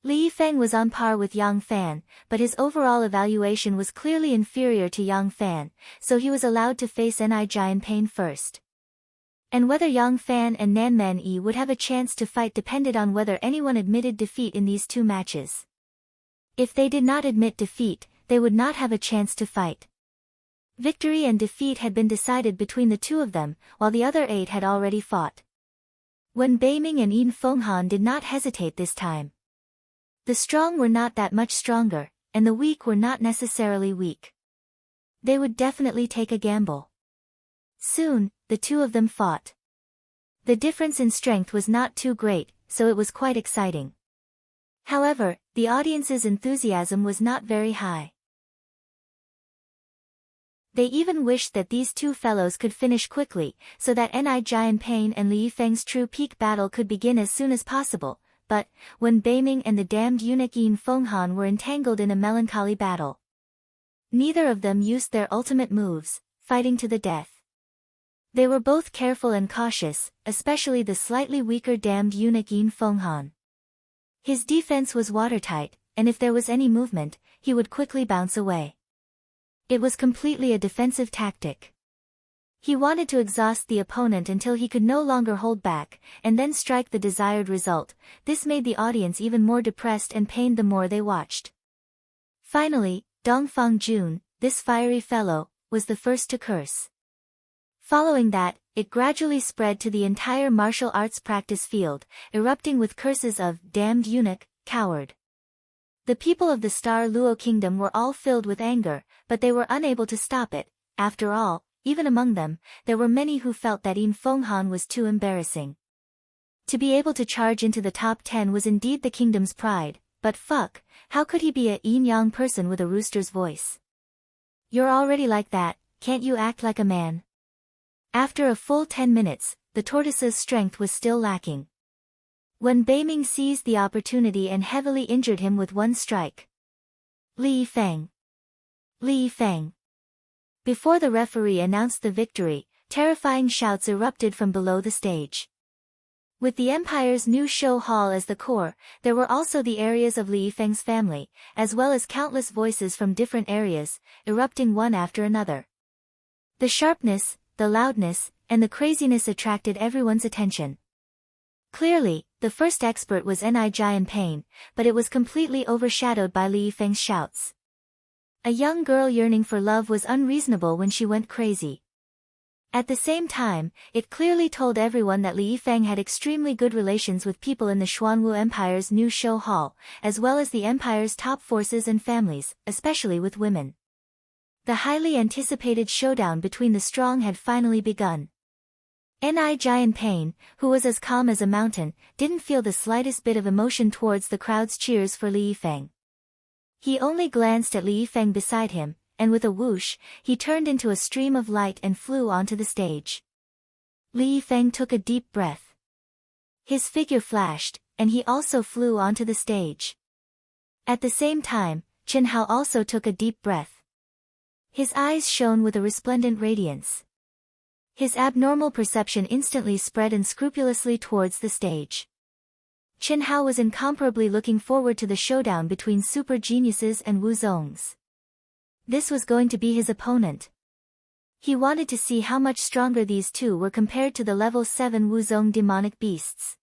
Li Yifeng was on par with Yang Fan, but his overall evaluation was clearly inferior to Yang Fan, so he was allowed to face Ni Jianping first. And whether Yang Fan and Nan Men-yi would have a chance to fight depended on whether anyone admitted defeat in these 2 matches. If they did not admit defeat, they would not have a chance to fight. Victory and defeat had been decided between the 2 of them, while the other 8 had already fought. Wen Beiming and Yin Fenghan did not hesitate this time. The strong were not that much stronger, and the weak were not necessarily weak. They would definitely take a gamble. Soon, the 2 of them fought. The difference in strength was not too great, so it was quite exciting. However, the audience's enthusiasm was not very high. They even wished that these 2 fellows could finish quickly, so that Ni Jianping and Li Yifeng's true peak battle could begin as soon as possible, but, Wen Beiming and the damned eunuch Yin Fenghan were entangled in a melancholy battle. Neither of them used their ultimate moves, fighting to the death. They were both careful and cautious, especially the slightly weaker damned eunuch Yin Fenghan. His defense was watertight, and if there was any movement, he would quickly bounce away. It was completely a defensive tactic. He wanted to exhaust the opponent until he could no longer hold back, and then strike the desired result. This made the audience even more depressed and pained the more they watched. Finally, Dongfang Jun, this fiery fellow, was the first to curse. Following that, it gradually spread to the entire martial arts practice field, erupting with curses of damned eunuch, coward. The people of the Star Luo Kingdom were all filled with anger, but they were unable to stop it. After all, even among them, there were many who felt that Yin Fenghan was too embarrassing. To be able to charge into the top 10 was indeed the kingdom's pride, but fuck, how could he be a yin-yang person with a rooster's voice? You're already like that, can't you act like a man? After a full 10 minutes, the tortoise's strength was still lacking. Wen Beiming seized the opportunity and heavily injured him with 1 strike. Li Yifeng! Li Yifeng! Before the referee announced the victory, terrifying shouts erupted from below the stage. With the Empire's new show hall as the core, there were also the areas of Li Yifeng's family, as well as countless voices from different areas, erupting one after another. The sharpness, the loudness, and the craziness attracted everyone's attention. Clearly, the first expert was Ni Jianping, but it was completely overshadowed by Li Yifeng's shouts. A young girl yearning for love was unreasonable when she went crazy. At the same time, it clearly told everyone that Li Yifeng had extremely good relations with people in the Xuanwu Empire's new show hall, as well as the Empire's top forces and families, especially with women. The highly anticipated showdown between the strong had finally begun. Ni Jianping, who was as calm as a mountain, didn't feel the slightest bit of emotion towards the crowd's cheers for Li Yifeng. He only glanced at Li Yifeng beside him, and with a whoosh, he turned into a stream of light and flew onto the stage. Li Yifeng took a deep breath. His figure flashed, and he also flew onto the stage. At the same time, Chen Hao also took a deep breath. His eyes shone with a resplendent radiance. His abnormal perception instantly spread unscrupulously towards the stage. Chen Hao was incomparably looking forward to the showdown between super geniuses and Wu Zongs. This was going to be his opponent. He wanted to see how much stronger these two were compared to the level 7 Wu Zong demonic beasts.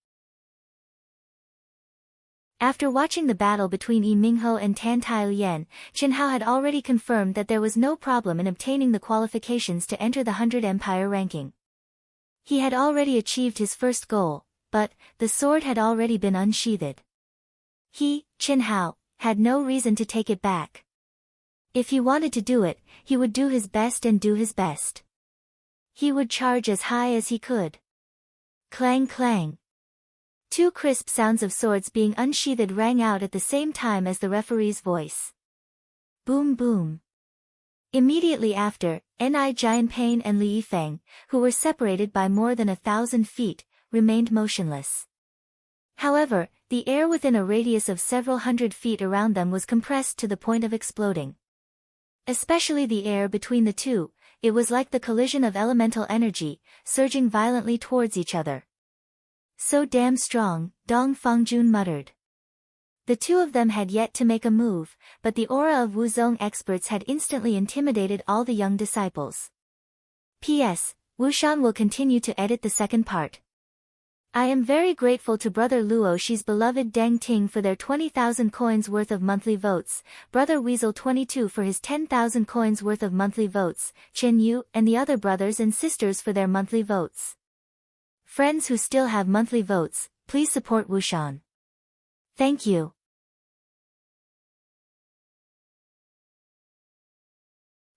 After watching the battle between Yi Mingho and Tan Tailian, Chen Hao had already confirmed that there was no problem in obtaining the qualifications to enter the 100 Empire ranking. He had already achieved his first goal, but the sword had already been unsheathed. He, Chen Hao, had no reason to take it back. If he wanted to do it, he would do his best and do his best. He would charge as high as he could. Clang clang. Two crisp sounds of swords being unsheathed rang out at the same time as the referee's voice. Boom boom. Immediately after, Ni Jianping and Li Yifeng, who were separated by more than 1,000 feet, remained motionless. However, the air within a radius of several hundred feet around them was compressed to the point of exploding. Especially the air between the two, it was like the collision of elemental energy, surging violently towards each other. So damn strong, Dong Fangjun muttered. The two of them had yet to make a move, but the aura of Wuzong experts had instantly intimidated all the young disciples. P.S. Wushan will continue to edit the second part. I am very grateful to Brother Luo Shi's beloved Deng Ting for their 20,000 coins worth of monthly votes, Brother Weasel 22 for his 10,000 coins worth of monthly votes, Chen Yu and the other brothers and sisters for their monthly votes. Friends who still have monthly votes, please support Wushan. Thank you.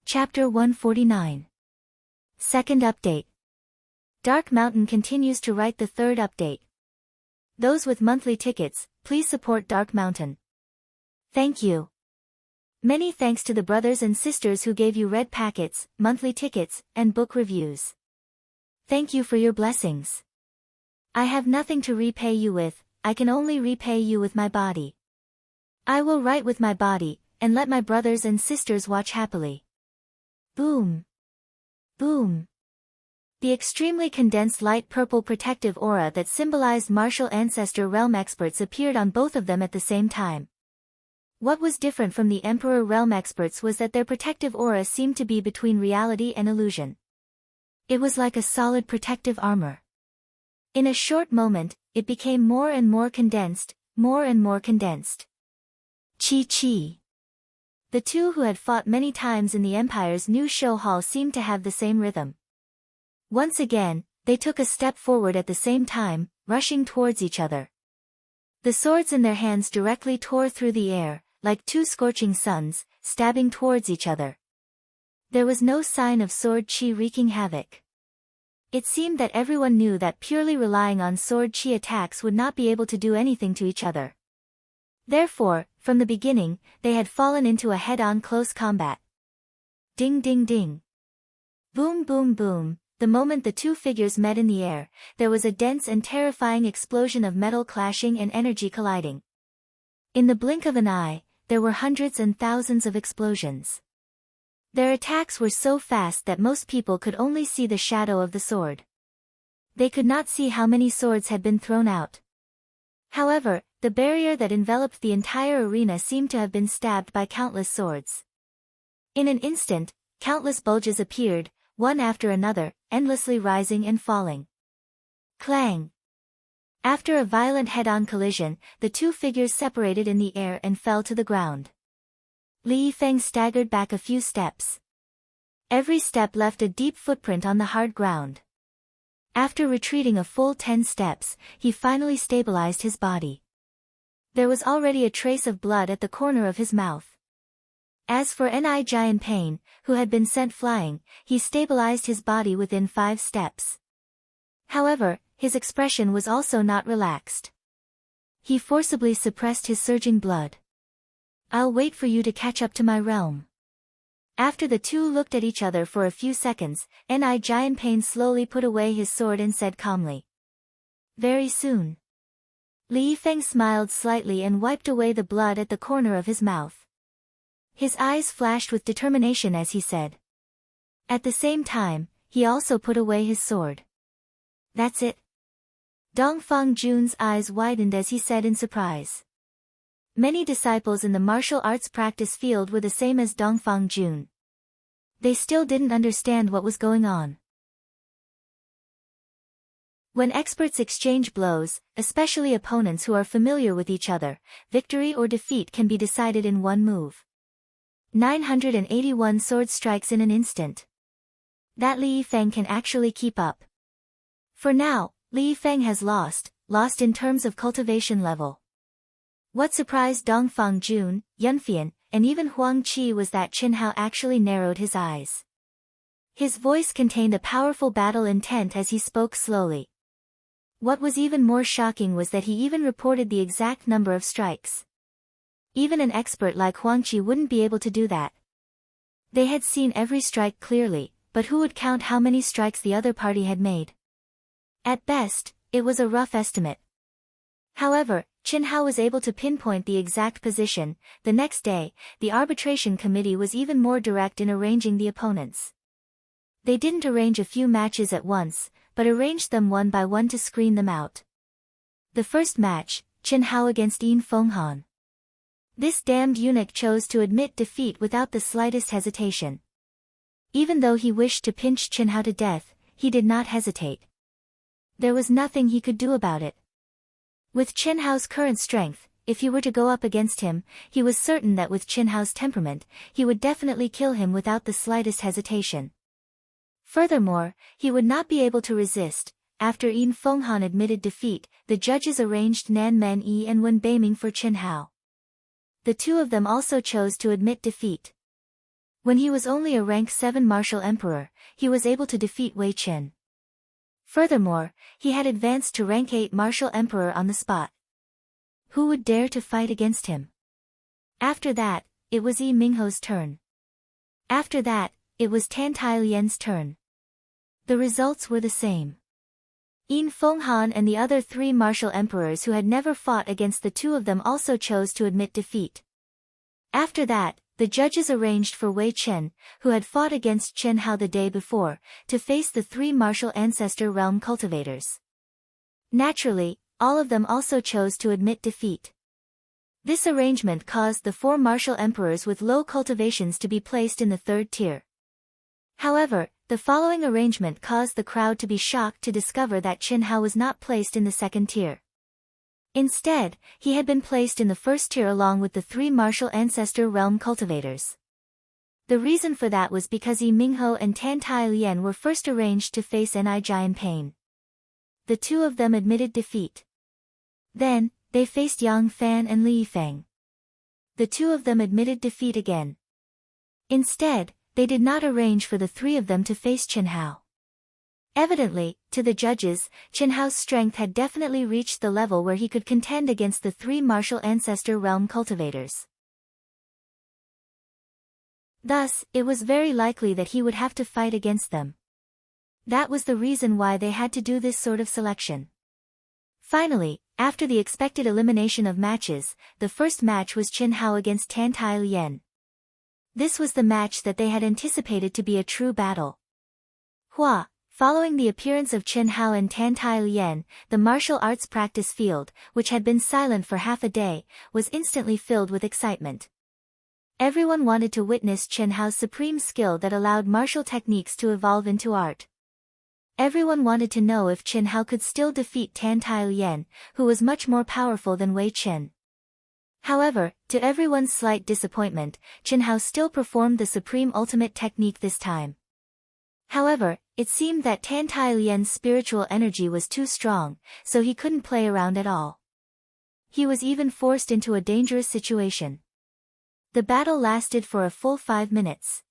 Chapter 149. Second update. Dark Mountain continues to write the third update. Those with monthly tickets, please support Dark Mountain. Thank you. Many thanks to the brothers and sisters who gave you red packets, monthly tickets, and book reviews. Thank you for your blessings. I have nothing to repay you with, I can only repay you with my body. I will write with my body, and let my brothers and sisters watch happily. Boom. Boom. The extremely condensed light purple protective aura that symbolized martial ancestor realm experts appeared on both of them at the same time. What was different from the Emperor realm experts was that their protective aura seemed to be between reality and illusion. It was like a solid protective armor. In a short moment, it became more and more condensed, more and more condensed. Chi. The two who had fought many times in the Empire's new show hall seemed to have the same rhythm. Once again, they took a step forward at the same time, rushing towards each other. The swords in their hands directly tore through the air, like two scorching suns, stabbing towards each other. There was no sign of sword chi wreaking havoc. It seemed that everyone knew that purely relying on sword chi attacks would not be able to do anything to each other. Therefore, from the beginning, they had fallen into a head-on close combat. Ding ding ding. Boom boom boom. The moment the two figures met in the air, there was a dense and terrifying explosion of metal clashing and energy colliding. In the blink of an eye, there were hundreds and thousands of explosions. Their attacks were so fast that most people could only see the shadow of the sword. They could not see how many swords had been thrown out. However, the barrier that enveloped the entire arena seemed to have been stabbed by countless swords. In an instant, countless bulges appeared, one after another, endlessly rising and falling. Clang! After a violent head-on collision, the two figures separated in the air and fell to the ground. Li Yifeng staggered back a few steps. Every step left a deep footprint on the hard ground. After retreating a full 10 steps, he finally stabilized his body. There was already a trace of blood at the corner of his mouth. As for Ni Jianping, who had been sent flying, he stabilized his body within 5 steps. However, his expression was also not relaxed. He forcibly suppressed his surging blood. I'll wait for you to catch up to my realm. After the two looked at each other for a few seconds, Ni Jianping slowly put away his sword and said calmly. Very soon. Li Yifeng smiled slightly and wiped away the blood at the corner of his mouth. His eyes flashed with determination as he said. At the same time, he also put away his sword. That's it. Dong Fangjun's eyes widened as he said in surprise. Many disciples in the martial arts practice field were the same as Dong Fangjun. They still didn't understand what was going on. When experts exchange blows, especially opponents who are familiar with each other, victory or defeat can be decided in one move. 981 sword strikes in an instant. That Li Yifeng can actually keep up. For now, Li Yifeng has lost in terms of cultivation level. What surprised Dong Fangjun, Yunfian, and even Huang Qi was that Qin Hao actually narrowed his eyes. His voice contained a powerful battle intent as he spoke slowly. What was even more shocking was that he even reported the exact number of strikes. Even an expert like Huang Qi wouldn't be able to do that. They had seen every strike clearly, but who would count how many strikes the other party had made? At best, it was a rough estimate. However, Qin Hao was able to pinpoint the exact position. The next day, the arbitration committee was even more direct in arranging the opponents. They didn't arrange a few matches at once, but arranged them one by one to screen them out. The first match, Qin Hao against Yin Fenghan. This damned eunuch chose to admit defeat without the slightest hesitation. Even though he wished to pinch Qin Hao to death, he did not hesitate. There was nothing he could do about it. With Qin Hao's current strength, if he were to go up against him, he was certain that with Qin Hao's temperament, he would definitely kill him without the slightest hesitation. Furthermore, he would not be able to resist. After Yin Fenghan admitted defeat, the judges arranged Nan Men Yi and Wen Beiming for Qin Hao. The two of them also chose to admit defeat. When he was only a rank 7 martial emperor, he was able to defeat Wei Qin. Furthermore, he had advanced to rank 8 martial emperor on the spot. Who would dare to fight against him? After that, it was Yi Mingho's turn. After that, it was Tan Tailian's turn. The results were the same. Yin Fenghan and the other 3 martial emperors who had never fought against the two of them also chose to admit defeat. After that, the judges arranged for Wei Qin, who had fought against Qin Hao the day before, to face the 3 martial ancestor realm cultivators. Naturally, all of them also chose to admit defeat. This arrangement caused the 4 martial emperors with low cultivations to be placed in the 3rd tier. However, the following arrangement caused the crowd to be shocked to discover that Qin Hao was not placed in the 2nd tier. Instead, he had been placed in the 1st tier along with the 3 martial ancestor realm cultivators. The reason for that was because Yi Mingho and Tan Tailian were first arranged to face Ni Jianping. The two of them admitted defeat. Then, they faced Yang Fan and Li Yifeng. The two of them admitted defeat again. Instead, they did not arrange for the 3 of them to face Qin Hao. Evidently, to the judges, Qin Hao's strength had definitely reached the level where he could contend against the 3 martial ancestor realm cultivators. Thus, it was very likely that he would have to fight against them. That was the reason why they had to do this sort of selection. Finally, after the expected elimination of matches, the first match was Qin Hao against Tan Tailian. This was the match that they had anticipated to be a true battle. Hua, following the appearance of Qin Hao and Tan Tailian, the martial arts practice field, which had been silent for half a day, was instantly filled with excitement. Everyone wanted to witness Qin Hao's supreme skill that allowed martial techniques to evolve into art. Everyone wanted to know if Qin Hao could still defeat Tan Tailian, who was much more powerful than Wei Qin. However, to everyone's slight disappointment, Qin Hao still performed the supreme ultimate technique this time. However, it seemed that Tan Tailian's spiritual energy was too strong, so he couldn't play around at all. He was even forced into a dangerous situation. The battle lasted for a full 5 minutes.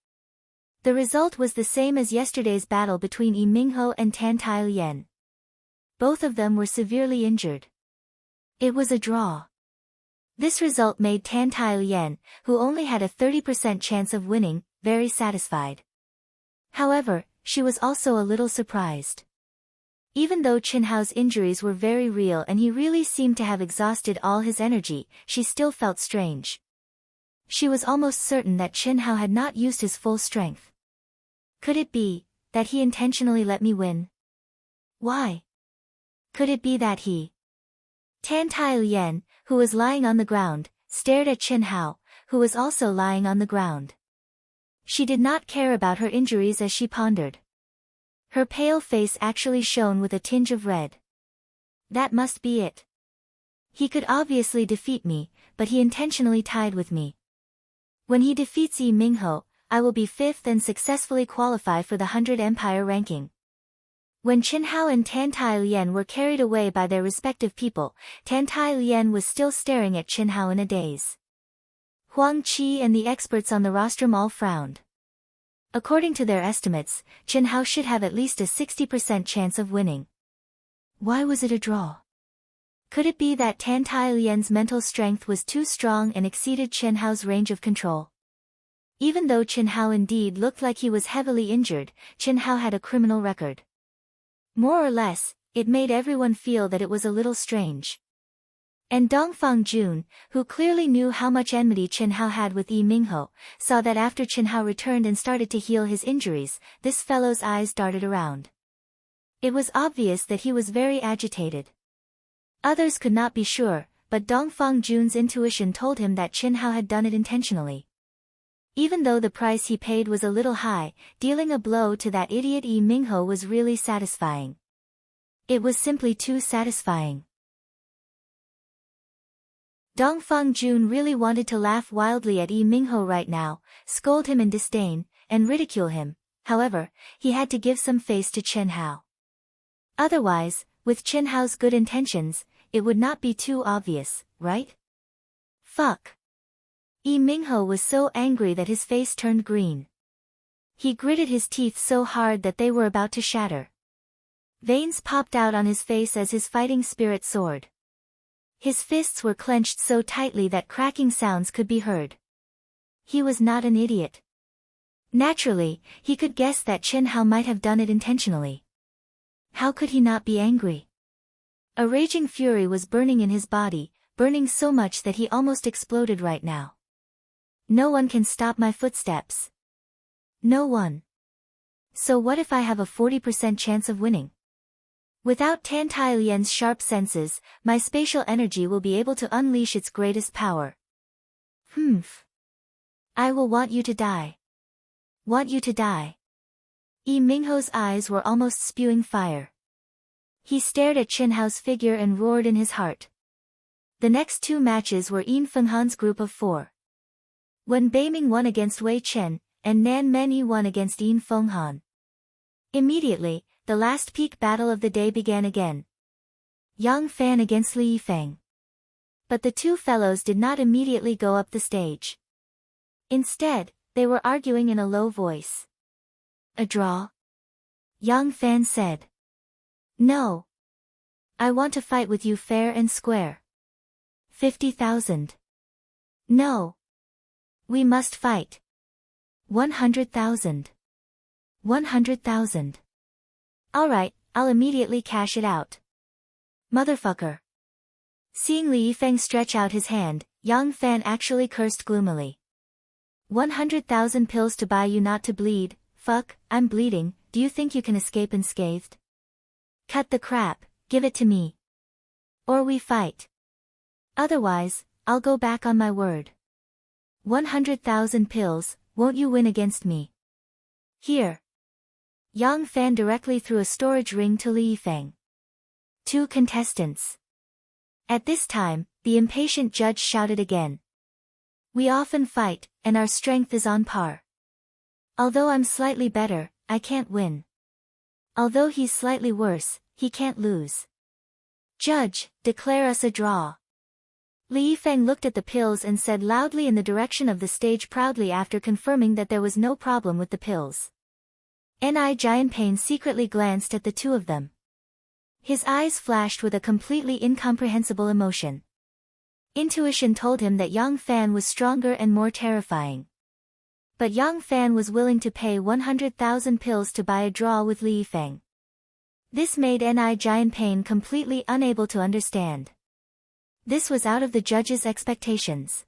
The result was the same as yesterday's battle between Yi Mingho and Tan Tailian. Both of them were severely injured. It was a draw. This result made Tan Tailian, who only had a 30% chance of winning, very satisfied. However, she was also a little surprised. Even though Qin Hao's injuries were very real and he really seemed to have exhausted all his energy, she still felt strange. She was almost certain that Qin Hao had not used his full strength. Could it be that he intentionally let me win? Why? Could it be that he... Tan Tailian, who was lying on the ground, stared at Qin Hao, who was also lying on the ground. She did not care about her injuries as she pondered. Her pale face actually shone with a tinge of red. That must be it. He could obviously defeat me, but he intentionally tied with me. When he defeats Yi Mingho, I will be 5th and successfully qualify for the 100 Empire ranking. When Qin Hao and Tan Tailian were carried away by their respective people, Tan Tailian was still staring at Qin Hao in a daze. Huang Qi and the experts on the rostrum all frowned. According to their estimates, Chen Hao should have at least a 60% chance of winning. Why was it a draw? Could it be that Tan Tai Lian's mental strength was too strong and exceeded Chen Hao's range of control? Even though Chen Hao indeed looked like he was heavily injured, Chen Hao had a criminal record. More or less, it made everyone feel that it was a little strange. And Dongfang Jun, who clearly knew how much enmity Chen Hao had with Yi Mingho, saw that after Chen Hao returned and started to heal his injuries, this fellow's eyes darted around. It was obvious that he was very agitated. Others could not be sure, but Dongfang Jun's intuition told him that Chen Hao had done it intentionally. Even though the price he paid was a little high, dealing a blow to that idiot Yi Mingho was really satisfying. It was simply too satisfying. Dongfang Jun really wanted to laugh wildly at Yi Mingho right now, scold him in disdain, and ridicule him. However, he had to give some face to Chen Hao. Otherwise, with Chen Hao's good intentions, it would not be too obvious, right? Fuck. Yi Mingho was so angry that his face turned green. He gritted his teeth so hard that they were about to shatter. Veins popped out on his face as his fighting spirit soared. His fists were clenched so tightly that cracking sounds could be heard. He was not an idiot. Naturally, he could guess that Chen Hao might have done it intentionally. How could he not be angry? A raging fury was burning in his body, burning so much that he almost exploded right now. No one can stop my footsteps. No one. So what if I have a 40% chance of winning? Without Tan Tai Lian's sharp senses, my spatial energy will be able to unleash its greatest power. I will want you to die. Want you to die. Yi Mingho's eyes were almost spewing fire. He stared at Chen Hao's figure and roared in his heart. The next two matches were Yin Fenghan's group of 4. Wen Beiming won against Wei Chen, and Nan Menyi won against Yin Fenghan. Immediately, the last peak battle of the day began again. Yang Fan against Li Yifeng. But the two fellows did not immediately go up the stage. Instead, they were arguing in a low voice. A draw? Yang Fan said. No. I want to fight with you fair and square. 50,000. No. We must fight. 100,000. 100,000. Alright, I'll immediately cash it out. Motherfucker. Seeing Li Yifeng stretch out his hand, Yang Fan actually cursed gloomily. 100,000 pills to buy you not to bleed. Fuck, I'm bleeding, do you think you can escape unscathed? Cut the crap, give it to me. Or we fight. Otherwise, I'll go back on my word. 100,000 pills, won't you win against me? Here. Yang Fan directly threw a storage ring to Li Yifeng. 2 contestants. At this time, the impatient judge shouted again. We often fight, and our strength is on par. Although I'm slightly better, I can't win. Although he's slightly worse, he can't lose. Judge, declare us a draw. Li Yifeng looked at the pills and said loudly in the direction of the stage proudly after confirming that there was no problem with the pills. Ni Jianping secretly glanced at the two of them. His eyes flashed with a completely incomprehensible emotion. Intuition told him that Yang Fan was stronger and more terrifying. But Yang Fan was willing to pay 100,000 pills to buy a draw with Li Yifeng. This made Ni Jianping completely unable to understand. This was out of the judge's expectations.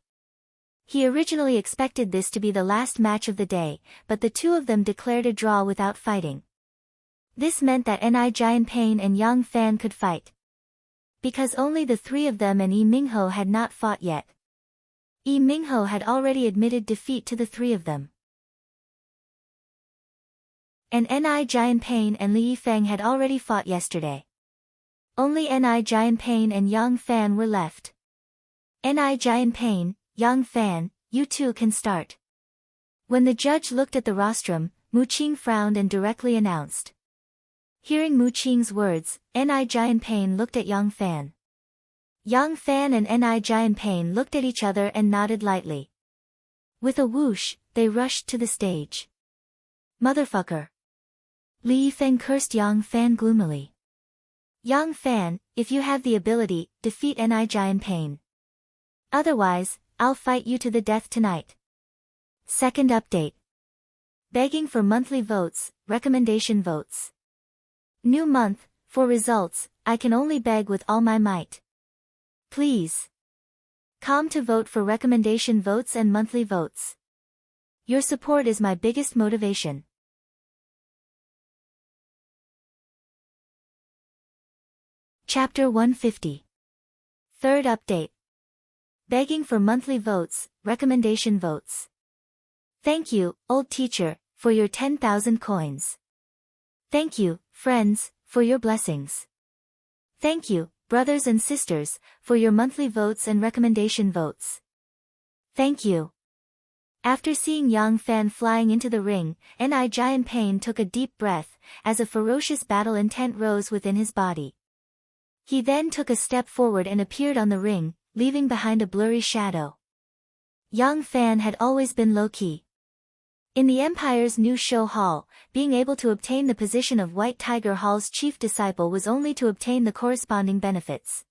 He originally expected this to be the last match of the day, but the two of them declared a draw without fighting. This meant that Ni Jianping and Yang Fan could fight. Because only the three of them and Yi Mingho had not fought yet. Yi Mingho had already admitted defeat to the three of them. And Ni Jianping and Li Yifeng had already fought yesterday. Only Ni Jianping and Yang Fan were left. Ni Jianping, Yang Fan, you two can start. When the judge looked at the rostrum, Mu Qing frowned and directly announced. Hearing Mu Qing's words, Ni Jianping looked at Yang Fan. Yang Fan and Ni Jianping looked at each other and nodded lightly. With a whoosh, they rushed to the stage. Motherfucker. Li Yifeng cursed Yang Fan gloomily. Yang Fan, if you have the ability, defeat Ni Jian Pain. Otherwise, I'll fight you to the death tonight. Second update. Begging for monthly votes, recommendation votes. New month, for results, I can only beg with all my might. Please. Come to vote for recommendation votes and monthly votes. Your support is my biggest motivation. Chapter 150. Third update. Begging for monthly votes, recommendation votes. Thank you, old teacher, for your 10,000 coins. Thank you, friends, for your blessings. Thank you, brothers and sisters, for your monthly votes and recommendation votes. Thank you. After seeing Yang Fan flying into the ring, Ni Jian Pain took a deep breath, as a ferocious battle intent rose within his body. He then took a step forward and appeared on the ring, leaving behind a blurry shadow. Yang Fan had always been low-key. In the Empire's new show hall, being able to obtain the position of White Tiger Hall's chief disciple was only to obtain the corresponding benefits.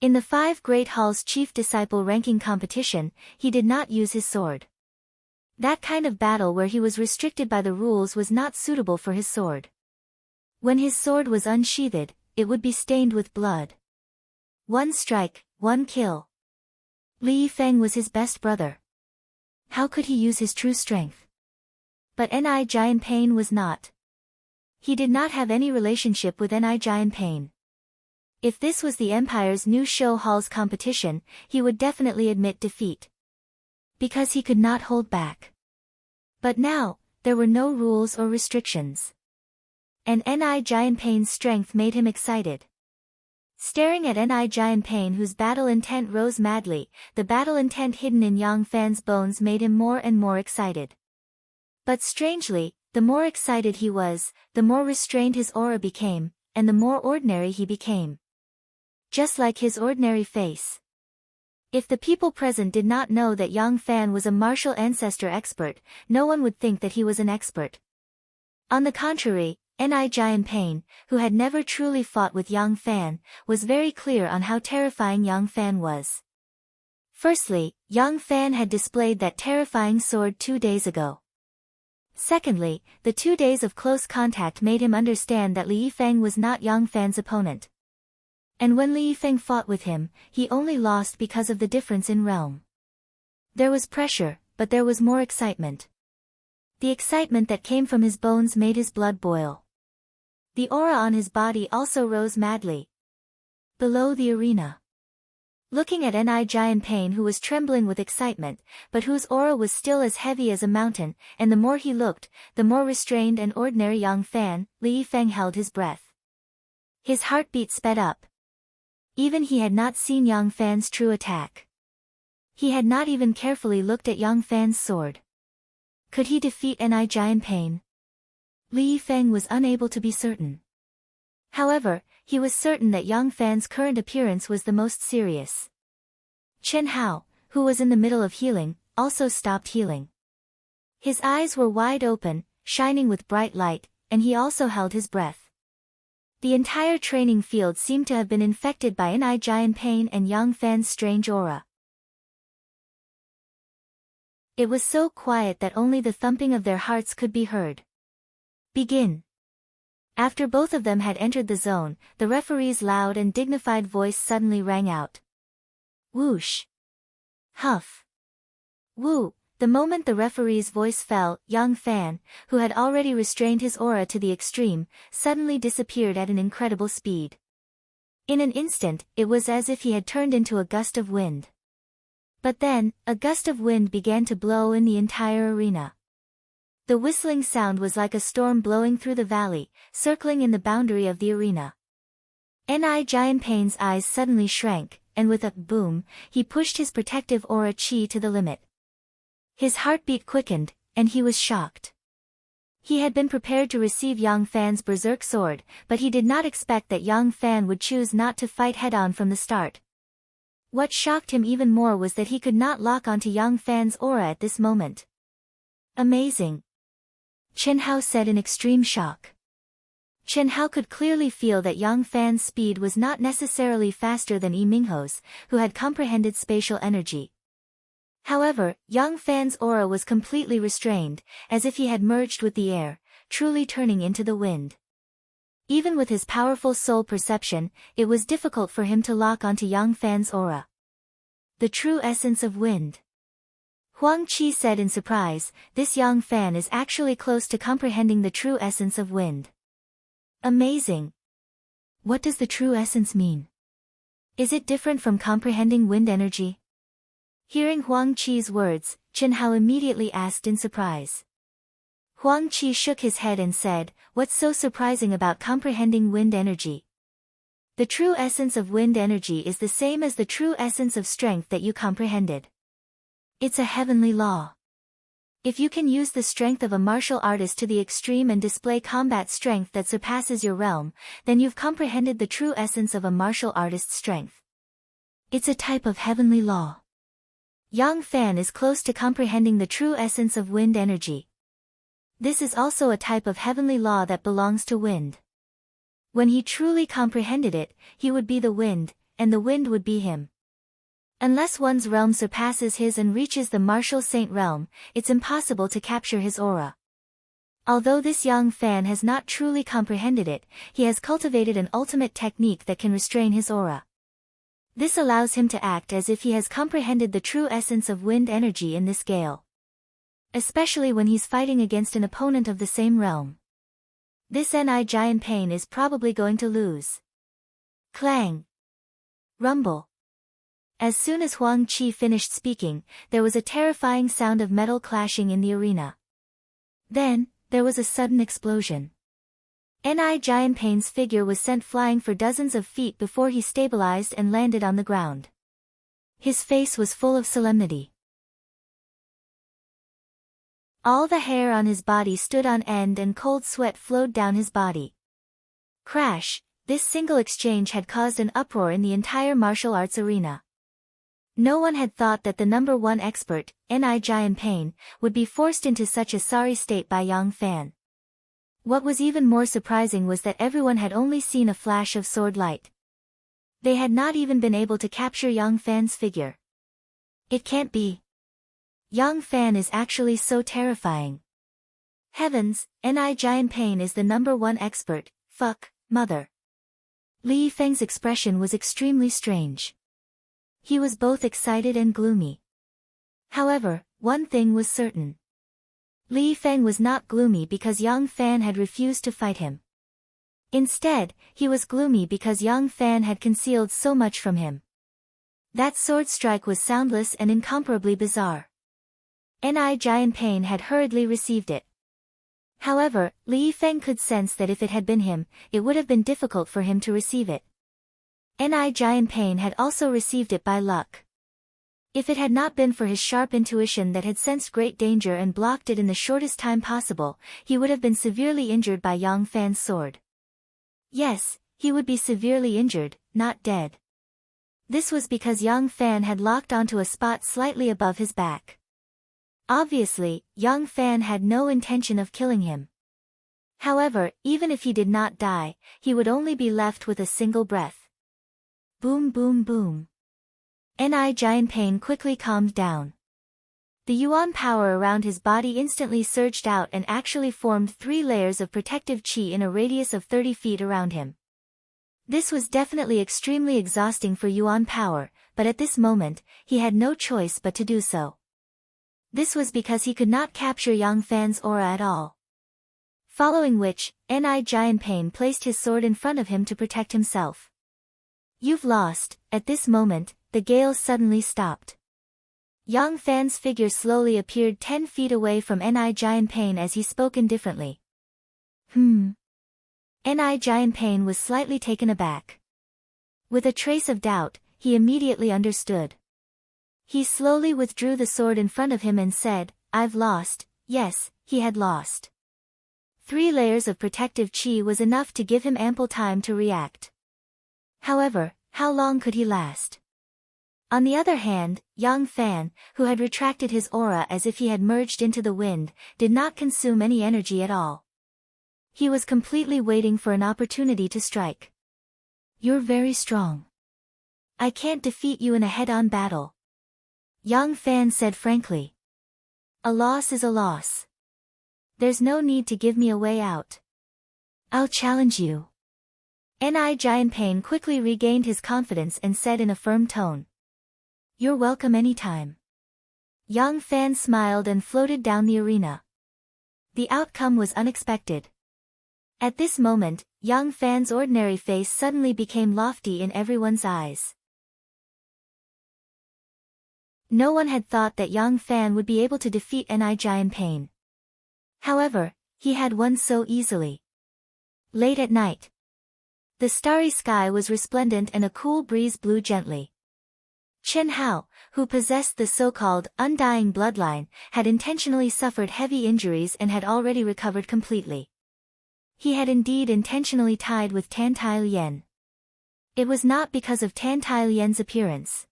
In the 5 Great Hall's chief disciple ranking competition, he did not use his sword. That kind of battle where he was restricted by the rules was not suitable for his sword. When his sword was unsheathed, it would be stained with blood. 1 strike, 1 kill. Li Yifeng was his best brother. How could he use his true strength? But Ni Jian Pain was not. He did not have any relationship with Ni Jian Pain. If this was the Empire's new show hall's competition, he would definitely admit defeat. Because he could not hold back. But now, there were no rules or restrictions. And Ni Jian Pain's strength made him excited. Staring at Ni Jian Pain whose battle intent rose madly, the battle intent hidden in Yang Fan's bones made him more and more excited. But strangely, the more excited he was, the more restrained his aura became, and the more ordinary he became. Just like his ordinary face. If the people present did not know that Yang Fan was a martial ancestor expert, no one would think that he was an expert. On the contrary, Ni Jian Pain, who had never truly fought with Yang Fan, was very clear on how terrifying Yang Fan was. Firstly, Yang Fan had displayed that terrifying sword 2 days ago. Secondly, the 2 days of close contact made him understand that Li Yifeng was not Yang Fan's opponent. And when Li Yifeng fought with him, he only lost because of the difference in realm. There was pressure, but there was more excitement. The excitement that came from his bones made his blood boil. The aura on his body also rose madly. Below the arena. Looking at Ni Jian Pain who was trembling with excitement, but whose aura was still as heavy as a mountain, and the more he looked, the more restrained and ordinary Yang Fan, Li Yifeng held his breath. His heartbeat sped up. Even he had not seen Yang Fan's true attack. He had not even carefully looked at Yang Fan's sword. Could he defeat Ni Jian Pain? Li Yifeng was unable to be certain. However, he was certain that Yang Fan's current appearance was the most serious. Chen Hao, who was in the middle of healing, also stopped healing. His eyes were wide open, shining with bright light, and he also held his breath. The entire training field seemed to have been infected by Ni Jian Pain and Yang Fan's strange aura. It was so quiet that only the thumping of their hearts could be heard. Begin. After both of them had entered the zone, the referee's loud and dignified voice suddenly rang out. Whoosh. Huff. Woo. The moment the referee's voice fell, Yang Fan, who had already restrained his aura to the extreme, suddenly disappeared at an incredible speed. In an instant, it was as if he had turned into a gust of wind. But then, a gust of wind began to blow in the entire arena. The whistling sound was like a storm blowing through the valley, circling in the boundary of the arena. Ni Jian Pain's eyes suddenly shrank, and with a boom, he pushed his protective aura chi to the limit. His heartbeat quickened, and he was shocked. He had been prepared to receive Yang Fan's berserk sword, but he did not expect that Yang Fan would choose not to fight head-on from the start. What shocked him even more was that he could not lock onto Yang Fan's aura at this moment. Amazing, Chen Hao said in extreme shock. Chen Hao could clearly feel that Yang Fan's speed was not necessarily faster than Yi Mingho's, who had comprehended spatial energy. However, Yang Fan's aura was completely restrained, as if he had merged with the air, truly turning into the wind. Even with his powerful soul perception, it was difficult for him to lock onto Yang Fan's aura. The true essence of wind. Huang Qi said in surprise, this Yang Fan is actually close to comprehending the true essence of wind. Amazing. What does the true essence mean? Is it different from comprehending wind energy? Hearing Huang Qi's words, Chen Hao immediately asked in surprise. Huang Qi shook his head and said, what's so surprising about comprehending wind energy? The true essence of wind energy is the same as the true essence of strength that you comprehended. It's a heavenly law. If you can use the strength of a martial artist to the extreme and display combat strength that surpasses your realm, then you've comprehended the true essence of a martial artist's strength. It's a type of heavenly law. Yang Fan is close to comprehending the true essence of wind energy. This is also a type of heavenly law that belongs to wind. When he truly comprehended it, he would be the wind, and the wind would be him. Unless one's realm surpasses his and reaches the martial saint realm, it's impossible to capture his aura. Although this Yang Fan has not truly comprehended it, he has cultivated an ultimate technique that can restrain his aura. This allows him to act as if he has comprehended the true essence of wind energy in this gale. Especially when he's fighting against an opponent of the same realm. This Ni Giant Pain is probably going to lose. Clang. Rumble. As soon as Huang Qi finished speaking, there was a terrifying sound of metal clashing in the arena. Then, there was a sudden explosion. Ni Giant Pain's figure was sent flying for dozens of feet before he stabilized and landed on the ground. His face was full of solemnity. All the hair on his body stood on end and cold sweat flowed down his body. Crash! This single exchange had caused an uproar in the entire martial arts arena. No one had thought that the number one expert, Ni Giant Pain, would be forced into such a sorry state by Yang Fan. What was even more surprising was that everyone had only seen a flash of sword light. They had not even been able to capture Yang Fan's figure. It can't be. Yang Fan is actually so terrifying. Heavens, Ni Giant Pain is the number one expert, fuck, mother. Li Feng's expression was extremely strange. He was both excited and gloomy. However, one thing was certain. Li Feng was not gloomy because Yang Fan had refused to fight him. Instead, he was gloomy because Yang Fan had concealed so much from him. That sword strike was soundless and incomparably bizarre. Ni Giant Pain had hurriedly received it. However, Li Feng could sense that if it had been him, it would have been difficult for him to receive it. Ni Giant Pain had also received it by luck. If it had not been for his sharp intuition that had sensed great danger and blocked it in the shortest time possible, he would have been severely injured by Yang Fan's sword. Yes, he would be severely injured, not dead. This was because Yang Fan had locked onto a spot slightly above his back. Obviously, Yang Fan had no intention of killing him. However, even if he did not die, he would only be left with a single breath. Boom boom boom. Ni Giant Pain quickly calmed down. The Yuan power around his body instantly surged out and actually formed 3 layers of protective qi in a radius of 30 feet around him. This was definitely extremely exhausting for Yuan power, but at this moment, he had no choice but to do so. This was because he could not capture Yang Fan's aura at all. Following which, Ni Giant Pain placed his sword in front of him to protect himself. You've lost. At this moment, the gale suddenly stopped. Yang Fan's figure slowly appeared 10 feet away from Ni Giant Pain as he spoke indifferently. Ni Giant Pain was slightly taken aback. With a trace of doubt, he immediately understood. He slowly withdrew the sword in front of him and said, I've lost. Yes, he had lost. 3 layers of protective qi was enough to give him ample time to react. However, how long could he last? On the other hand, Yang Fan, who had retracted his aura as if he had merged into the wind, did not consume any energy at all. He was completely waiting for an opportunity to strike. "You're very strong. I can't defeat you in a head-on battle," Yang Fan said frankly. "A loss is a loss. There's no need to give me a way out. I'll challenge you." Jianping quickly regained his confidence and said in a firm tone. "You're welcome anytime." Yang Fan smiled and floated down the arena. The outcome was unexpected. At this moment, Yang Fan's ordinary face suddenly became lofty in everyone's eyes. No one had thought that Yang Fan would be able to defeat Jianping. However, he had won so easily. Late at night, the starry sky was resplendent and a cool breeze blew gently. Chen Hao, who possessed the so-called undying bloodline, had intentionally suffered heavy injuries and had already recovered completely. He had indeed intentionally tied with Tan Tailian. It was not because of Tan Tailian's appearance.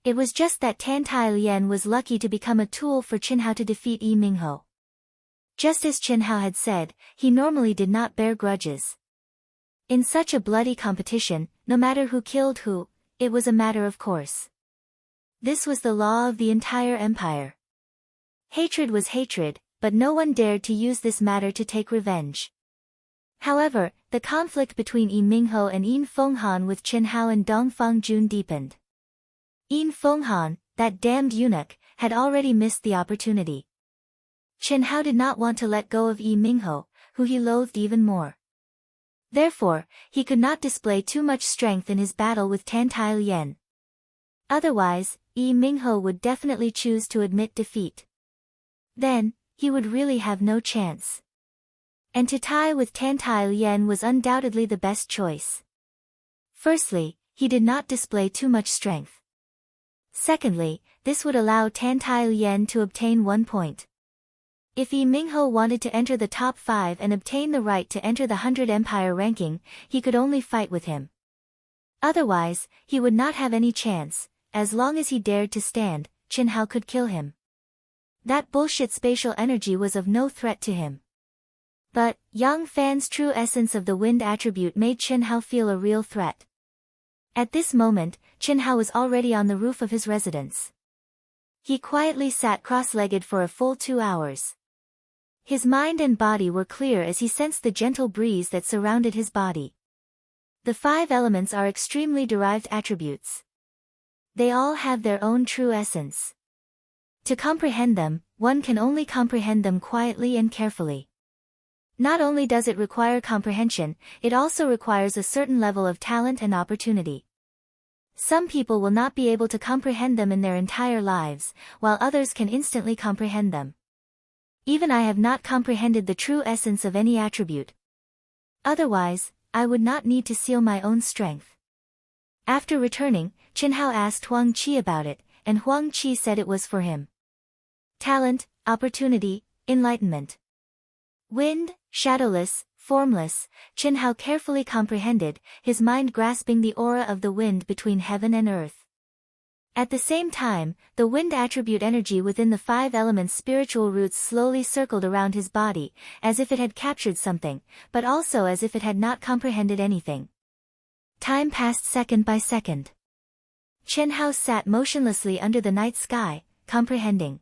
It was just that Tan Tailian was lucky to become a tool for Chen Hao to defeat Yi Mingho. Just as Chen Hao had said, he normally did not bear grudges. In such a bloody competition, no matter who killed who, it was a matter of course. This was the law of the entire empire. Hatred was hatred, but no one dared to use this matter to take revenge. However, the conflict between Yi Mingho and Yin Fenghan with Chen Hao and Dong Fangjun deepened. Yin Fenghan, that damned eunuch, had already missed the opportunity. Chen Hao did not want to let go of Yi Mingho, who he loathed even more. Therefore, he could not display too much strength in his battle with Tan Tailian. Otherwise, Yi Mingho would definitely choose to admit defeat. Then, he would really have no chance. And to tie with Tan Tailian was undoubtedly the best choice. Firstly, he did not display too much strength. Secondly, this would allow Tan Tailian to obtain 1 point. If Yi Mingho wanted to enter the top 5 and obtain the right to enter the 100 Empire ranking, he could only fight with him. Otherwise, he would not have any chance. As long as he dared to stand, Chen Hao could kill him. That bullshit spatial energy was of no threat to him. But, Yang Fan's true essence of the wind attribute made Chen Hao feel a real threat. At this moment, Chen Hao was already on the roof of his residence. He quietly sat cross-legged for a full 2 hours. His mind and body were clear as he sensed the gentle breeze that surrounded his body. The 5 elements are extremely derived attributes. They all have their own true essence. To comprehend them, one can only comprehend them quietly and carefully. Not only does it require comprehension, it also requires a certain level of talent and opportunity. Some people will not be able to comprehend them in their entire lives, while others can instantly comprehend them. Even I have not comprehended the true essence of any attribute. Otherwise, I would not need to seal my own strength. After returning, Chen Hao asked Huang Qi about it, and Huang Qi said it was for him. Talent, opportunity, enlightenment. Wind, shadowless, formless, Chen Hao carefully comprehended, his mind grasping the aura of the wind between heaven and earth. At the same time, the wind attribute energy within the 5 elements' spiritual roots slowly circled around his body, as if it had captured something, but also as if it had not comprehended anything. Time passed second by second. Chen Hao sat motionlessly under the night sky, comprehending.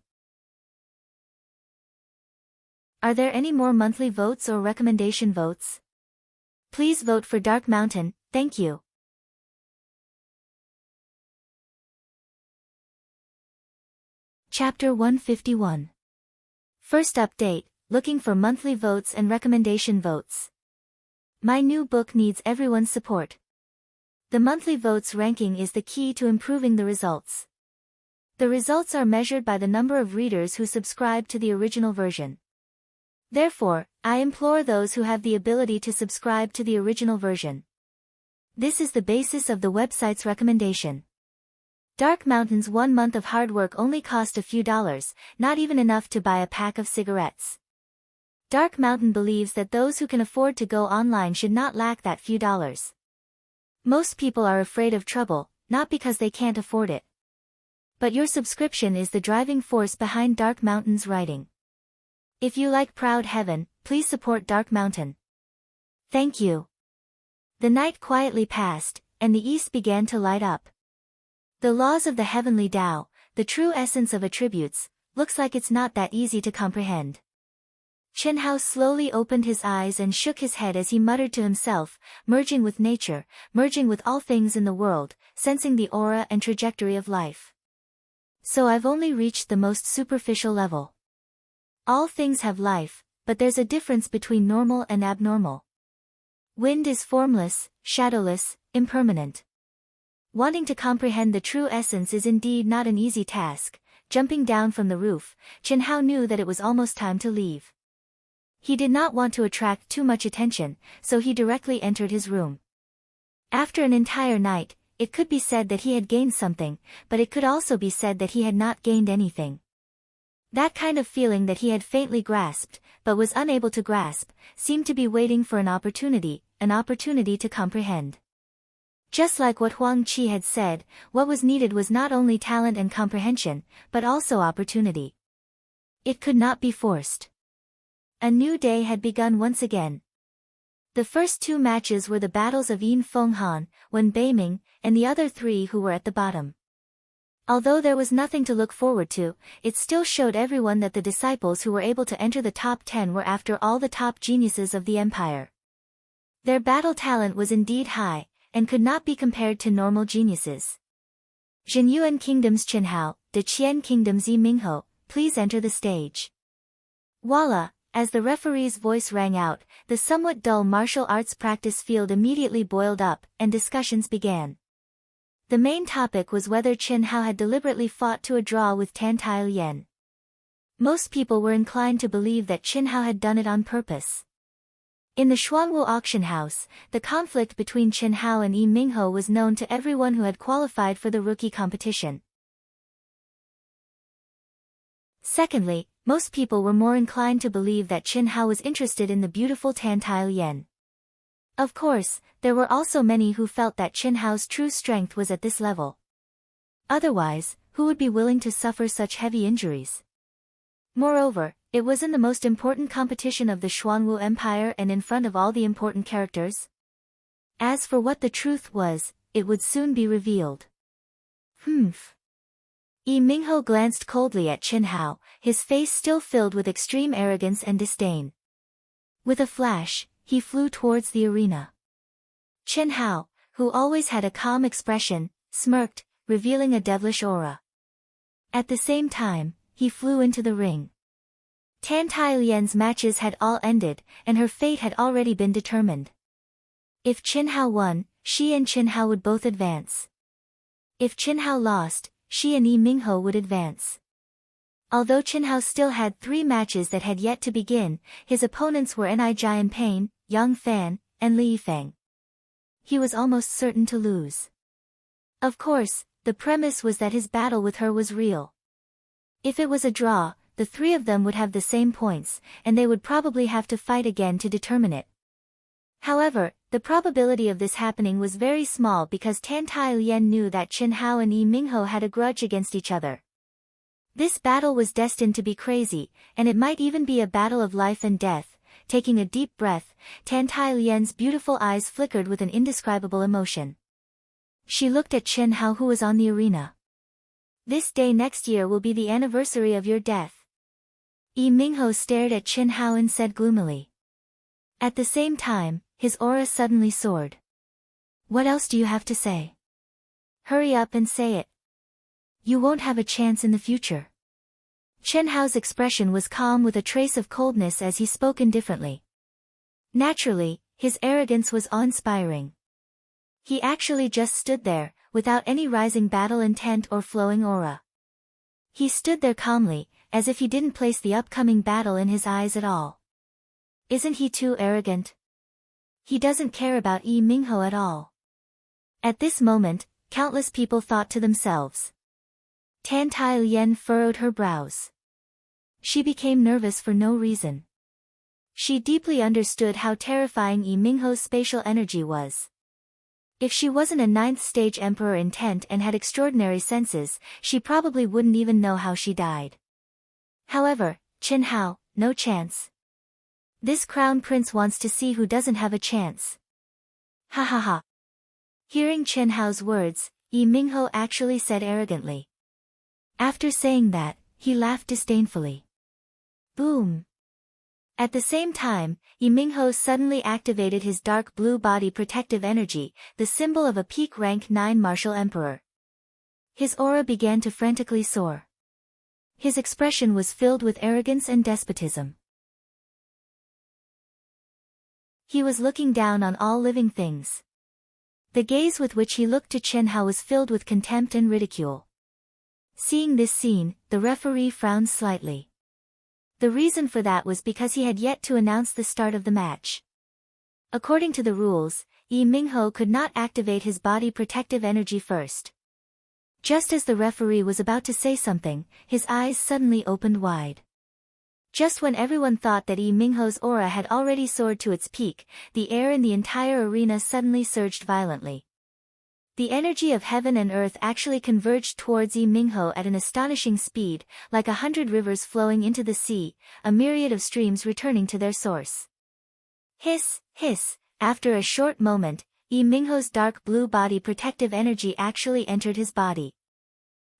Are there any more monthly votes or recommendation votes? Please vote for Dark Mountain, thank you. Chapter 151. First update, looking for monthly votes and recommendation votes. My new book needs everyone's support. The monthly votes ranking is the key to improving the results. The results are measured by the number of readers who subscribe to the original version. Therefore, I implore those who have the ability to subscribe to the original version. This is the basis of the website's recommendation. Dark Mountain's 1 month of hard work only cost a few dollars, not even enough to buy a pack of cigarettes. Dark Mountain believes that those who can afford to go online should not lack that few dollars. Most people are afraid of trouble, not because they can't afford it. But your subscription is the driving force behind Dark Mountain's writing. If you like Proud Heaven, please support Dark Mountain. Thank you. The night quietly passed, and the east began to light up. The laws of the heavenly Tao, the true essence of attributes, looks like it's not that easy to comprehend. Chen Hao slowly opened his eyes and shook his head as he muttered to himself, merging with nature, merging with all things in the world, sensing the aura and trajectory of life. So I've only reached the most superficial level. All things have life, but there's a difference between normal and abnormal. Wind is formless, shadowless, impermanent. Wanting to comprehend the true essence is indeed not an easy task. Jumping down from the roof, Chen Hao knew that it was almost time to leave. He did not want to attract too much attention, so he directly entered his room. After an entire night, it could be said that he had gained something, but it could also be said that he had not gained anything. That kind of feeling that he had faintly grasped, but was unable to grasp, seemed to be waiting for an opportunity to comprehend. Just like what Huang Qi had said, what was needed was not only talent and comprehension, but also opportunity. It could not be forced. A new day had begun once again. The first 2 matches were the battles of Yin Fenghan, Wen Beiming, and the other 3 who were at the bottom. Although there was nothing to look forward to, it still showed everyone that the disciples who were able to enter the top 10 were after all the top geniuses of the empire. Their battle talent was indeed high, and could not be compared to normal geniuses. Zhenyuan Kingdom's Chen Hao, Deqian Kingdom's Yi Mingho, please enter the stage. Voila! As the referee's voice rang out, the somewhat dull martial arts practice field immediately boiled up, and discussions began. The main topic was whether Chen Hao had deliberately fought to a draw with Tan Tailien. Most people were inclined to believe that Chen Hao had done it on purpose. In the Xuanwu auction house, the conflict between Chen Hao and Yi Mingho was known to everyone who had qualified for the rookie competition. Secondly, most people were more inclined to believe that Chen Hao was interested in the beautiful Tan Tailien. Of course, there were also many who felt that Chen Hao's true strength was at this level. Otherwise, who would be willing to suffer such heavy injuries? Moreover, it was in the most important competition of the Xuanwu Empire and in front of all the important characters. As for what the truth was, it would soon be revealed. Yi Mingho glanced coldly at Chen Hao, his face still filled with extreme arrogance and disdain. With a flash, he flew towards the arena. Chen Hao, who always had a calm expression, smirked, revealing a devilish aura. At the same time, he flew into the ring. Tan Tailien's matches had all ended, and her fate had already been determined. If Chen Hao won, she and Chen Hao would both advance. If Chen Hao lost, she and Yi Mingho would advance. Although Chen Hao still had 3 matches that had yet to begin, his opponents were Ni Jianping, Yang Fan, and Li Yifeng. He was almost certain to lose. Of course, the premise was that his battle with her was real. If it was a draw, the 3 of them would have the same points, and they would probably have to fight again to determine it. However, the probability of this happening was very small because Tan Tailien knew that Chen Hao and Yi Mingho had a grudge against each other. This battle was destined to be crazy, and it might even be a battle of life and death. Taking a deep breath, Tan Tailien's beautiful eyes flickered with an indescribable emotion. She looked at Chen Hao, who was on the arena. This day next year will be the anniversary of your death. Yi Mingho stared at Chen Hao and said gloomily. At the same time, his aura suddenly soared. What else do you have to say? Hurry up and say it. You won't have a chance in the future. Chen Hao's expression was calm with a trace of coldness as he spoke indifferently. Naturally, his arrogance was awe-inspiring. He actually just stood there, without any rising battle intent or flowing aura. He stood there calmly, as if he didn't place the upcoming battle in his eyes at all. Isn't he too arrogant? He doesn't care about Yi Mingho at all. At this moment, countless people thought to themselves. Tan Tailien furrowed her brows. She became nervous for no reason. She deeply understood how terrifying Yi Mingho's spatial energy was. If she wasn't a ninth-stage emperor intent and had extraordinary senses, she probably wouldn't even know how she died. However, Chen Hao, no chance. This crown prince wants to see who doesn't have a chance. Ha ha ha. Hearing Chen Hao's words, Yi Mingho actually said arrogantly. After saying that, he laughed disdainfully. Boom. At the same time, Yi Mingho suddenly activated his dark blue body protective energy, the symbol of a peak rank 9 martial emperor. His aura began to frantically soar. His expression was filled with arrogance and despotism. He was looking down on all living things. The gaze with which he looked to Chen Hao was filled with contempt and ridicule. Seeing this scene, the referee frowned slightly. The reason for that was because he had yet to announce the start of the match. According to the rules, Yi Mingho could not activate his body protective energy first. Just as the referee was about to say something, his eyes suddenly opened wide. Just when everyone thought that Yi Mingho's aura had already soared to its peak, the air in the entire arena suddenly surged violently. The energy of heaven and earth actually converged towards Yi Mingho at an astonishing speed, like 100 rivers flowing into the sea, a myriad of streams returning to their source. Hiss, hiss, after a short moment, Yi Mingho's dark blue body protective energy actually entered his body.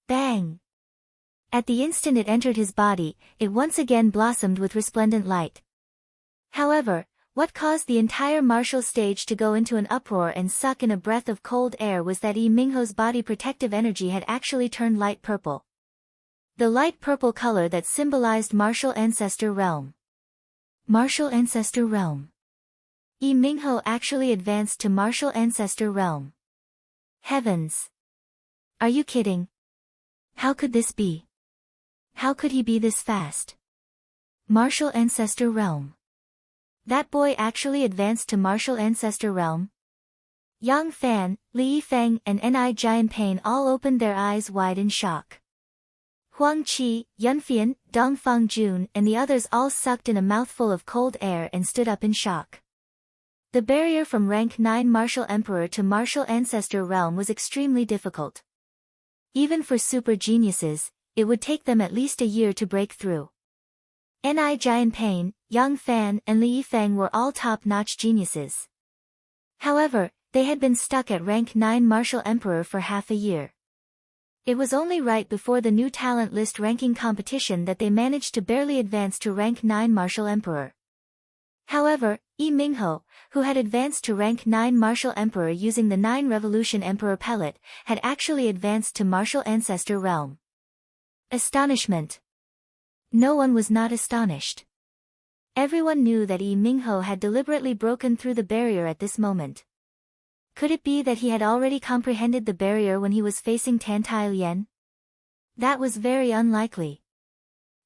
Bang! At the instant it entered his body, it once again blossomed with resplendent light. However, what caused the entire martial stage to go into an uproar and suck in a breath of cold air was that Yi Mingho's body protective energy had actually turned light purple. The light purple color that symbolized martial ancestor realm. Martial ancestor realm. Yi Mingho actually advanced to martial ancestor realm. Heavens! Are you kidding? How could this be? How could he be this fast? Martial ancestor realm. That boy actually advanced to martial ancestor realm? Yang Fan, Li Yifeng and Ni Jianping all opened their eyes wide in shock. Huang Qi, Yunfian, Dong Fangjun and the others all sucked in a mouthful of cold air and stood up in shock. The barrier from rank 9 martial emperor to martial ancestor realm was extremely difficult. Even for super geniuses, it would take them at least a year to break through. Ni Jianping, Yang Fan and Li Yifeng were all top-notch geniuses. However, they had been stuck at rank 9 martial emperor for half a year. It was only right before the new talent list ranking competition that they managed to barely advance to rank 9 martial emperor. However, Yi Mingho, who had advanced to rank 9 martial emperor using the 9 revolution emperor pellet, had actually advanced to martial ancestor realm. Astonishment. No one was not astonished. Everyone knew that Yi Mingho had deliberately broken through the barrier at this moment. Could it be that he had already comprehended the barrier when he was facing Tantai Lian? That was very unlikely.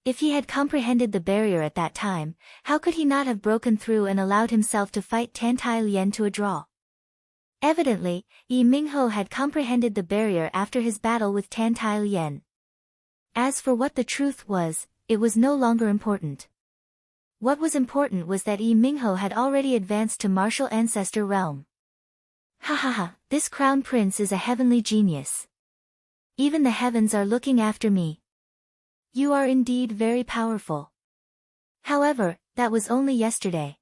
If he had comprehended the barrier at that time, how could he not have broken through and allowed himself to fight Tantai Lian to a draw? Evidently, Yi Mingho had comprehended the barrier after his battle with Tantai Lian. As for what the truth was, it was no longer important. What was important was that Yi Mingho had already advanced to martial ancestor realm. Ha ha ha, this crown prince is a heavenly genius. Even the heavens are looking after me. You are indeed very powerful. However, that was only yesterday.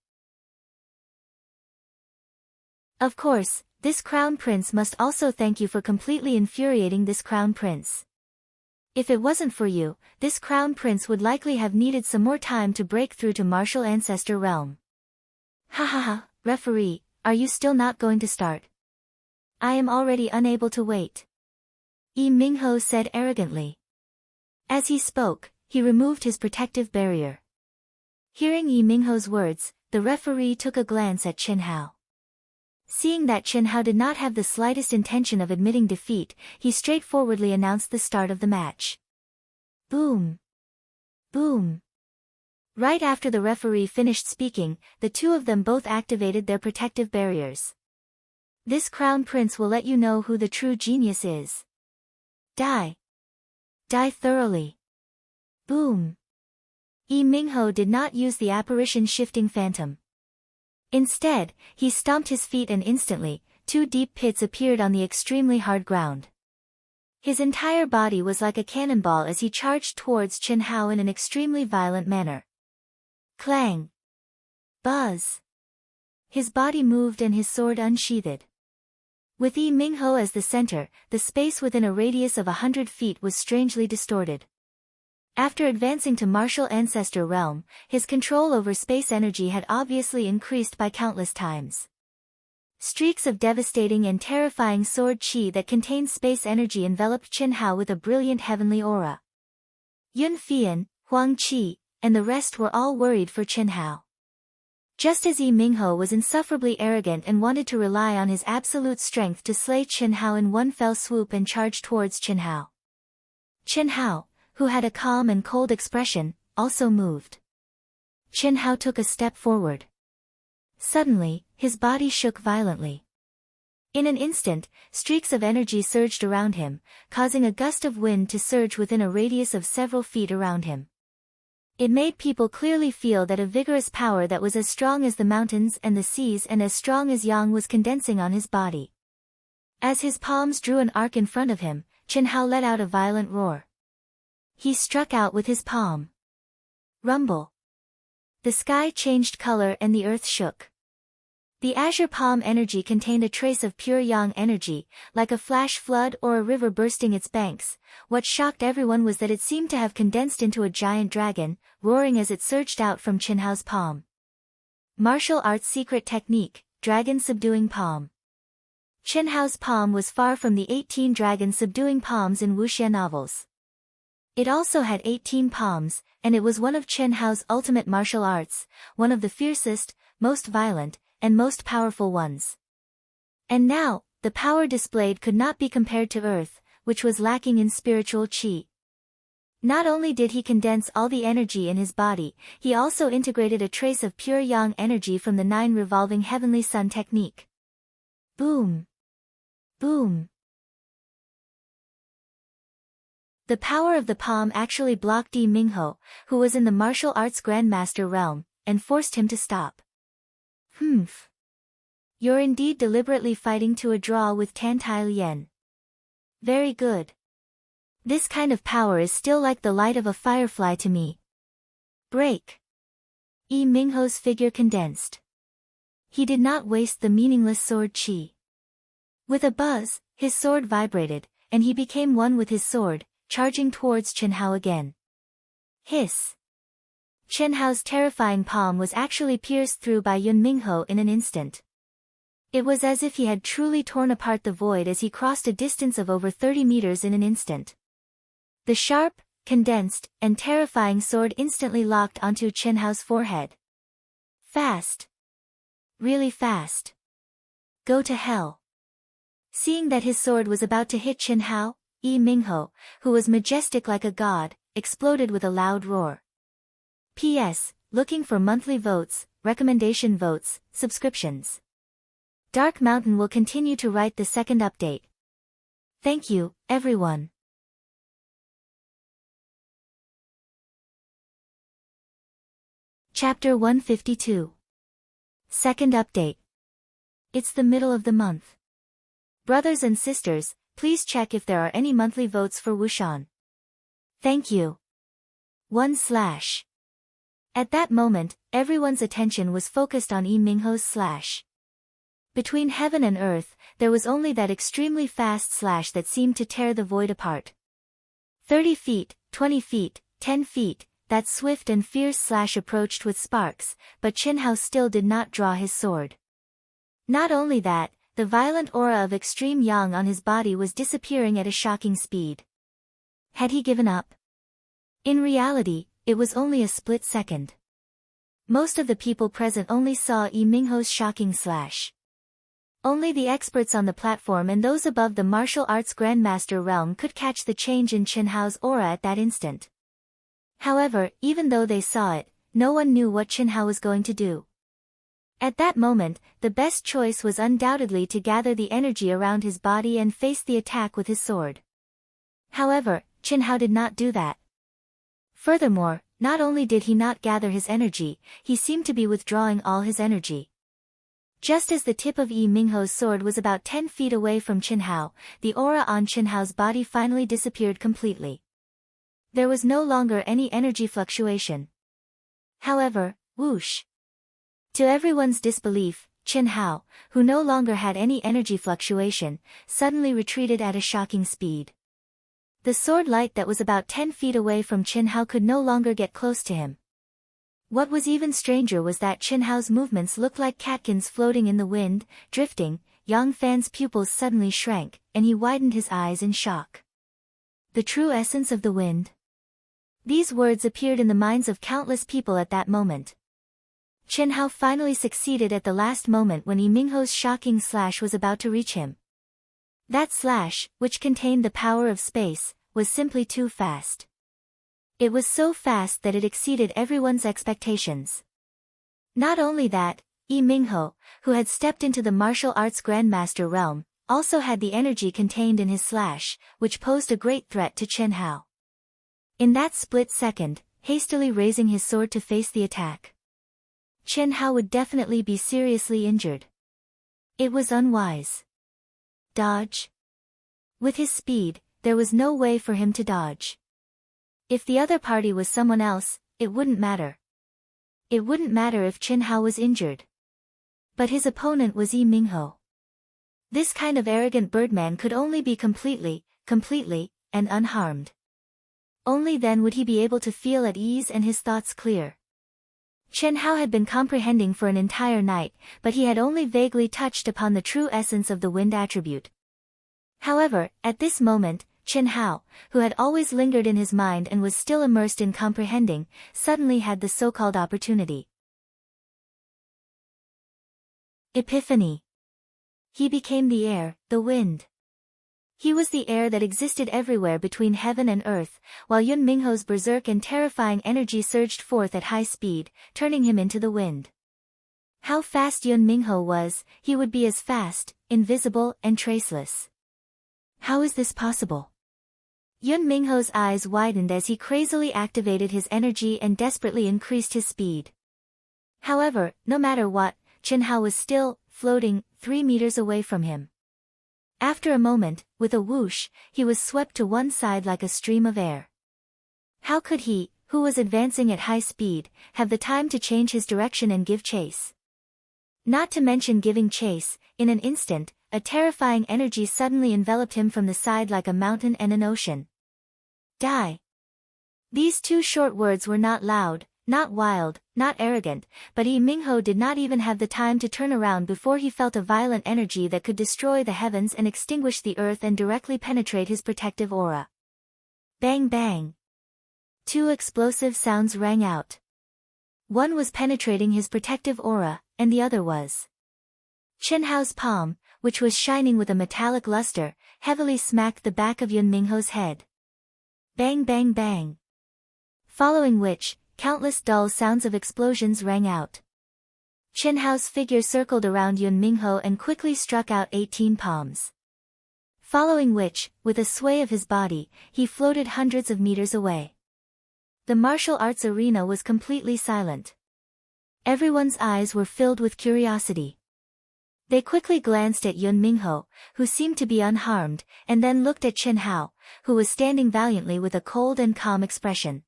Of course, this crown prince must also thank you for completely infuriating this crown prince. If it wasn't for you, this crown prince would likely have needed some more time to break through to martial ancestor realm. Ha ha ha, referee, are you still not going to start? I am already unable to wait. Yi Mingho said arrogantly. As he spoke, he removed his protective barrier. Hearing Yi Mingho's words, the referee took a glance at Chen Hao. Seeing that Chen Hao did not have the slightest intention of admitting defeat, he straightforwardly announced the start of the match. Boom! Boom! Right after the referee finished speaking, the two of them both activated their protective barriers. This crown prince will let you know who the true genius is. Die! Die thoroughly! Boom! Yi Mingho did not use the apparition shifting phantom. Instead, he stomped his feet and instantly, two deep pits appeared on the extremely hard ground. His entire body was like a cannonball as he charged towards Chen Hao in an extremely violent manner. Clang! Buzz! His body moved and his sword unsheathed. With Yi Mingho as the center, the space within a radius of 100 feet was strangely distorted. After advancing to martial ancestor realm, his control over space energy had obviously increased by countless times. Streaks of devastating and terrifying sword chi that contained space energy enveloped Chen Hao with a brilliant heavenly aura. Yun Fian, Huang Qi, and the rest were all worried for Chen Hao. Just as Yi Mingho was insufferably arrogant and wanted to rely on his absolute strength to slay Chen Hao in one fell swoop and charge towards Chen Hao. Chen Hao, who had a calm and cold expression, also moved. Chen Hao took a step forward. Suddenly, his body shook violently. In an instant, streaks of energy surged around him, causing a gust of wind to surge within a radius of several feet around him. It made people clearly feel that a vigorous power that was as strong as the mountains and the seas and as strong as Yang was condensing on his body. As his palms drew an arc in front of him, Chen Hao let out a violent roar. He struck out with his palm. Rumble. The sky changed color and the earth shook. The azure palm energy contained a trace of pure yang energy, like a flash flood or a river bursting its banks. What shocked everyone was that it seemed to have condensed into a giant dragon, roaring as it surged out from Chen Hao's palm. Martial arts secret technique, dragon subduing palm. Chen Hao's palm was far from the 18 dragon subduing palms in wuxia novels. It also had 18 palms, and it was one of Chen Hao's ultimate martial arts, one of the fiercest, most violent, and most powerful ones. And now, the power displayed could not be compared to Earth, which was lacking in spiritual qi. Not only did he condense all the energy in his body, he also integrated a trace of pure yang energy from the 9 revolving heavenly sun technique. Boom! Boom! The power of the palm actually blocked Yi Mingho, who was in the martial arts grandmaster realm, and forced him to stop. Humph. You're indeed deliberately fighting to a draw with Tan Tai Lien. Very good. This kind of power is still like the light of a firefly to me. Break. Yi Mingho's figure condensed. He did not waste the meaningless sword chi. With a buzz, his sword vibrated, and he became one with his sword, charging towards Chen Hao again. Hiss. Chen Hao's terrifying palm was actually pierced through by Yun Mingho in an instant. It was as if he had truly torn apart the void as he crossed a distance of over 30 meters in an instant. The sharp, condensed, and terrifying sword instantly locked onto Chen Hao's forehead. Fast. Really fast. Go to hell. Seeing that his sword was about to hit Chen Hao, Yi Mingho, who was majestic like a god, exploded with a loud roar. P.S. Looking for monthly votes, recommendation votes, subscriptions. Dark Mountain will continue to write the second update. Thank you, everyone. Chapter 152. Second update. It's the middle of the month. Brothers and sisters, please check if there are any monthly votes for Wushan. Thank you. 1/. At that moment, everyone's attention was focused on Yi Mingho's slash. Between heaven and earth, there was only that extremely fast slash that seemed to tear the void apart. 30 feet, 20 feet, 10 feet, that swift and fierce slash approached with sparks, but Chen Hao still did not draw his sword. Not only that, the violent aura of extreme yang on his body was disappearing at a shocking speed. Had he given up? In reality, it was only a split second. Most of the people present only saw Yi Mingho's shocking slash. Only the experts on the platform and those above the martial arts grandmaster realm could catch the change in Chen Hao's aura at that instant. However, even though they saw it, no one knew what Chen Hao was going to do. At that moment, the best choice was undoubtedly to gather the energy around his body and face the attack with his sword. However, Chen Hao did not do that. Furthermore, not only did he not gather his energy, he seemed to be withdrawing all his energy. Just as the tip of Yi Mingho's sword was about 10 feet away from Qin Hao, the aura on Qin Hao's body finally disappeared completely. There was no longer any energy fluctuation. However, whoosh! To everyone's disbelief, Qin Hao, who no longer had any energy fluctuation, suddenly retreated at a shocking speed. The sword light that was about 10 feet away from Qin Hao could no longer get close to him. What was even stranger was that Qin Hao's movements looked like catkins floating in the wind, drifting. Yang Fan's pupils suddenly shrank, and he widened his eyes in shock. The true essence of the wind? These words appeared in the minds of countless people at that moment. Qin Hao finally succeeded at the last moment when Yi Mingho's shocking slash was about to reach him. That slash, which contained the power of space, was simply too fast. It was so fast that it exceeded everyone's expectations. Not only that, Yi Mingho, who had stepped into the martial arts grandmaster realm, also had the energy contained in his slash, which posed a great threat to Qin Hao. In that split second, hastily raising his sword to face the attack, Qin Hao would definitely be seriously injured. It was unwise. Dodge? With his speed, there was no way for him to dodge. If the other party was someone else, it wouldn't matter. It wouldn't matter if Qin Hao was injured. But his opponent was Yi Mingho. This kind of arrogant birdman could only be completely, and unharmed. Only then would he be able to feel at ease and his thoughts clear. Qin Hao had been comprehending for an entire night, but he had only vaguely touched upon the true essence of the wind attribute. However, at this moment, Qin Hao, who had always lingered in his mind and was still immersed in comprehending, suddenly had the so-called opportunity. Epiphany. He became the air, the wind. He was the air that existed everywhere between heaven and earth, while Yun Mingho's berserk and terrifying energy surged forth at high speed, turning him into the wind. How fast Yun Mingho was, he would be as fast, invisible and traceless. How is this possible? Yun Mingho's eyes widened as he crazily activated his energy and desperately increased his speed. However, no matter what, Qin Hao was still, floating, 3 meters away from him. After a moment, with a whoosh, he was swept to one side like a stream of air. How could he, who was advancing at high speed, have the time to change his direction and give chase? Not to mention giving chase, in an instant, a terrifying energy suddenly enveloped him from the side like a mountain and an ocean. Die. These two short words were not loud, not wild, not arrogant, but Yi Mingho did not even have the time to turn around before he felt a violent energy that could destroy the heavens and extinguish the earth and directly penetrate his protective aura. Bang bang. 2 explosive sounds rang out. One was penetrating his protective aura, and the other was. Qin Hao's palm, which was shining with a metallic luster, heavily smacked the back of Yun Mingho's head. Bang bang bang. Following which, countless dull sounds of explosions rang out. Qin Hao's figure circled around Yun Mingho and quickly struck out 18 palms. Following which, with a sway of his body, he floated hundreds of meters away. The martial arts arena was completely silent. Everyone's eyes were filled with curiosity. They quickly glanced at Yun Mingho, who seemed to be unharmed, and then looked at Qin Hao, who was standing valiantly with a cold and calm expression.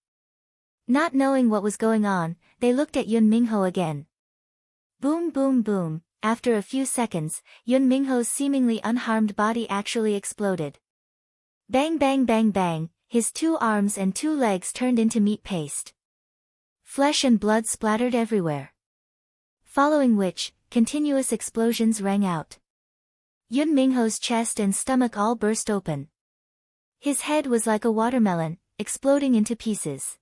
Not knowing what was going on, they looked at Yun Mingho again. Boom boom boom, after a few seconds, Yun Mingho's seemingly unharmed body actually exploded. Bang bang bang bang, his 2 arms and 2 legs turned into meat paste. Flesh and blood splattered everywhere. Following which, continuous explosions rang out. Yun Mingho's chest and stomach all burst open. His head was like a watermelon, exploding into pieces.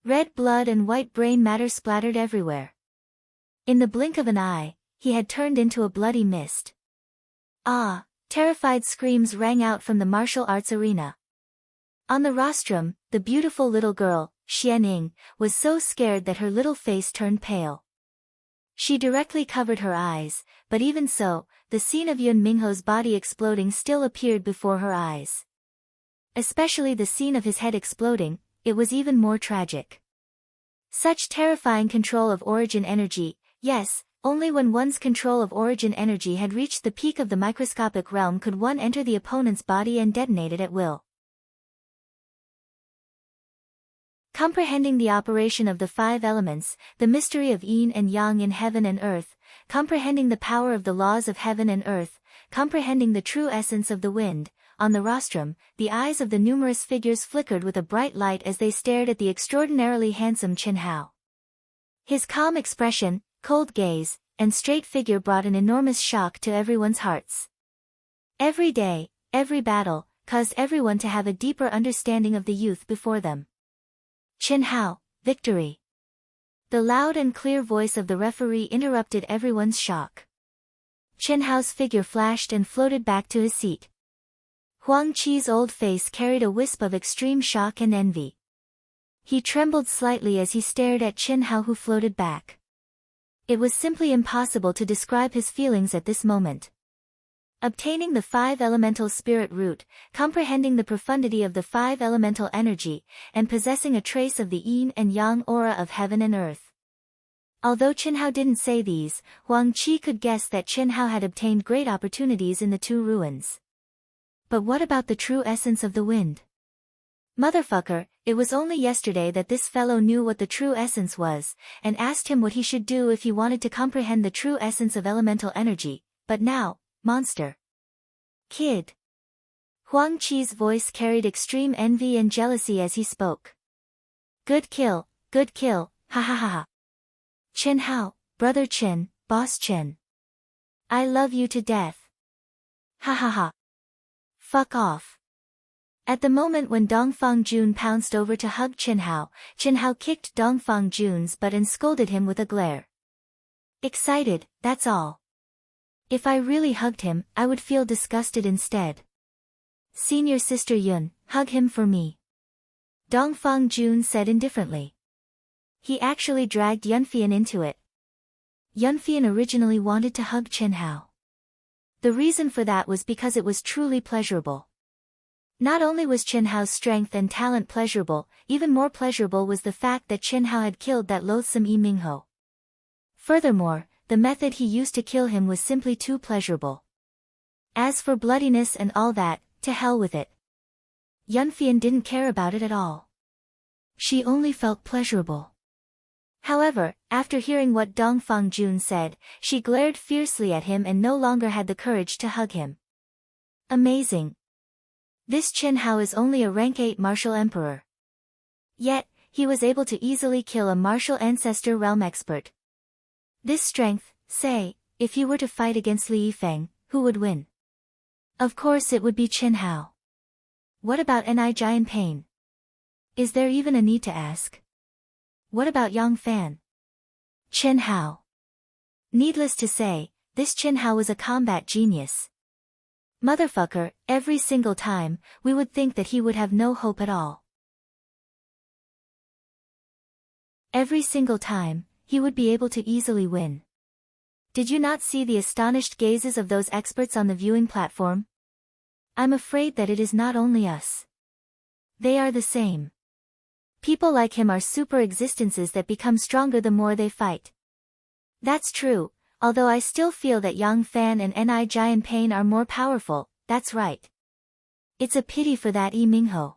Red blood and white brain matter splattered everywhere. In the blink of an eye, he had turned into a bloody mist. Ah! Terrified screams rang out from the martial arts arena. On the rostrum, the beautiful little girl, Xianying, was so scared that her little face turned pale. She directly covered her eyes, but even so, the scene of Yun Mingho's body exploding still appeared before her eyes. Especially the scene of his head exploding, it was even more tragic. Such terrifying control of origin energy, yes, Only when one's control of origin energy had reached the peak of the microscopic realm could one enter the opponent's body and detonate it at will. Comprehending the operation of the five elements, the mystery of yin and yang in heaven and earth, comprehending the power of the laws of heaven and earth, comprehending the true essence of the wind, on the rostrum, the eyes of the numerous figures flickered with a bright light as they stared at the extraordinarily handsome Qin Hao. His calm expression, cold gaze, and straight figure brought an enormous shock to everyone's hearts. Every day, every battle, caused everyone to have a deeper understanding of the youth before them. Qin Hao, victory! The loud and clear voice of the referee interrupted everyone's shock. Qin Hao's figure flashed and floated back to his seat. Huang Qi's old face carried a wisp of extreme shock and envy. He trembled slightly as he stared at Qin Hao, who floated back. It was simply impossible to describe his feelings at this moment. Obtaining the five elemental spirit root, comprehending the profundity of the five elemental energy, and possessing a trace of the yin and yang aura of heaven and earth. Although Qin Hao didn't say these, Huang Qi could guess that Qin Hao had obtained great opportunities in the two ruins. But what about the true essence of the wind? Motherfucker, it was only yesterday that this fellow knew what the true essence was, and asked him what he should do if he wanted to comprehend the true essence of elemental energy, but now, monster. Kid. Huang Qi's voice carried extreme envy and jealousy as he spoke. Good kill, ha ha ha ha. Qin Hao, brother Qin, boss Qin. I love you to death. Ha ha ha. Fuck off. At the moment when Dongfang Jun pounced over to hug Qin Hao kicked Dongfang Jun's butt and scolded him with a glare. Excited, that's all. If I really hugged him, I would feel disgusted instead. Senior sister Yun, hug him for me. Dongfang Jun said indifferently. He actually dragged Yunfian into it. Yunfian originally wanted to hug Qin Hao. The reason for that was because it was truly pleasurable. Not only was Qin Hao's strength and talent pleasurable, even more pleasurable was the fact that Qin Hao had killed that loathsome Yi Mingho. Furthermore, the method he used to kill him was simply too pleasurable. As for bloodiness and all that, to hell with it. Yunfian didn't care about it at all. She only felt pleasurable. However, after hearing what Dongfang Jun said, she glared fiercely at him and no longer had the courage to hug him. Amazing. This Qin Hao is only a rank 8 martial emperor. Yet, he was able to easily kill a martial ancestor realm expert. This strength, say, if he were to fight against Li Yifeng, who would win? Of course it would be Qin Hao. What about Ni Jian Pain? Is there even a need to ask? What about Yang Fan? Qin Hao. Needless to say, this Qin Hao was a combat genius. Motherfucker, every single time, we would think that he would have no hope at all. Every single time, he would be able to easily win. Did you not see the astonished gazes of those experts on the viewing platform? I'm afraid that it is not only us. They are the same. People like him are super existences that become stronger the more they fight. That's true, although I still feel that Yang Fan and Ni Jian Pain are more powerful, that's right. It's a pity for that Yi Mingho.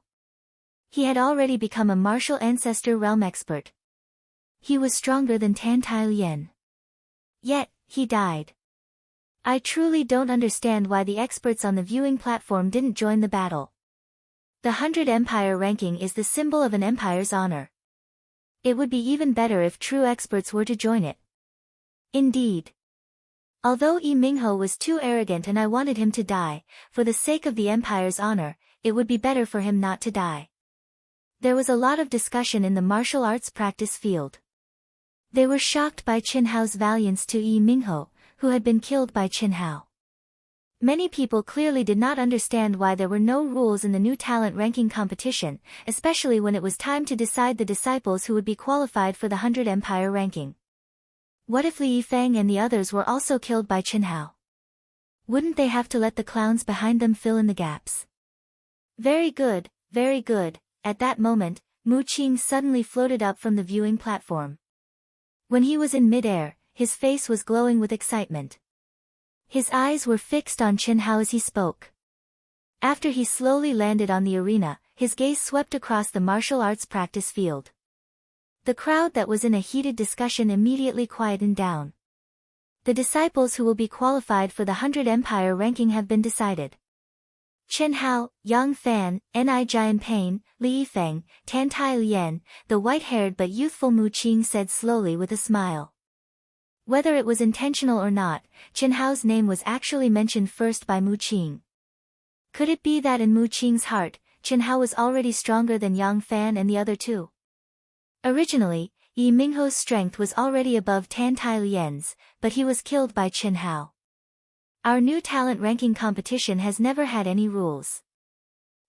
He had already become a martial ancestor realm expert. He was stronger than Tan Tai Lien. Yet, he died. I truly don't understand why the experts on the viewing platform didn't join the battle. The 100 Empire ranking is the symbol of an empire's honor. It would be even better if true experts were to join it. Indeed. Although Yi Mingho was too arrogant and I wanted him to die, for the sake of the empire's honor, it would be better for him not to die. There was a lot of discussion in the martial arts practice field. They were shocked by Qin Hao's valiance to Yi Mingho, who had been killed by Qin Hao. Many people clearly did not understand why there were no rules in the new talent ranking competition, especially when it was time to decide the disciples who would be qualified for the 100 Empire ranking. What if Li Yifeng and the others were also killed by Qin Hao? Wouldn't they have to let the clowns behind them fill in the gaps? Very good, very good. At that moment, Mu Qing suddenly floated up from the viewing platform. When he was in midair, his face was glowing with excitement. His eyes were fixed on Chen Hao as he spoke. After he slowly landed on the arena, his gaze swept across the martial arts practice field. The crowd that was in a heated discussion immediately quietened down. The disciples who will be qualified for the 100 Empire ranking have been decided. Chen Hao, Yang Fan, Ni Jianping, Li Yifeng, Tan Tai Lian, the white-haired but youthful Mu Qing said slowly with a smile. Whether it was intentional or not, Chen Hao's name was actually mentioned first by Mu Qing. Could it be that in Mu Qing's heart, Chen Hao was already stronger than Yang Fan and the other two? Originally, Yi Mingho's strength was already above Tan Tai Lian's, but he was killed by Chen Hao. Our new talent ranking competition has never had any rules.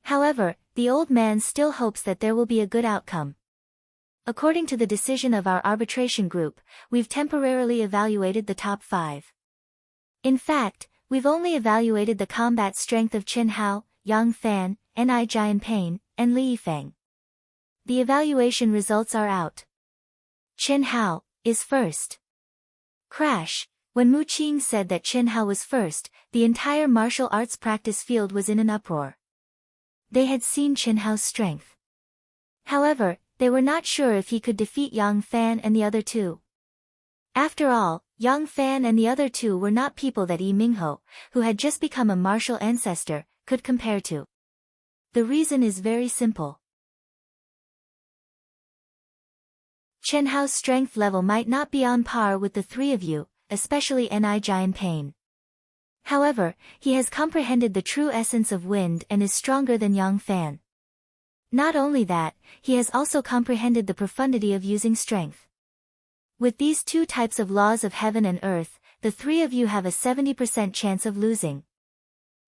However, the old man still hopes that there will be a good outcome. According to the decision of our arbitration group, we've temporarily evaluated the top 5. In fact, we've only evaluated the combat strength of Chen Hao, Yang Fan, Ni Jianping, and Li Yifeng. The evaluation results are out. Chen Hao is first. Crash. When Mu Qing said that Chen Hao was first, the entire martial arts practice field was in an uproar. They had seen Chen Hao's strength. However, they were not sure if he could defeat Yang Fan and the other two. After all, Yang Fan and the other two were not people that Yi Mingho, who had just become a martial ancestor, could compare to. The reason is very simple. Chen Hao's strength level might not be on par with the three of you, especially Ni Jianping. However, he has comprehended the true essence of wind and is stronger than Yang Fan. Not only that, he has also comprehended the profundity of using strength. With these two types of laws of heaven and earth, the three of you have a 70% chance of losing.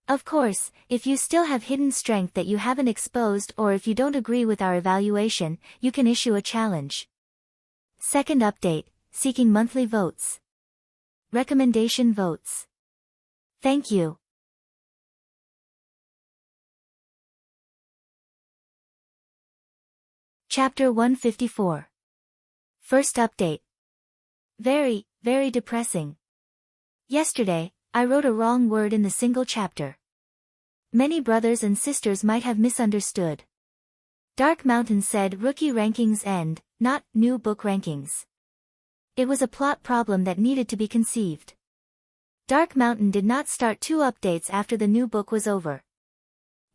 Of course, if you still have hidden strength that you haven't exposed or if you don't agree with our evaluation, you can issue a challenge. Second update, seeking monthly votes. Recommendation votes. Thank you. Chapter 154. First update. Very, very depressing. Yesterday, I wrote a wrong word in the single chapter. Many brothers and sisters might have misunderstood. Dark Mountain said rookie rankings end, not new book rankings. It was a plot problem that needed to be conceived. Dark Mountain did not start 2 updates after the new book was over.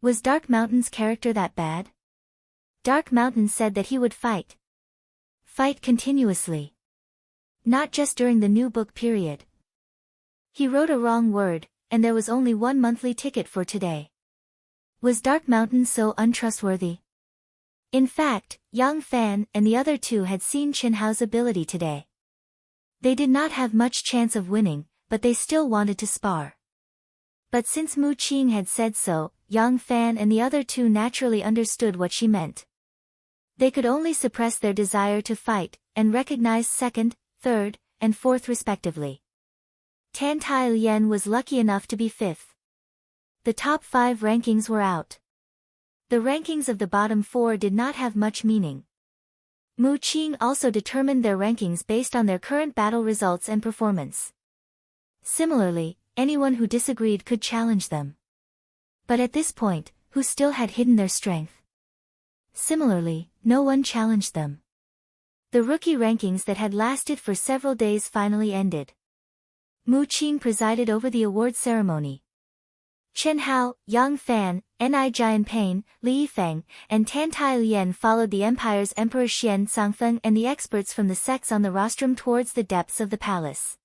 Was Dark Mountain's character that bad? Dark Mountain said that he would fight. Fight continuously. Not just during the new book period. He wrote a wrong word, and there was only 1 monthly ticket for today. Was Dark Mountain so untrustworthy? In fact, Yang Fan and the other two had seen Chen Hao's ability today. They did not have much chance of winning, but they still wanted to spar. But since Mu Qing had said so, Yang Fan and the other two naturally understood what she meant. They could only suppress their desire to fight, and recognize second, third, and fourth respectively. Tan Tai Lian was lucky enough to be 5th. The top 5 rankings were out. The rankings of the bottom 4 did not have much meaning. Mu Qing also determined their rankings based on their current battle results and performance. Similarly, anyone who disagreed could challenge them. But at this point, who still had hidden their strength? Similarly, no one challenged them. The rookie rankings that had lasted for several days finally ended. Mu Qing presided over the award ceremony. Chen Hao, Yang Fan, Ni Jianping, Li Yifeng, and Tan Tai Lian followed the empire's Emperor Xian Sangfeng and the experts from the sects on the rostrum towards the depths of the palace.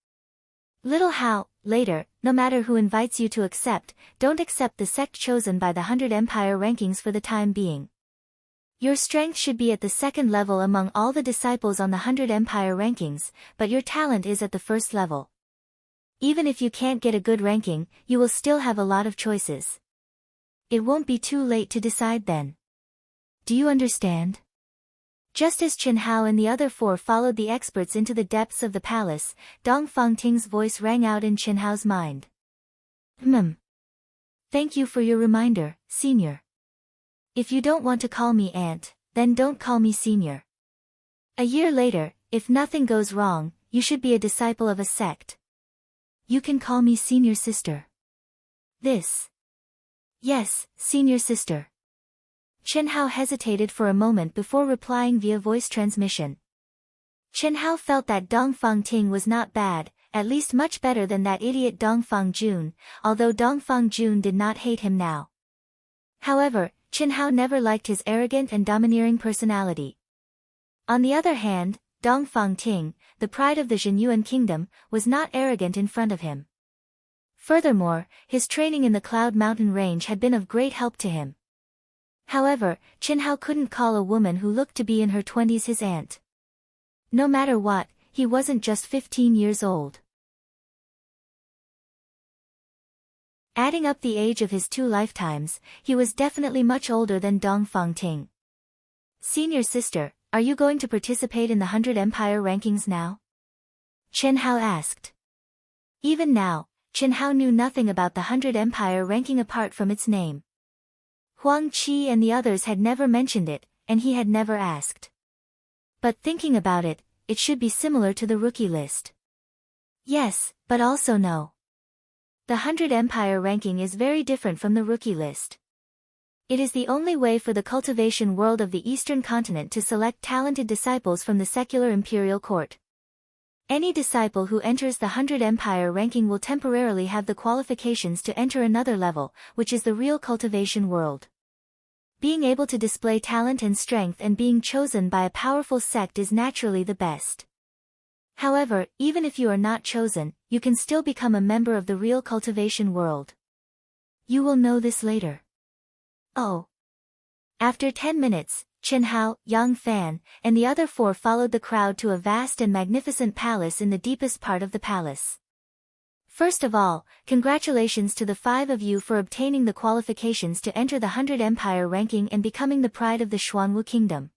Little Hao, later, no matter who invites you to accept, don't accept the sect chosen by the 100 Empire rankings for the time being. Your strength should be at the 2nd level among all the disciples on the 100 Empire rankings, but your talent is at the 1st level. Even if you can't get a good ranking, you will still have a lot of choices. It won't be too late to decide then. Do you understand? Just as Chen Hao and the other 4 followed the experts into the depths of the palace, Dong Fangting's voice rang out in Chen Hao's mind. Thank you for your reminder, senior. If you don't want to call me aunt, then don't call me senior. A year later, if nothing goes wrong, you should be a disciple of a sect. You can call me senior sister. This. Yes, senior sister. Chen Hao hesitated for a moment before replying via voice transmission. Chen Hao felt that Dongfang Ting was not bad, at least much better than that idiot Dongfang Jun, although Dongfang Jun did not hate him now. However, Chen Hao never liked his arrogant and domineering personality. On the other hand, Dongfang Ting, the pride of the Zhenyuan kingdom, was not arrogant in front of him. Furthermore, his training in the Cloud Mountain range had been of great help to him. However, Chen Hao couldn't call a woman who looked to be in her 20s his aunt. No matter what, he wasn't just 15 years old. Adding up the age of his 2 lifetimes, he was definitely much older than Dongfang Ting. Senior sister, are you going to participate in the 100 Empire rankings now? Chen Hao asked. Even now, Chen Hao knew nothing about the 100 Empire ranking apart from its name. Huang Qi and the others had never mentioned it, and he had never asked. But thinking about it, it should be similar to the rookie list. Yes, but also no. The 100 Empire ranking is very different from the rookie list. It is the only way for the cultivation world of the Eastern continent to select talented disciples from the secular imperial court. Any disciple who enters the 100 Empire ranking will temporarily have the qualifications to enter another level, which is the real cultivation world. Being able to display talent and strength and being chosen by a powerful sect is naturally the best. However, even if you are not chosen, you can still become a member of the real cultivation world. You will know this later. Oh. After 10 minutes, Chen Hao, Yang Fan, and the other 4 followed the crowd to a vast and magnificent palace in the deepest part of the palace. First of all, congratulations to the 5 of you for obtaining the qualifications to enter the 100 Empire ranking and becoming the pride of the Xuanwu Kingdom.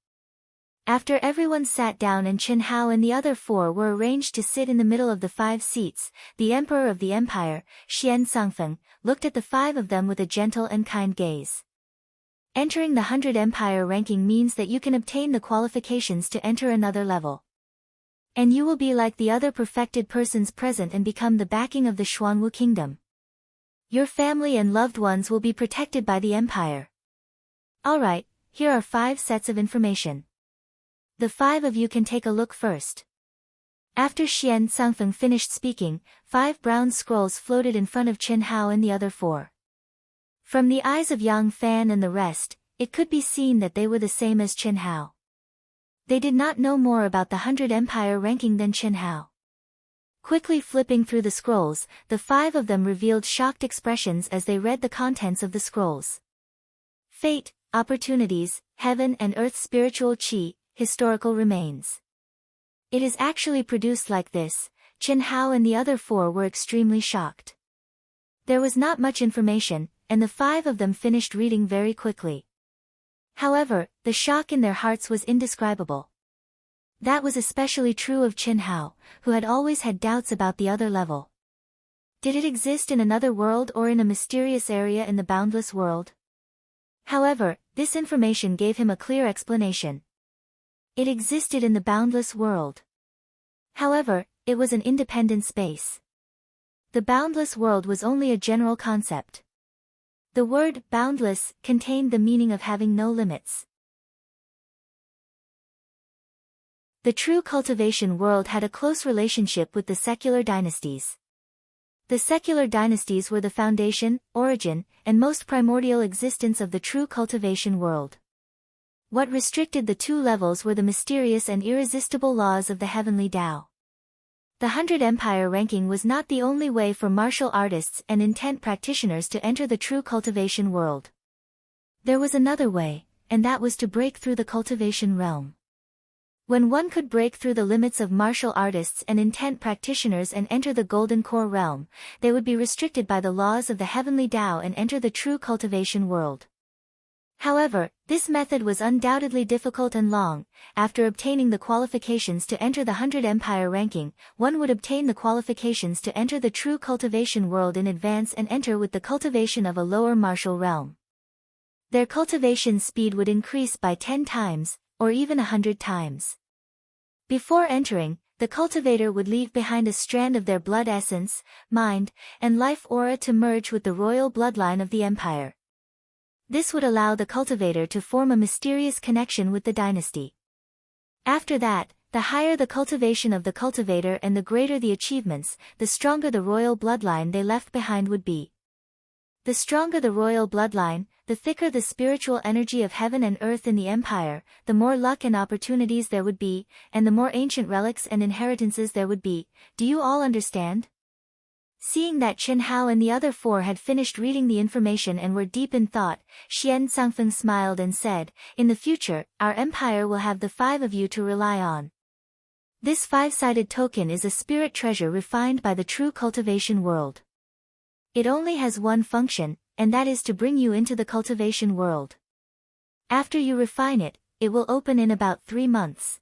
After everyone sat down and Chen Hao and the other 4 were arranged to sit in the middle of the 5 seats, the Emperor of the Empire, Xian Sangfeng, looked at the 5 of them with a gentle and kind gaze. Entering the 100 Empire ranking means that you can obtain the qualifications to enter another level. And you will be like the other perfected persons present and become the backing of the Xuanwu Kingdom. Your family and loved ones will be protected by the Empire. Alright, here are 5 sets of information. The 5 of you can take a look first. After Xian Sangfeng finished speaking, 5 brown scrolls floated in front of Chen Hao and the other 4. From the eyes of Yang Fan and the rest, it could be seen that they were the same as Chen Hao. They did not know more about the 100 Empire ranking than Chen Hao. Quickly flipping through the scrolls, the 5 of them revealed shocked expressions as they read the contents of the scrolls. Fate, opportunities, heaven and earth spiritual qi, historical remains. It is actually produced like this. Chen Hao and the other 4 were extremely shocked. There was not much information, and the 5 of them finished reading very quickly. However, the shock in their hearts was indescribable. That was especially true of Chen Hao, who had always had doubts about the other level. Did it exist in another world or in a mysterious area in the boundless world? However, this information gave him a clear explanation. It existed in the boundless world. However, it was an independent space. The boundless world was only a general concept. The word boundless contained the meaning of having no limits. The true cultivation world had a close relationship with the secular dynasties. The secular dynasties were the foundation, origin, and most primordial existence of the true cultivation world. What restricted the 2 levels were the mysterious and irresistible laws of the heavenly Tao. The 100 Empire ranking was not the only way for martial artists and intent practitioners to enter the true cultivation world. There was another way, and that was to break through the cultivation realm. When one could break through the limits of martial artists and intent practitioners and enter the Golden Core realm, they would be restricted by the laws of the heavenly Tao and enter the true cultivation world. However, this method was undoubtedly difficult and long. After obtaining the qualifications to enter the 100 Empire ranking, one would obtain the qualifications to enter the true cultivation world in advance and enter with the cultivation of a lower martial realm. Their cultivation speed would increase by 10 times, or even 100 times. Before entering, the cultivator would leave behind a strand of their blood essence, mind, and life aura to merge with the royal bloodline of the empire. This would allow the cultivator to form a mysterious connection with the dynasty. After that, the higher the cultivation of the cultivator and the greater the achievements, the stronger the royal bloodline they left behind would be. The stronger the royal bloodline, the thicker the spiritual energy of heaven and earth in the empire, the more luck and opportunities there would be, and the more ancient relics and inheritances there would be. Do you all understand? Seeing that Chen Hao and the other four had finished reading the information and were deep in thought, Xian Sangfeng smiled and said, "In the future, our empire will have the 5 of you to rely on. This 5-sided token is a spirit treasure refined by the true cultivation world. It only has one function, and that is to bring you into the cultivation world. After you refine it, it will open in about 3 months.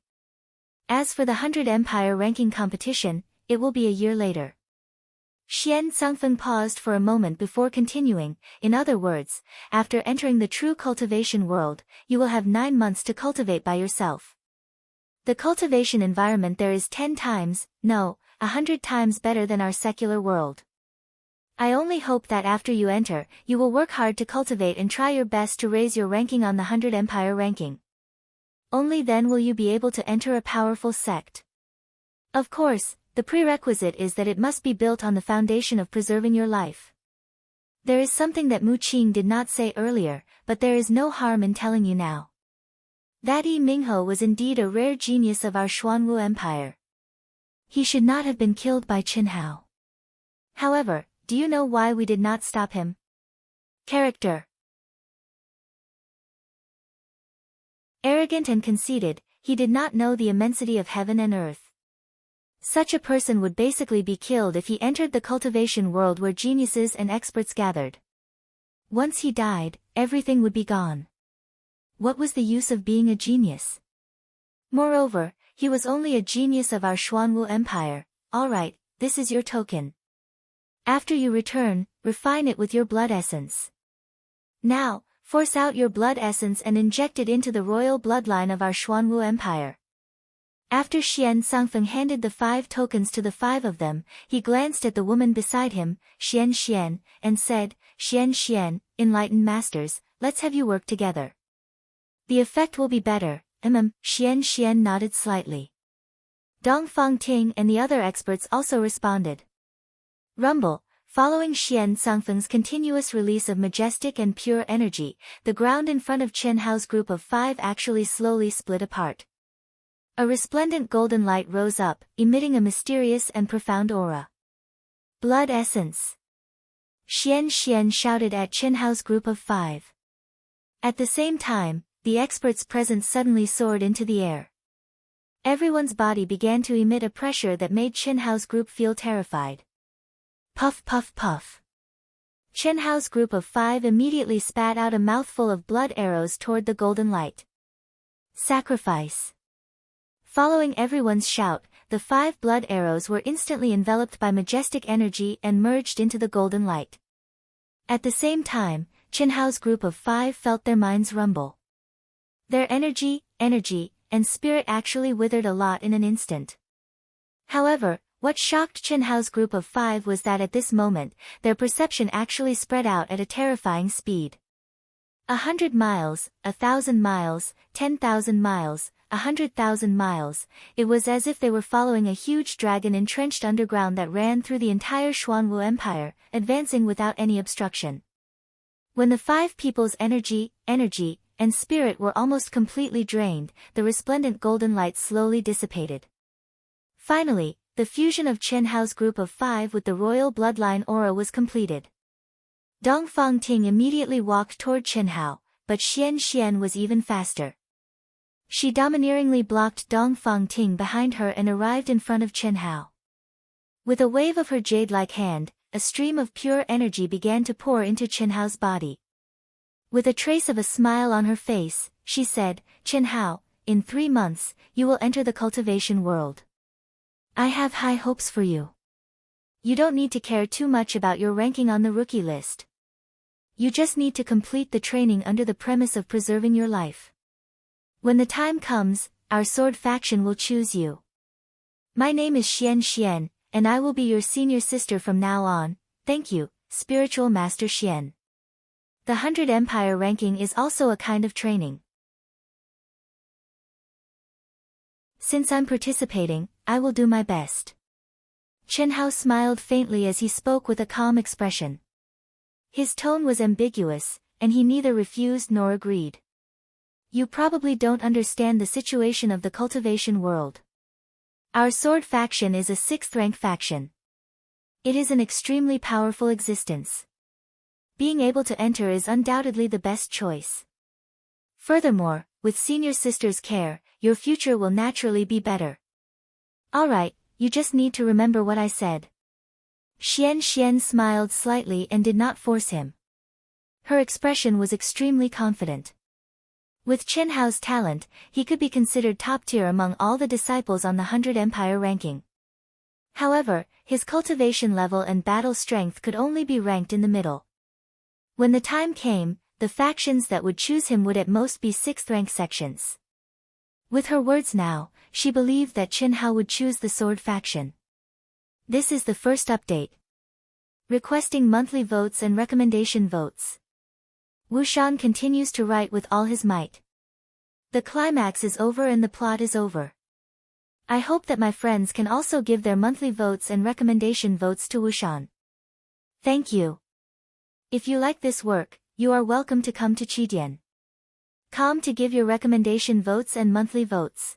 As for the 100 Empire ranking competition, it will be a year later." Xian Sangfeng paused for a moment before continuing. "In other words, after entering the true cultivation world, you will have 9 months to cultivate by yourself. The cultivation environment there is 10 times, no, 100 times better than our secular world. I only hope that after you enter, you will work hard to cultivate and try your best to raise your ranking on the 100 Empire ranking. Only then will you be able to enter a powerful sect. Of course, the prerequisite is that it must be built on the foundation of preserving your life. There is something that Mu Qing did not say earlier, but there is no harm in telling you now. That Yi Minghe was indeed a rare genius of our Xuanwu Empire. He should not have been killed by Chen Hao. However, do you know why we did not stop him? Character. Arrogant and conceited, he did not know the immensity of heaven and earth. Such a person would basically be killed if he entered the cultivation world where geniuses and experts gathered. Once he died, everything would be gone. What was the use of being a genius? Moreover, he was only a genius of our Xuanwu Empire. Alright, this is your token. After you return, refine it with your blood essence. Now, force out your blood essence and inject it into the royal bloodline of our Xuanwu Empire." After Xian Sangfeng handed the 5 tokens to the 5 of them, he glanced at the woman beside him, Xian, and said, Xian, enlightened masters, let's have you work together. The effect will be better. Xian nodded slightly. Dongfang Ting and the other experts also responded. Rumble. Following Xian Sangfeng's continuous release of majestic and pure energy, the ground in front of Chen Hao's group of 5 actually slowly split apart. A resplendent golden light rose up, emitting a mysterious and profound aura. Blood essence. Xian shouted at Chen Hao's group of 5. At the same time, the experts present suddenly soared into the air. Everyone's body began to emit a pressure that made Chen Hao's group feel terrified. Puff puff puff. Chen Hao's group of 5 immediately spat out a mouthful of blood arrows toward the golden light. Sacrifice. Following everyone's shout, the 5 blood arrows were instantly enveloped by majestic energy and merged into the golden light. At the same time, Chen Hao's group of 5 felt their minds rumble. Their energy, and spirit actually withered a lot in an instant. However, what shocked Chen Hao's group of 5 was that at this moment, their perception actually spread out at a terrifying speed. 100 miles, 1,000 miles, 10,000 miles, 100,000 miles, it was as if they were following a huge dragon entrenched underground that ran through the entire Xuanwu Empire, advancing without any obstruction. When the 5 people's energy, and spirit were almost completely drained, the resplendent golden light slowly dissipated. Finally, the fusion of Chen Hao's group of 5 with the royal bloodline aura was completed. Dongfang Ting immediately walked toward Chen Hao, but Xian was even faster. She domineeringly blocked Dongfang Ting behind her and arrived in front of Chen Hao. With a wave of her jade-like hand, a stream of pure energy began to pour into Chen Hao's body. With a trace of a smile on her face, she said, Chen Hao, in 3 months, you will enter the cultivation world. I have high hopes for you. You don't need to care too much about your ranking on the rookie list. You just need to complete the training under the premise of preserving your life. When the time comes, our sword faction will choose you. My name is Xian, and I will be your senior sister from now on. Thank you, Spiritual Master Xian. The 100 Empire ranking is also a kind of training. Since I'm participating, I will do my best. Chen Hao smiled faintly as he spoke with a calm expression. His tone was ambiguous, and he neither refused nor agreed. You probably don't understand the situation of the cultivation world. Our sword faction is a 6th rank faction. It is an extremely powerful existence. Being able to enter is undoubtedly the best choice. Furthermore, with senior sister's care, your future will naturally be better. Alright, you just need to remember what I said. Xian smiled slightly and did not force him. Her expression was extremely confident. With Chen Hao's talent, he could be considered top tier among all the disciples on the 100 Empire ranking. However, his cultivation level and battle strength could only be ranked in the middle. When the time came, the factions that would choose him would at most be 6th rank sections. With her words now, she believed that Chen Hao would choose the sword faction. This is the first update. Requesting monthly votes and recommendation votes. Wu Shan continues to write with all his might. The climax is over and the plot is over. I hope that my friends can also give their monthly votes and recommendation votes to Wu Shan. Thank you. If you like this work, you are welcome to come to Chidian.com to give your recommendation votes and monthly votes.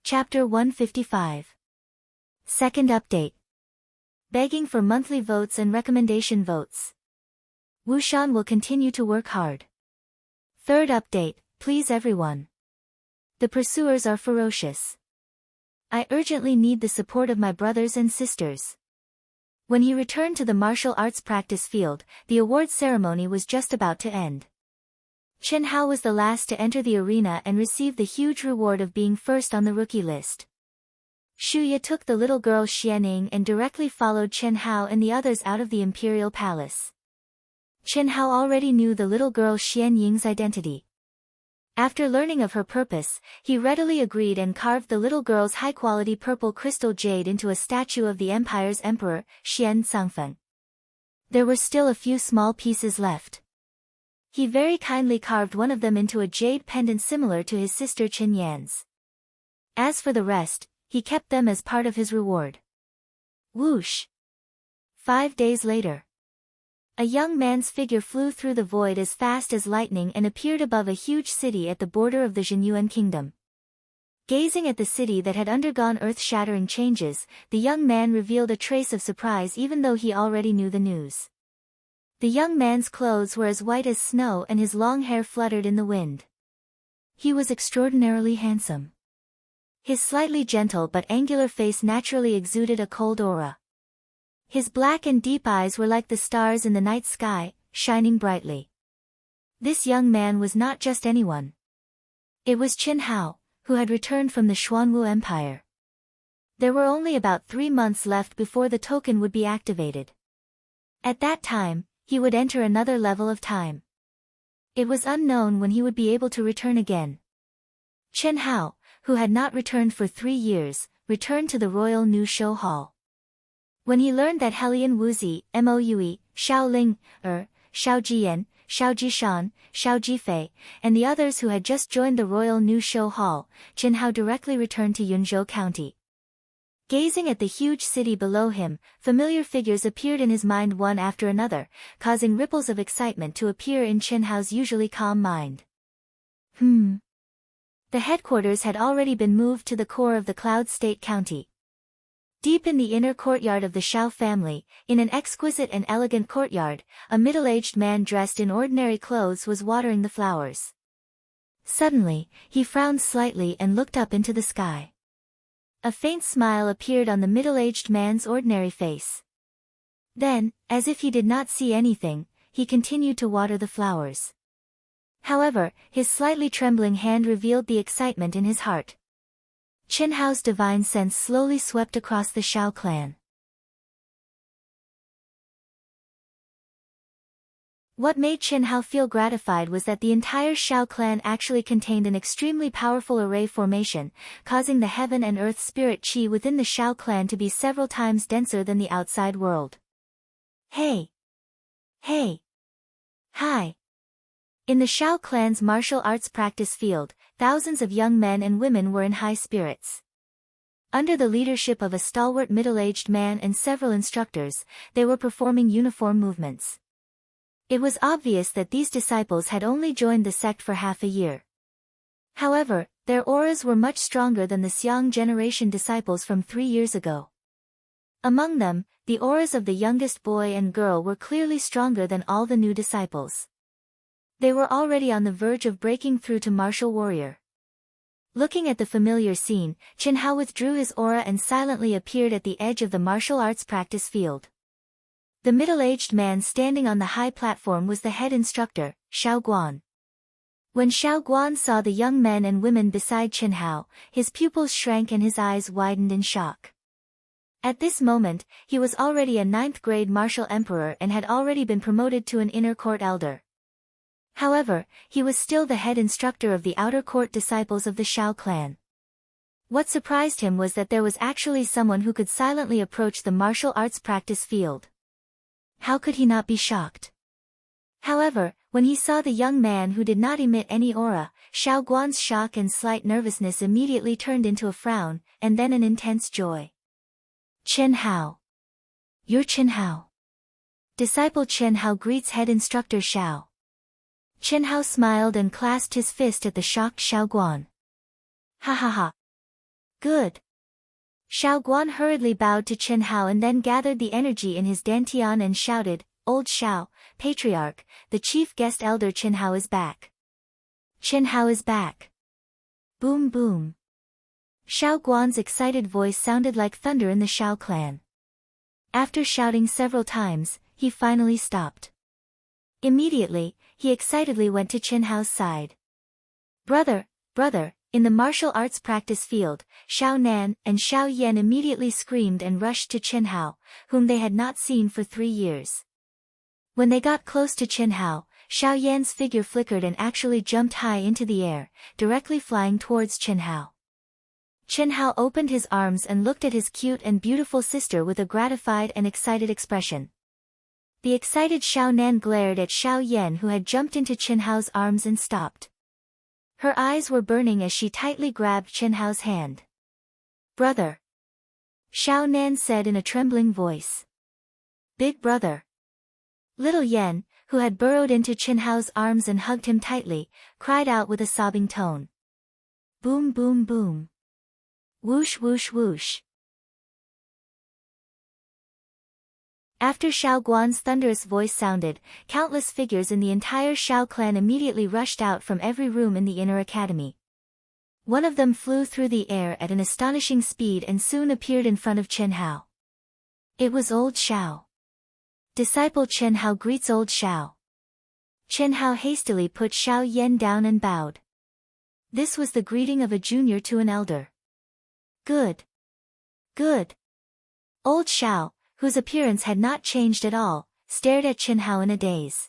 Chapter 155. Second update. Begging for monthly votes and recommendation votes. Wu Shan will continue to work hard. Third update, please everyone. The pursuers are ferocious. I urgently need the support of my brothers and sisters. When he returned to the martial arts practice field, the award ceremony was just about to end. Chen Hao was the last to enter the arena and receive the huge reward of being first on the rookie list. Xu Ye took the little girl Xianing and directly followed Chen Hao and the others out of the imperial palace. Chen Hao already knew the little girl Xian Ying's identity. After learning of her purpose, he readily agreed and carved the little girl's high-quality purple crystal jade into a statue of the empire's emperor, Xian Cangfeng. There were still a few small pieces left. He very kindly carved one of them into a jade pendant similar to his sister Qin Yan's. As for the rest, he kept them as part of his reward. Whoosh! 5 days later. A young man's figure flew through the void as fast as lightning and appeared above a huge city at the border of the Zhenyuan kingdom. Gazing at the city that had undergone earth-shattering changes, the young man revealed a trace of surprise even though he already knew the news. The young man's clothes were as white as snow and his long hair fluttered in the wind. He was extraordinarily handsome. His slightly gentle but angular face naturally exuded a cold aura. His black and deep eyes were like the stars in the night sky, shining brightly. This young man was not just anyone. It was Chen Hao, who had returned from the Xuanwu Empire. There were only about 3 months left before the token would be activated. At that time, he would enter another level of time. It was unknown when he would be able to return again. Chen Hao, who had not returned for 3 years, returned to the Royal New Show Hall. When he learned that Helian Wuzi, Moue, Xiao Ling, Xiao Jiyan, Xiao Jishan, Xiao Jifei, and the others who had just joined the Royal New Show Hall, Chen Hao directly returned to Yunzhou County. Gazing at the huge city below him, familiar figures appeared in his mind one after another, causing ripples of excitement to appear in Chen Hao's usually calm mind. The headquarters had already been moved to the core of the Cloud State County. Deep in the inner courtyard of the Shao family, in an exquisite and elegant courtyard, a middle-aged man dressed in ordinary clothes was watering the flowers. Suddenly, he frowned slightly and looked up into the sky. A faint smile appeared on the middle-aged man's ordinary face. Then, as if he did not see anything, he continued to water the flowers. However, his slightly trembling hand revealed the excitement in his heart. Chen Hao's divine sense slowly swept across the Shao clan. What made Chen Hao feel gratified was that the entire Shao clan actually contained an extremely powerful array formation, causing the heaven and earth spirit chi within the Shao clan to be several times denser than the outside world. Hey! Hey! Hi! In the Shao clan's martial arts practice field, thousands of young men and women were in high spirits. Under the leadership of a stalwart middle-aged man and several instructors, they were performing uniform movements. It was obvious that these disciples had only joined the sect for half a year. However, their auras were much stronger than the Xiang generation disciples from 3 years ago. Among them, the auras of the youngest boy and girl were clearly stronger than all the new disciples. They were already on the verge of breaking through to martial warrior. Looking at the familiar scene, Chen Hao withdrew his aura and silently appeared at the edge of the martial arts practice field. The middle-aged man standing on the high platform was the head instructor, Xiao Guan. When Xiao Guan saw the young men and women beside Chen Hao, his pupils shrank and his eyes widened in shock. At this moment, he was already a 9th-grade martial emperor and had already been promoted to an inner court elder. However, he was still the head instructor of the outer court disciples of the Shao clan. What surprised him was that there was actually someone who could silently approach the martial arts practice field. How could he not be shocked? However, when he saw the young man who did not emit any aura, Xiao Guan's shock and slight nervousness immediately turned into a frown, and then an intense joy. Chen Hao. You're Chen Hao. Disciple Chen Hao greets head instructor Xiao. Chen Hao smiled and clasped his fist at the shocked Xiao Guan. Ha ha ha. Good. Xiao Guan hurriedly bowed to Chen Hao and then gathered the energy in his dantian and shouted, Old Xiao, Patriarch, the chief guest elder Chen Hao is back. Chen Hao is back. Boom boom. Xiao Guan's excited voice sounded like thunder in the Shao clan. After shouting several times, he finally stopped. Immediately, he excitedly went to Chen Hao's side. Brother, in the martial arts practice field, Xiao Nan and Xiao Yan immediately screamed and rushed to Chen Hao, whom they had not seen for 3 years. When they got close to Chen Hao, Xiao Yan's figure flickered and actually jumped high into the air, directly flying towards Chen Hao. Chen Hao opened his arms and looked at his cute and beautiful sister with a gratified and excited expression. The excited Xiao Nan glared at Xiao Yan, who had jumped into Chen Hao's arms and stopped. Her eyes were burning as she tightly grabbed Chen Hao's hand. Brother. Xiao Nan said in a trembling voice. Big brother. Little Yan, who had burrowed into Chen Hao's arms and hugged him tightly, cried out with a sobbing tone. Boom boom boom. Whoosh whoosh whoosh. After Xiao Guan's thunderous voice sounded, countless figures in the entire Shao clan immediately rushed out from every room in the inner academy. One of them flew through the air at an astonishing speed and soon appeared in front of Chen Hao. It was Old Xiao. Disciple Chen Hao greets Old Xiao. Chen Hao hastily put Xiao Yan down and bowed. This was the greeting of a junior to an elder. Good. Good. Old Xiao, whose appearance had not changed at all, stared at Chen Hao in a daze.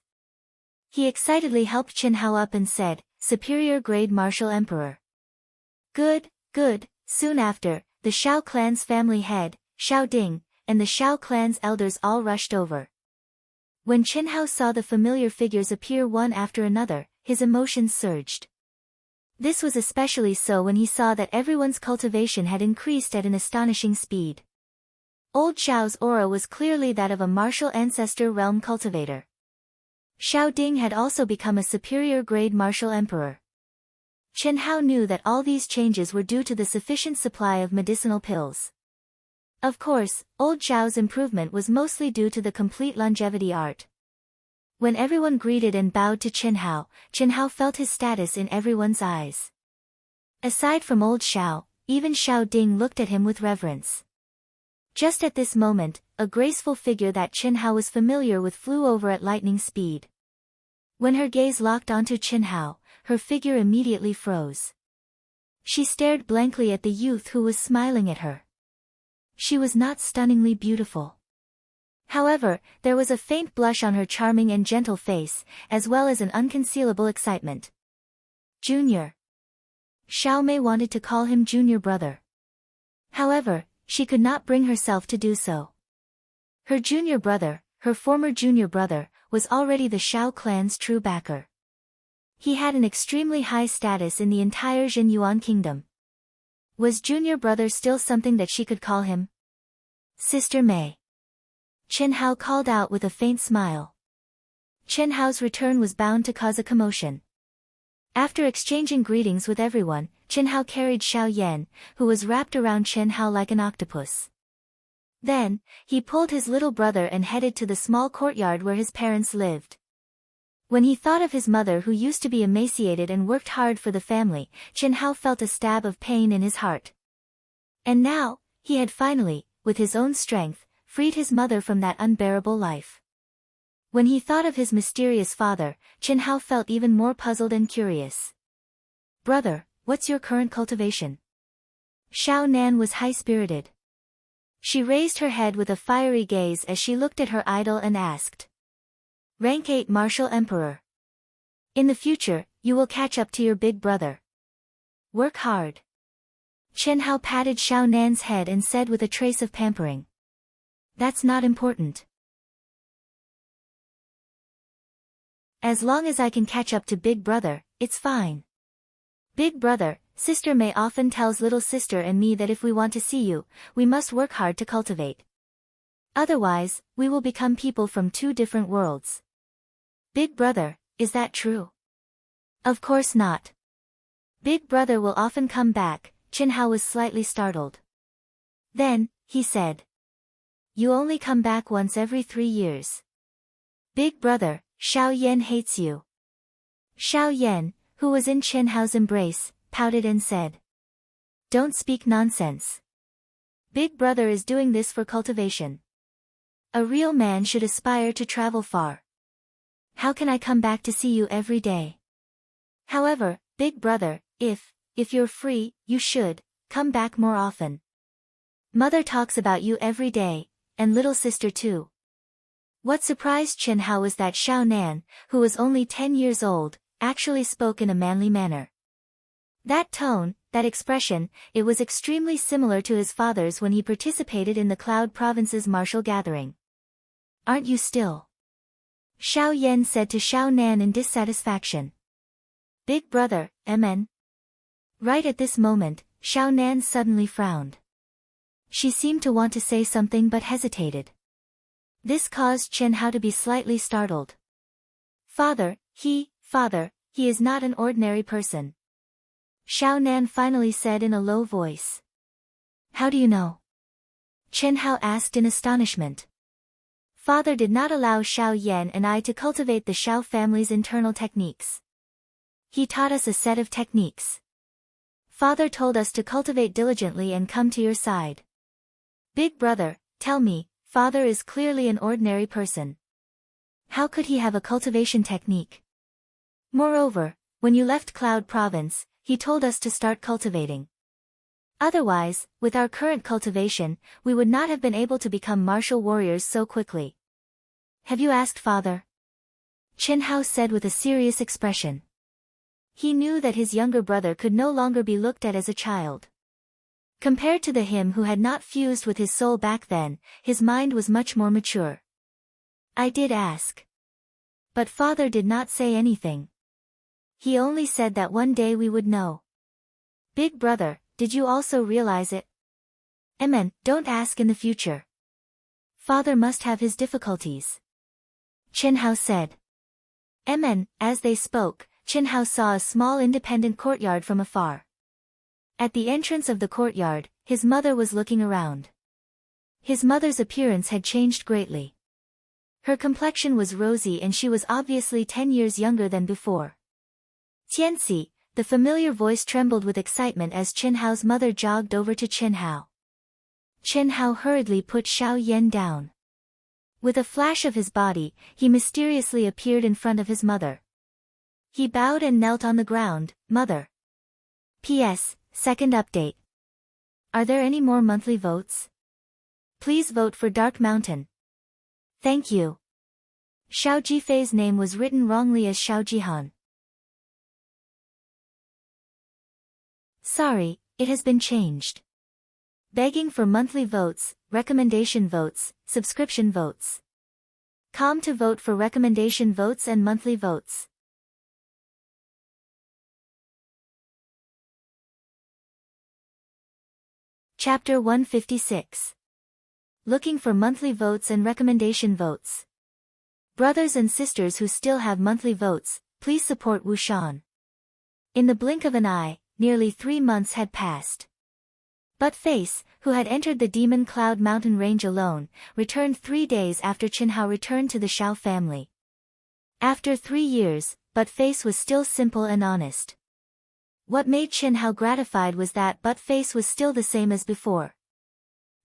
He excitedly helped Chen Hao up and said, Superior grade martial emperor. Good, good. Soon after, the Shao clan's family head, Xiao Ding, and the Shao clan's elders all rushed over. When Chen Hao saw the familiar figures appear one after another, his emotions surged. This was especially so when he saw that everyone's cultivation had increased at an astonishing speed. Old Xiao's aura was clearly that of a martial ancestor realm cultivator. Xiao Ding had also become a superior grade martial emperor. Chen Hao knew that all these changes were due to the sufficient supply of medicinal pills. Of course, Old Xiao's improvement was mostly due to the complete longevity art. When everyone greeted and bowed to Chen Hao felt his status in everyone's eyes. Aside from Old Xiao, even Xiao Ding looked at him with reverence. Just at this moment, a graceful figure that Chen Hao was familiar with flew over at lightning speed. When her gaze locked onto Chen Hao, her figure immediately froze. She stared blankly at the youth who was smiling at her. She was not stunningly beautiful. However, there was a faint blush on her charming and gentle face, as well as an unconcealable excitement. Junior. Xiao Mei wanted to call him junior brother. However, she could not bring herself to do so. Her junior brother, her former junior brother, was already the Xiao clan's true backer. He had an extremely high status in the entire Zhenyuan kingdom. Was junior brother still something that she could call him? Sister Mei. Chen Hao called out with a faint smile. Chen Hao's return was bound to cause a commotion. After exchanging greetings with everyone, Chen Hao carried Xiao Yan, who was wrapped around Chen Hao like an octopus. Then, he pulled his little brother and headed to the small courtyard where his parents lived. When he thought of his mother who used to be emaciated and worked hard for the family, Chen Hao felt a stab of pain in his heart. And now, he had finally, with his own strength, freed his mother from that unbearable life. When he thought of his mysterious father, Chen Hao felt even more puzzled and curious. Brother, what's your current cultivation? Xiao Nan was high-spirited. She raised her head with a fiery gaze as she looked at her idol and asked. Rank 8 Martial Emperor. In the future, you will catch up to your big brother. Work hard. Chen Hao patted Xiao Nan's head and said with a trace of pampering. That's not important. As long as I can catch up to big brother, it's fine. Big brother, Sister Mei often tells little sister and me that if we want to see you, we must work hard to cultivate. Otherwise, we will become people from two different worlds. Big brother, is that true? Of course not. Big brother will often come back. Chen Hao was slightly startled. Then, he said. You only come back once every 3 years. Big brother, Xiao Yan hates you. Xiao Yan, who was in Chen Hao's embrace, pouted and said. Don't speak nonsense. Big brother is doing this for cultivation. A real man should aspire to travel far. How can I come back to see you every day? However, big brother, if you're free, you should come back more often. Mother talks about you every day, and little sister too. What surprised Chen Hao was that Xiao Nan, who was only 10 years old, actually spoke in a manly manner. That tone, that expression, it was extremely similar to his father's when he participated in the Cloud Province's martial gathering. Aren't you still? Xiao Yan said to Xiao Nan in dissatisfaction. Big brother, amen. Right at this moment, Xiao Nan suddenly frowned. She seemed to want to say something but hesitated. This caused Chen Hao to be slightly startled. Father, he is not an ordinary person. Xiao Nan finally said in a low voice. How do you know? Chen Hao asked in astonishment. Father did not allow Xiao Yan and I to cultivate the Xiao family's internal techniques. He taught us a set of techniques. Father told us to cultivate diligently and come to your side. Big brother, tell me, Father is clearly an ordinary person. How could he have a cultivation technique? Moreover, when you left Cloud Province, he told us to start cultivating. Otherwise, with our current cultivation, we would not have been able to become martial warriors so quickly. Have you asked Father? Chen Hao said with a serious expression. He knew that his younger brother could no longer be looked at as a child. Compared to the him who had not fused with his soul back then, his mind was much more mature. I did ask. But Father did not say anything. He only said that one day we would know. Big brother, did you also realize it? Amen, don't ask in the future. Father must have his difficulties. Chen Hao said. Amen. As they spoke, Chen Hao saw a small independent courtyard from afar. At the entrance of the courtyard, his mother was looking around. His mother's appearance had changed greatly. Her complexion was rosy and she was obviously 10 years younger than before. Tianxi, the familiar voice trembled with excitement as Chen Hao's mother jogged over to Chen Hao. Chen Hao hurriedly put Xiao Yan down. With a flash of his body, he mysteriously appeared in front of his mother. He bowed and knelt on the ground. Mother. P.S. Second update. Are there any more monthly votes? Please vote for Dark Mountain. Thank you. Xiao Jifei's name was written wrongly as Xiao Jihan. Sorry, it has been changed. Begging for monthly votes, recommendation votes, subscription votes. Com to vote for recommendation votes and monthly votes. Chapter 156. Looking for monthly votes and recommendation votes. Brothers and sisters who still have monthly votes, please support Wu Shan. In the blink of an eye, nearly 3 months had passed. But Face, who had entered the Demon Cloud Mountain range alone, returned 3 days after Qinhao returned to the Shao family. After 3 years, But Face was still simple and honest. What made Qinhao gratified was that But Face was still the same as before.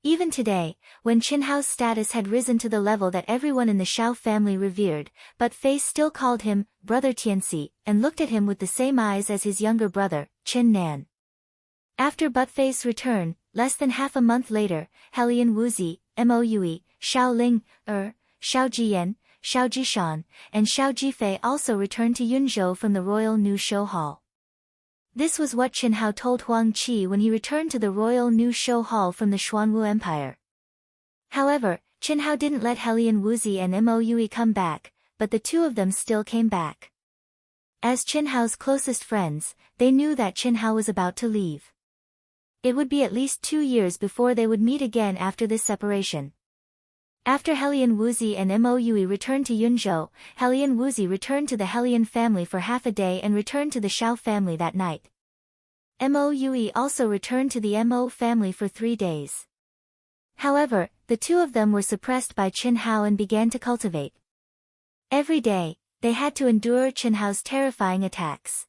Even today, when Qinhao's status had risen to the level that everyone in the Shao family revered, But Face still called him Brother Tianxi, and looked at him with the same eyes as his younger brother, Qin Nan. After But Face return, less than half a month later, Helian Wuzi, Moue, Xiao Ling, Xiao Jiyan, Xiao Jishan, and Xiao Jifei also returned to Yunzhou from the Royal New Show Hall. This was what Qinhao told Huang Qi when he returned to the Royal New Show Hall from the Xuanwu Empire. However, Qinhao didn't let Helian Wuzi and Moue come back, but the two of them still came back. As Qinhao's closest friends, they knew that Qinhao was about to leave. It would be at least 2 years before they would meet again after this separation. After Helian Wuzi and Moue returned to Yunzhou, Helian Wuzi returned to the Helian family for half a day and returned to the Shao family that night. Moue also returned to the Mo family for 3 days. However, the two of them were suppressed by Qinhao and began to cultivate. Every day, they had to endure Qinhao's terrifying attacks.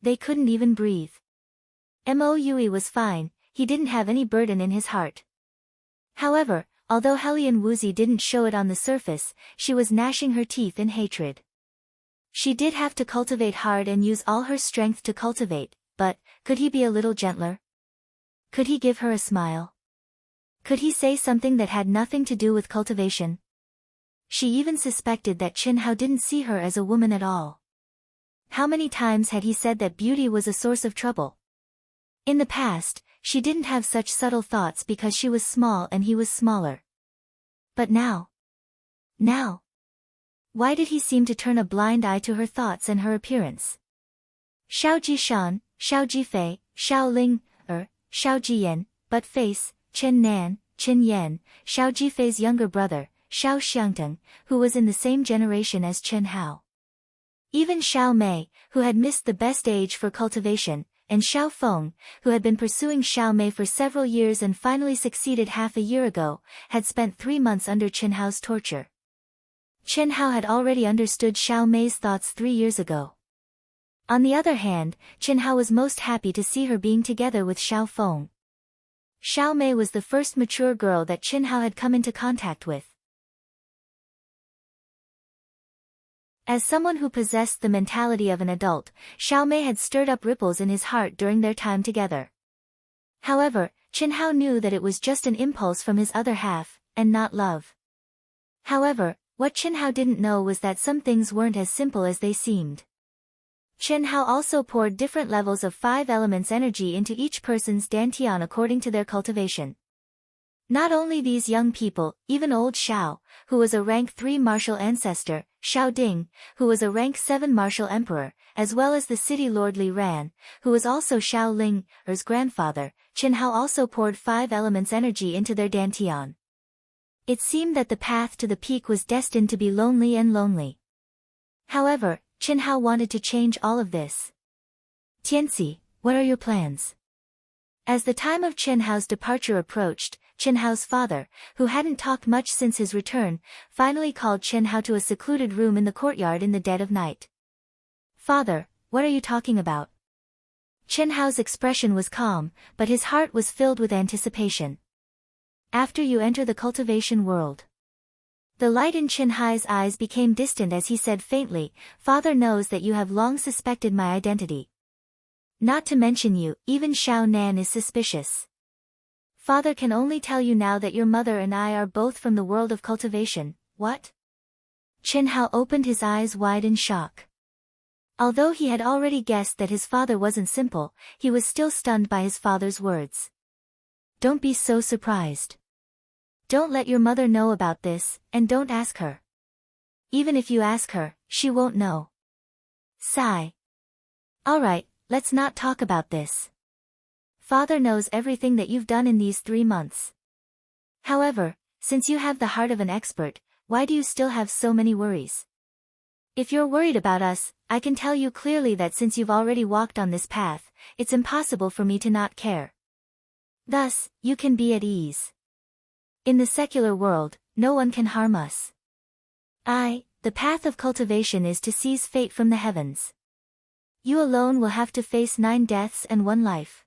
They couldn't even breathe. Moue was fine, he didn't have any burden in his heart. However, although Helian Wuzi didn't show it on the surface, she was gnashing her teeth in hatred. She did have to cultivate hard and use all her strength to cultivate, but, could he be a little gentler? Could he give her a smile? Could he say something that had nothing to do with cultivation? She even suspected that Qinhao didn't see her as a woman at all. How many times had he said that beauty was a source of trouble? In the past, she didn't have such subtle thoughts because she was small and he was smaller. But now? Why did he seem to turn a blind eye to her thoughts and her appearance? Xiao Jishan, Xiao Jifei, Xiao Ling, Xiao Jiyan, But Face, Qin Nan, Qin Yan, Xiao Jifei's younger brother, Xiao Xiangteng, who was in the same generation as Qinhao. Even Xiao Mei, who had missed the best age for cultivation, and Xiao Feng, who had been pursuing Xiao Mei for several years and finally succeeded half a year ago, had spent 3 months under Qinhao's torture. Qinhao had already understood Xiao Mei's thoughts 3 years ago. On the other hand, Qinhao was most happy to see her being together with Xiao Feng. Xiao Mei was the first mature girl that Qinhao had come into contact with. As someone who possessed the mentality of an adult, Xiao Mei had stirred up ripples in his heart during their time together. However, Qinhao knew that it was just an impulse from his other half, and not love. However, what Qinhao didn't know was that some things weren't as simple as they seemed. Qinhao also poured different levels of 5 elements energy into each person's dantian according to their cultivation. Not only these young people, even old Xiao, who was a rank 3 martial ancestor, Xiao Ding, who was a rank 7 martial emperor, as well as the city lord Li Ran, who was also Xiao Ling's grandfather, Qinhao also poured 5 elements energy into their dantian. It seemed that the path to the peak was destined to be lonely. However, Qinhao wanted to change all of this. Tianxi, what are your plans? As the time of Qinhao's departure approached, Qinhao's father, who hadn't talked much since his return, finally called Qinhao to a secluded room in the courtyard in the dead of night. Father, what are you talking about? Qinhao's expression was calm, but his heart was filled with anticipation. After you enter the cultivation world. The light in Qinhai's eyes became distant as he said faintly, Father knows that you have long suspected my identity. Not to mention you, even Xiao Nan is suspicious. Father can only tell you now that your mother and I are both from the world of cultivation, What? Chen Hao opened his eyes wide in shock. Although he had already guessed that his father wasn't simple, he was still stunned by his father's words. Don't be so surprised. Don't let your mother know about this, and don't ask her. Even if you ask her, she won't know. Sigh. Alright, let's not talk about this. Father knows everything that you've done in these 3 months. However, since you have the heart of an expert, why do you still have so many worries? If you're worried about us, I can tell you clearly that since you've already walked on this path, it's impossible for me to not care. Thus, you can be at ease. In the secular world, no one can harm us. The path of cultivation is to seize fate from the heavens. You alone will have to face 9 deaths and 1 life.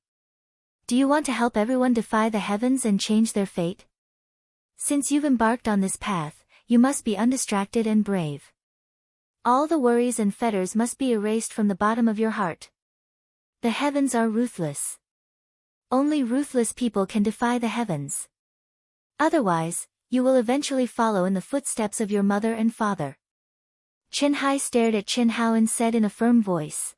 Do you want to help everyone defy the heavens and change their fate? Since you've embarked on this path, you must be undistracted and brave. All the worries and fetters must be erased from the bottom of your heart. The heavens are ruthless. Only ruthless people can defy the heavens. Otherwise, you will eventually follow in the footsteps of your mother and father. Chen Hai stared at Chen Hao and said in a firm voice.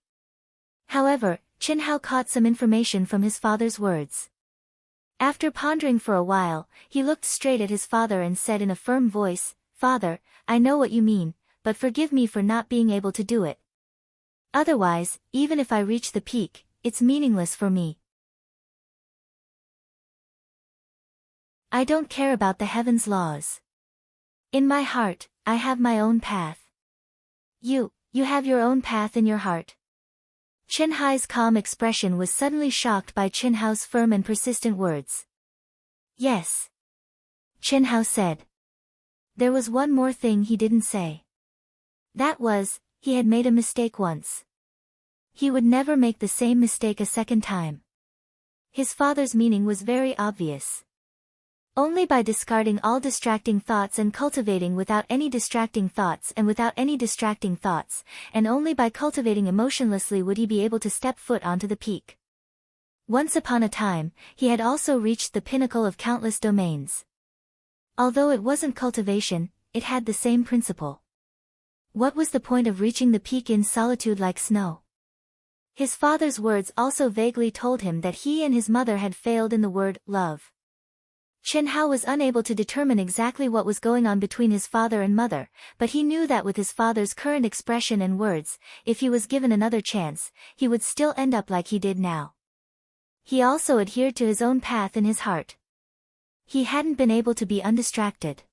However, Chen Hao caught some information from his father's words. After pondering for a while, he looked straight at his father and said in a firm voice, Father, I know what you mean, but forgive me for not being able to do it. Otherwise, even if I reach the peak, it's meaningless for me. I don't care about the heavens' laws. In my heart, I have my own path. You have your own path in your heart. Chen Hai's calm expression was suddenly shocked by Chen Hao's firm and persistent words. Yes. Chen Hao said. There was one more thing he didn't say. That was, he had made a mistake once. He would never make the same mistake a second time. His father's meaning was very obvious. Only by discarding all distracting thoughts and cultivating without any distracting thoughts and without any distracting thoughts, and only by cultivating emotionlessly would he be able to step foot onto the peak. Once upon a time, he had also reached the pinnacle of countless domains. Although it wasn't cultivation, it had the same principle. What was the point of reaching the peak in solitude like snow? His father's words also vaguely told him that he and his mother had failed in the word, love. Chen Hao was unable to determine exactly what was going on between his father and mother, but he knew that with his father's current expression and words, if he was given another chance, he would still end up like he did now. He also adhered to his own path in his heart. He hadn't been able to be undistracted.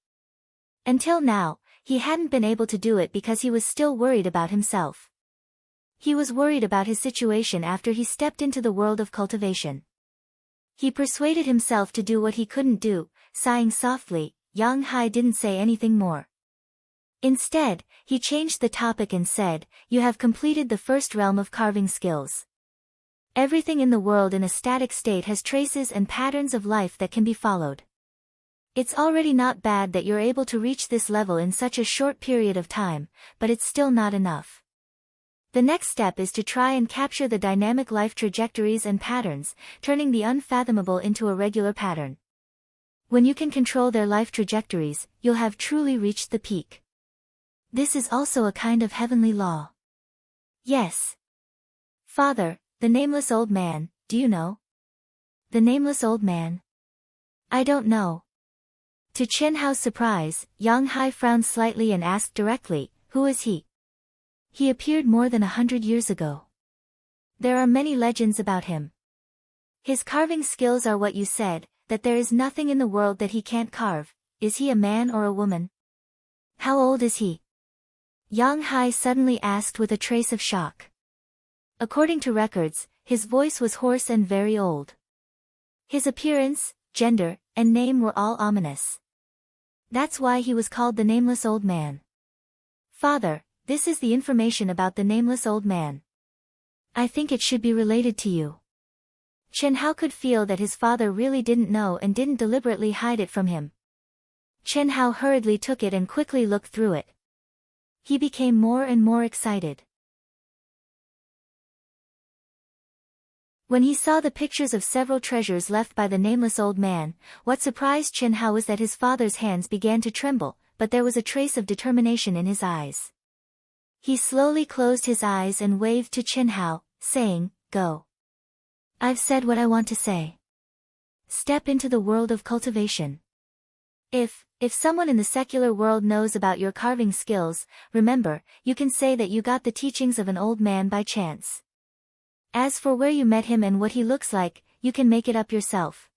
Until now, he hadn't been able to do it because he was still worried about himself. He was worried about his situation after he stepped into the world of cultivation. He persuaded himself to do what he couldn't do, sighing softly. Yang Hai didn't say anything more. Instead, he changed the topic and said, You have completed the first realm of carving skills. Everything in the world in a static state has traces and patterns of life that can be followed. It's already not bad that you're able to reach this level in such a short period of time, but it's still not enough. The next step is to try and capture the dynamic life trajectories and patterns, turning the unfathomable into a regular pattern. When you can control their life trajectories, you'll have truly reached the peak. This is also a kind of heavenly law. Yes. Father, the nameless old man, do you know? The nameless old man? I don't know. To Chen Hao's surprise, Yang Hai frowned slightly and asked directly, Who is he? He appeared more than 100 years ago. There are many legends about him. His carving skills are what you said, that there is nothing in the world that he can't carve. Is he a man or a woman? How old is he? Yang Hai suddenly asked with a trace of shock. According to records, his voice was hoarse and very old. His appearance, gender, and name were all ominous. That's why he was called the Nameless Old Man. Father, this is the information about the Nameless Old Man. I think it should be related to you. Chen Hao could feel that his father really didn't know and didn't deliberately hide it from him. Chen Hao hurriedly took it and quickly looked through it. He became more and more excited. When he saw the pictures of several treasures left by the Nameless Old Man, what surprised Chen Hao was that his father's hands began to tremble, but there was a trace of determination in his eyes. He slowly closed his eyes and waved to Qinhao, saying, "Go. I've said what I want to say. Step into the world of cultivation. If someone in the secular world knows about your carving skills, remember, you can say that you got the teachings of an old man by chance. As for where you met him and what he looks like, you can make it up yourself.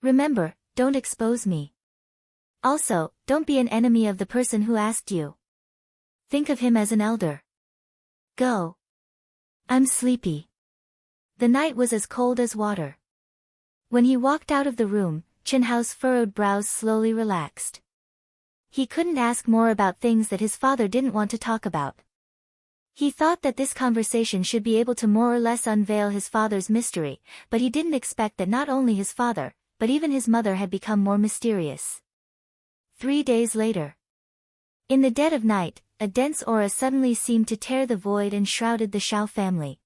Remember, don't expose me. Also, don't be an enemy of the person who asked you. Think of him as an elder. Go. I'm sleepy." The night was as cold as water. When he walked out of the room, Qinhao's furrowed brows slowly relaxed. He couldn't ask more about things that his father didn't want to talk about. He thought that this conversation should be able to more or less unveil his father's mystery, but he didn't expect that not only his father, but even his mother had become more mysterious. 3 days later. In the dead of night, a dense aura suddenly seemed to tear the void and shrouded the Shao family.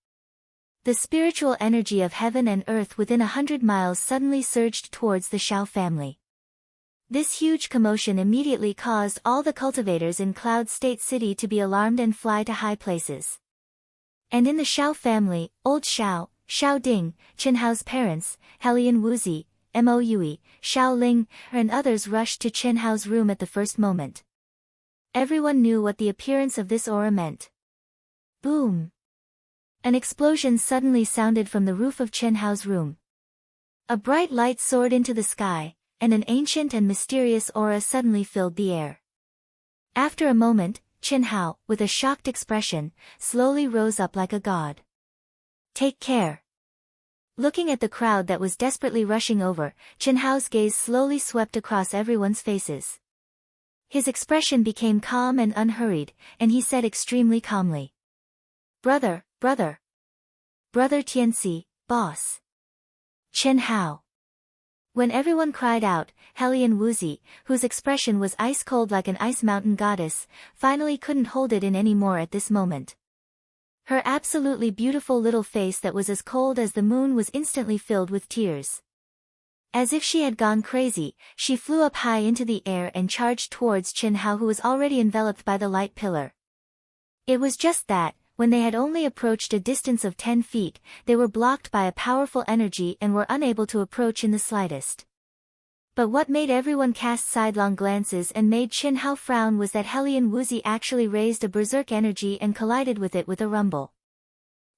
The spiritual energy of heaven and earth within 100 miles suddenly surged towards the Shao family. This huge commotion immediately caused all the cultivators in Cloud State City to be alarmed and fly to high places. And in the Shao family, old Shao, Shao Ding, Qinhao's parents, Helian Wuzi, Mo Yui, Shao Ling, and others rushed to Qinhao's room at the first moment. Everyone knew what the appearance of this aura meant. Boom! An explosion suddenly sounded from the roof of Qinhao's room. A bright light soared into the sky, and an ancient and mysterious aura suddenly filled the air. After a moment, Qinhao, with a shocked expression, slowly rose up like a god. "Take care." Looking at the crowd that was desperately rushing over, Qinhao's gaze slowly swept across everyone's faces. His expression became calm and unhurried, and he said extremely calmly, Brother Tianxi, boss. Qinhao." When everyone cried out, Helian Wuzi, whose expression was ice-cold like an ice mountain goddess, finally couldn't hold it in any more at this moment. Her absolutely beautiful little face that was as cold as the moon was instantly filled with tears. As if she had gone crazy, she flew up high into the air and charged towards Qinhao, who was already enveloped by the light pillar. It was just that, when they had only approached a distance of 10 feet, they were blocked by a powerful energy and were unable to approach in the slightest. But what made everyone cast sidelong glances and made Qinhao frown was that Helian Wuzi actually raised a berserk energy and collided with it with a rumble.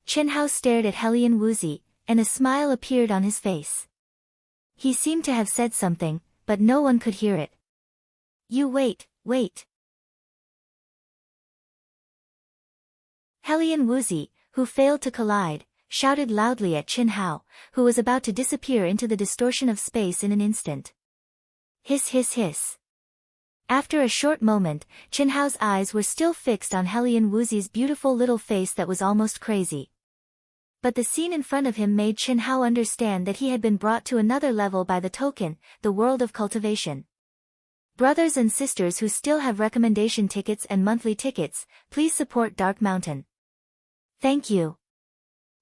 Qinhao stared at Helian Wuzi, and a smile appeared on his face. He seemed to have said something, but no one could hear it. "You wait. Helian Wuzi, who failed to collide, shouted loudly at Qinhao, who was about to disappear into the distortion of space in an instant. Hiss hiss hiss. After a short moment, Qinhao's eyes were still fixed on Helian Wuzi's beautiful little face that was almost crazy. But the scene in front of him made Qinhao understand that he had been brought to another level by the token, the world of cultivation. Brothers and sisters who still have recommendation tickets and monthly tickets, please support Dark Mountain. Thank you.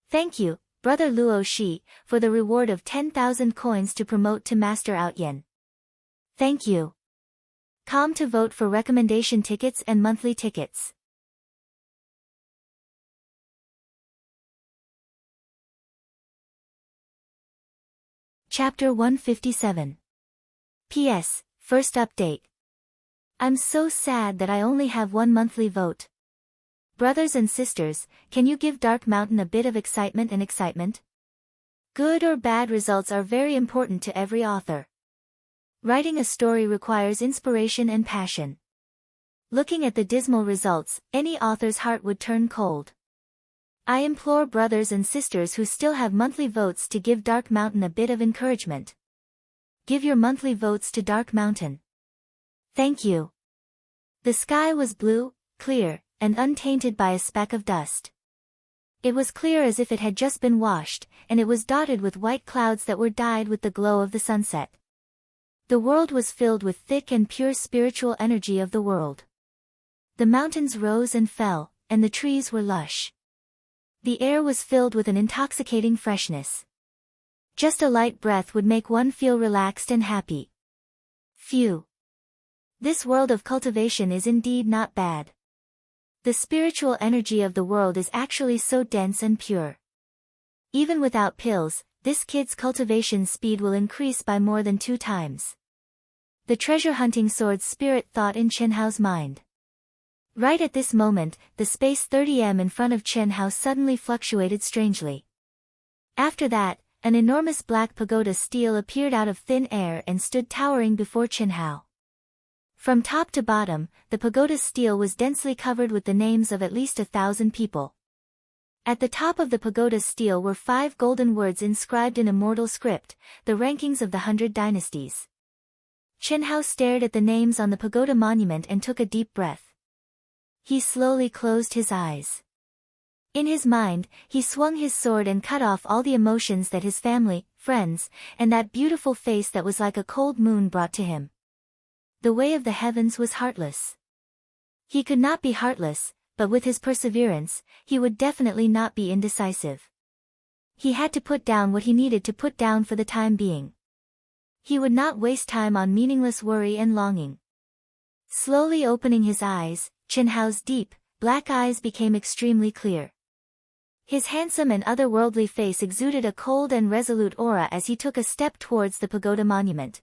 Thank you, Brother Luo Shi, for the reward of 10,000 coins to promote to Master Outyen. Thank you. Com to vote for recommendation tickets and monthly tickets. Chapter 157. P.S. First update. I'm so sad that I only have one monthly vote. Brothers and sisters, can you give Dark Mountain a bit of excitement and excitement? Good or bad results are very important to every author. Writing a story requires inspiration and passion. Looking at the dismal results, any author's heart would turn cold. I implore brothers and sisters who still have monthly votes to give Dark Mountain a bit of encouragement. Give your monthly votes to Dark Mountain. Thank you. The sky was blue, clear, and untainted by a speck of dust. It was clear as if it had just been washed, and it was dotted with white clouds that were dyed with the glow of the sunset. The world was filled with thick and pure spiritual energy of the world. The mountains rose and fell, and the trees were lush. The air was filled with an intoxicating freshness. Just a light breath would make one feel relaxed and happy. Phew. This world of cultivation is indeed not bad. The spiritual energy of the world is actually so dense and pure. Even without pills, this kid's cultivation speed will increase by more than 2 times. The treasure-hunting sword spirit thought in Chen Hao's mind. Right at this moment, the space 30m in front of Chen Hao suddenly fluctuated strangely. After that, an enormous black pagoda stele appeared out of thin air and stood towering before Chen Hao. From top to bottom, the pagoda stele was densely covered with the names of at least 1,000 people. At the top of the pagoda stele were 5 golden words inscribed in immortal script, the rankings of the 100 dynasties. Chen Hao stared at the names on the pagoda monument and took a deep breath. He slowly closed his eyes. In his mind, he swung his sword and cut off all the emotions that his family, friends, and that beautiful face that was like a cold moon brought to him. The way of the heavens was heartless. He could not be heartless, but with his perseverance, he would definitely not be indecisive. He had to put down what he needed to put down for the time being. He would not waste time on meaningless worry and longing. Slowly opening his eyes, Chen Hao's deep, black eyes became extremely clear. His handsome and otherworldly face exuded a cold and resolute aura as he took a step towards the pagoda monument.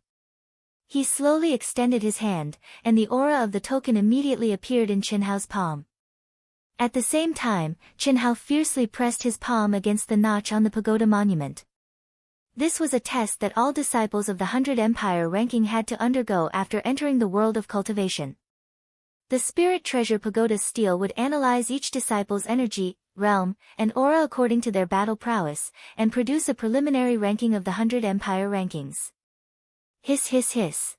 He slowly extended his hand, and the aura of the token immediately appeared in Chen Hao's palm. At the same time, Chen Hao fiercely pressed his palm against the notch on the pagoda monument. This was a test that all disciples of the 100 Empire ranking had to undergo after entering the world of cultivation. The Spirit Treasure Pagoda stele would analyze each disciple's energy, realm, and aura according to their battle prowess, and produce a preliminary ranking of the 100 Empire rankings. Hiss hiss hiss.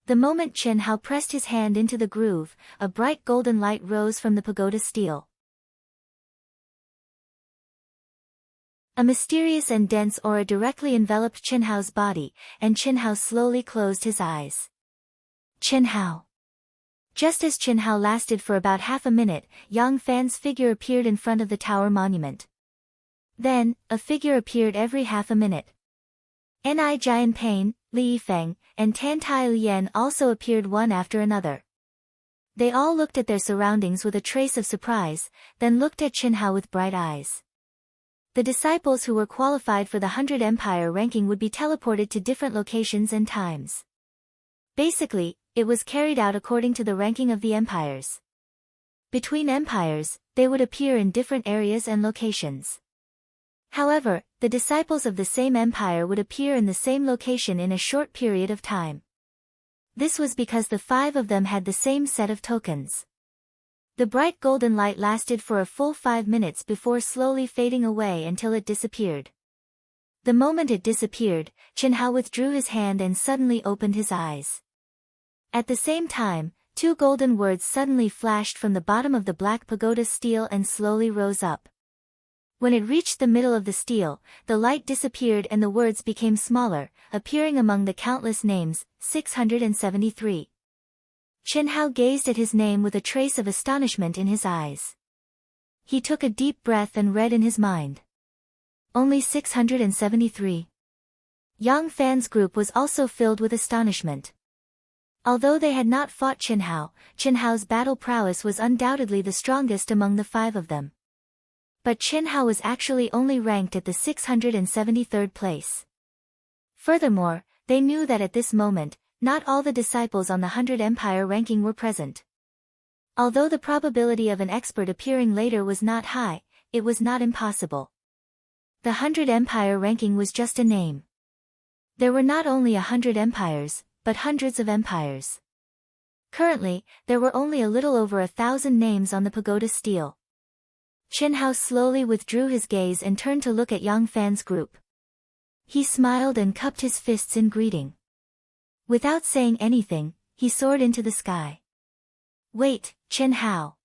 The moment Chen Hao pressed his hand into the groove, a bright golden light rose from the pagoda stele. A mysterious and dense aura directly enveloped Chen Hao's body, and Chen Hao slowly closed his eyes. Chen Hao. Just as Chen Hao lasted for about half a minute, Yang Fan's figure appeared in front of the tower monument. Then, a figure appeared every half a minute. Ni Jianpain, Li Yifeng, and Tan Tai Lian also appeared one after another. They all looked at their surroundings with a trace of surprise, then looked at Chen Hao with bright eyes. The disciples who were qualified for the 100 Empire ranking would be teleported to different locations and times. Basically, it was carried out according to the ranking of the empires. Between empires, they would appear in different areas and locations. However, the disciples of the same empire would appear in the same location in a short period of time. This was because the 5 of them had the same set of tokens. The bright golden light lasted for a full 5 minutes before slowly fading away until it disappeared. The moment it disappeared, Chen Hao withdrew his hand and suddenly opened his eyes. At the same time, 2 golden words suddenly flashed from the bottom of the black pagoda stele and slowly rose up. When it reached the middle of the stele, the light disappeared and the words became smaller, appearing among the countless names, 673. Chen Hao gazed at his name with a trace of astonishment in his eyes. He took a deep breath and read in his mind. Only 673. Yang Fan's group was also filled with astonishment. Although they had not fought Chen Hao's battle prowess was undoubtedly the strongest among the 5 of them. But Chen Hao was actually only ranked at the 673rd place. Furthermore, they knew that at this moment, not all the disciples on the 100 Empire ranking were present. Although the probability of an expert appearing later was not high, it was not impossible. The 100 Empire ranking was just a name. There were not only 100 empires, but hundreds of empires. Currently, there were only a little over 1,000 names on the pagoda stele. Chen Hao slowly withdrew his gaze and turned to look at Yang Fan's group. He smiled and cupped his fists in greeting. Without saying anything, he soared into the sky. Wait, Chen Hao.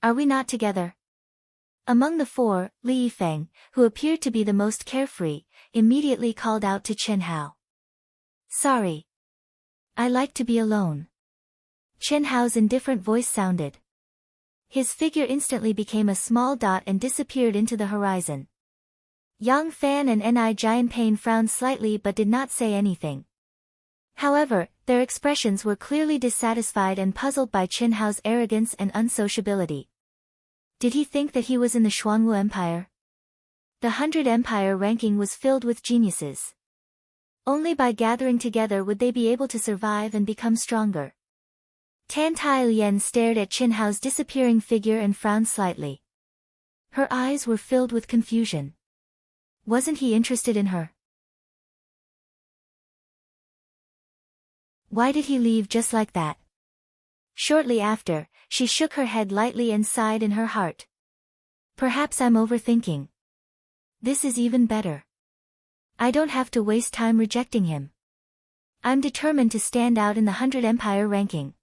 Are we not together? Among the 4, Li Yifeng, who appeared to be the most carefree, immediately called out to Chen Hao. Sorry. I like to be alone. Chen Hao's indifferent voice sounded. His figure instantly became a small dot and disappeared into the horizon. Yang Fan and Ni Jianpain frowned slightly but did not say anything. However, their expressions were clearly dissatisfied and puzzled by Qin Hao's arrogance and unsociability. Did he think that he was in the Xuanwu Empire? The 100 Empire ranking was filled with geniuses. Only by gathering together would they be able to survive and become stronger. Tan Tai-Lien stared at Qin Hao's disappearing figure and frowned slightly. Her eyes were filled with confusion. Wasn't he interested in her? Why did he leave just like that? Shortly after, she shook her head lightly and sighed in her heart. Perhaps I'm overthinking. This is even better. I don't have to waste time rejecting him. I'm determined to stand out in the 100 Empire ranking.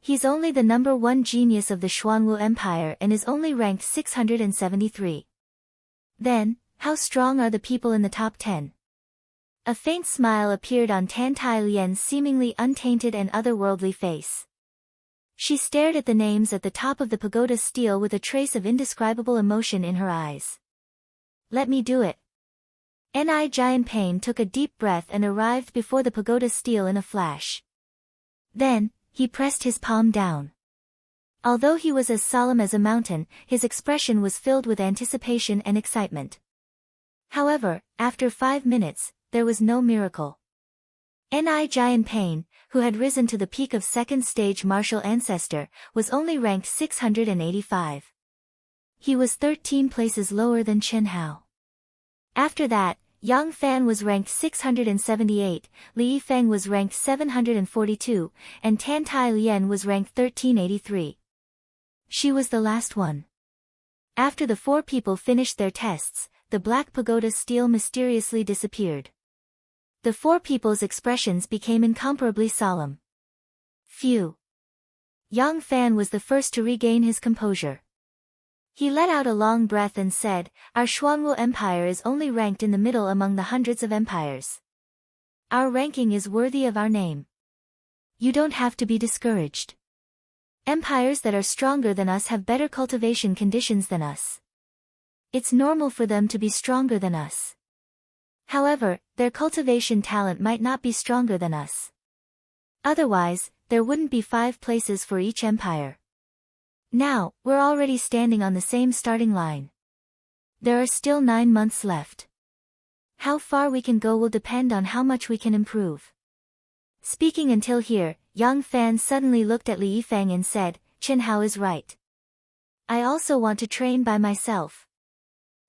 He's only the number 1 genius of the Xuanwu Empire and is only ranked 673. Then, how strong are the people in the top 10? A faint smile appeared on Tan Tai-Lien's seemingly untainted and otherworldly face. She stared at the names at the top of the pagoda stele with a trace of indescribable emotion in her eyes. Let me do it. Ni Jianping took a deep breath and arrived before the pagoda stele in a flash. Then, he pressed his palm down. Although he was as solemn as a mountain, his expression was filled with anticipation and excitement. However, after 5 minutes, there was no miracle. Ni Jianping, who had risen to the peak of second stage martial ancestor, was only ranked 685. He was 13 places lower than Qin Hao. After that, Yang Fan was ranked 678, Li Yifeng was ranked 742, and Tan Tai-Lien was ranked 1383. She was the last one. After the 4 people finished their tests, the black pagoda stele mysteriously disappeared. The 4 people's expressions became incomparably solemn. Phew. Yang Fan was the first to regain his composure. He let out a long breath and said, "Our Xuanwu Empire is only ranked in the middle among the hundreds of empires. Our ranking is worthy of our name. You don't have to be discouraged. Empires that are stronger than us have better cultivation conditions than us. It's normal for them to be stronger than us. However, their cultivation talent might not be stronger than us. Otherwise, there wouldn't be 5 places for each empire. Now, we're already standing on the same starting line. There are still 9 months left. How far we can go will depend on how much we can improve." Speaking until here, Yang Fan suddenly looked at Li Yifeng and said, "Qin Hao is right. I also want to train by myself.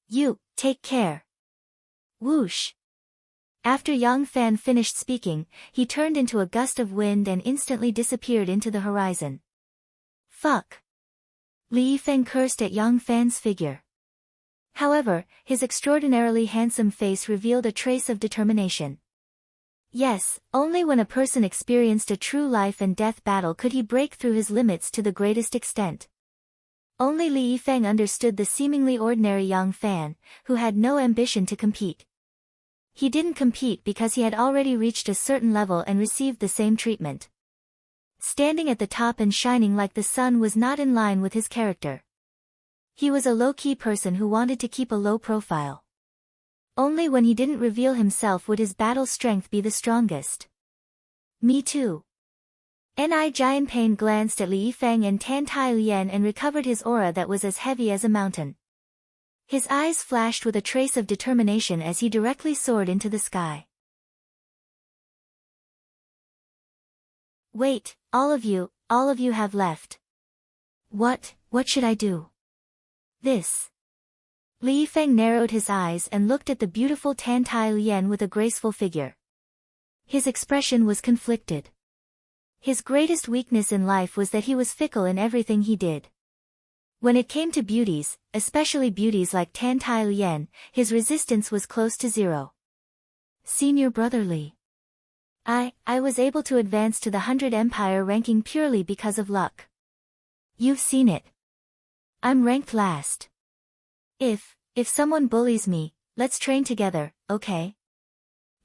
You, take care." Whoosh. After Yang Fan finished speaking, he turned into a gust of wind and instantly disappeared into the horizon. Fuck. Li Yifeng cursed at Yang Fan's figure. However, his extraordinarily handsome face revealed a trace of determination. Yes, only when a person experienced a true life and death battle could he break through his limits to the greatest extent. Only Li Yifeng understood the seemingly ordinary Yang Fan, who had no ambition to compete. He didn't compete because he had already reached a certain level and received the same treatment. Standing at the top and shining like the sun was not in line with his character. He was a low-key person who wanted to keep a low profile. Only when he didn't reveal himself would his battle strength be the strongest. Me too. Ni Jianping glanced at Li Yifeng and Tan Tai-Lien and recovered his aura that was as heavy as a mountain. His eyes flashed with a trace of determination as he directly soared into the sky. Wait, all of you have left. What should I do? This. Li Yifeng narrowed his eyes and looked at the beautiful Tan Tai-Lien with a graceful figure. His expression was conflicted. His greatest weakness in life was that he was fickle in everything he did. When it came to beauties, especially beauties like Tan Tai-Lien, his resistance was close to 0. Senior brother Li. I was able to advance to the 100 Empire ranking purely because of luck. You've seen it. I'm ranked last. If someone bullies me, let's train together, okay?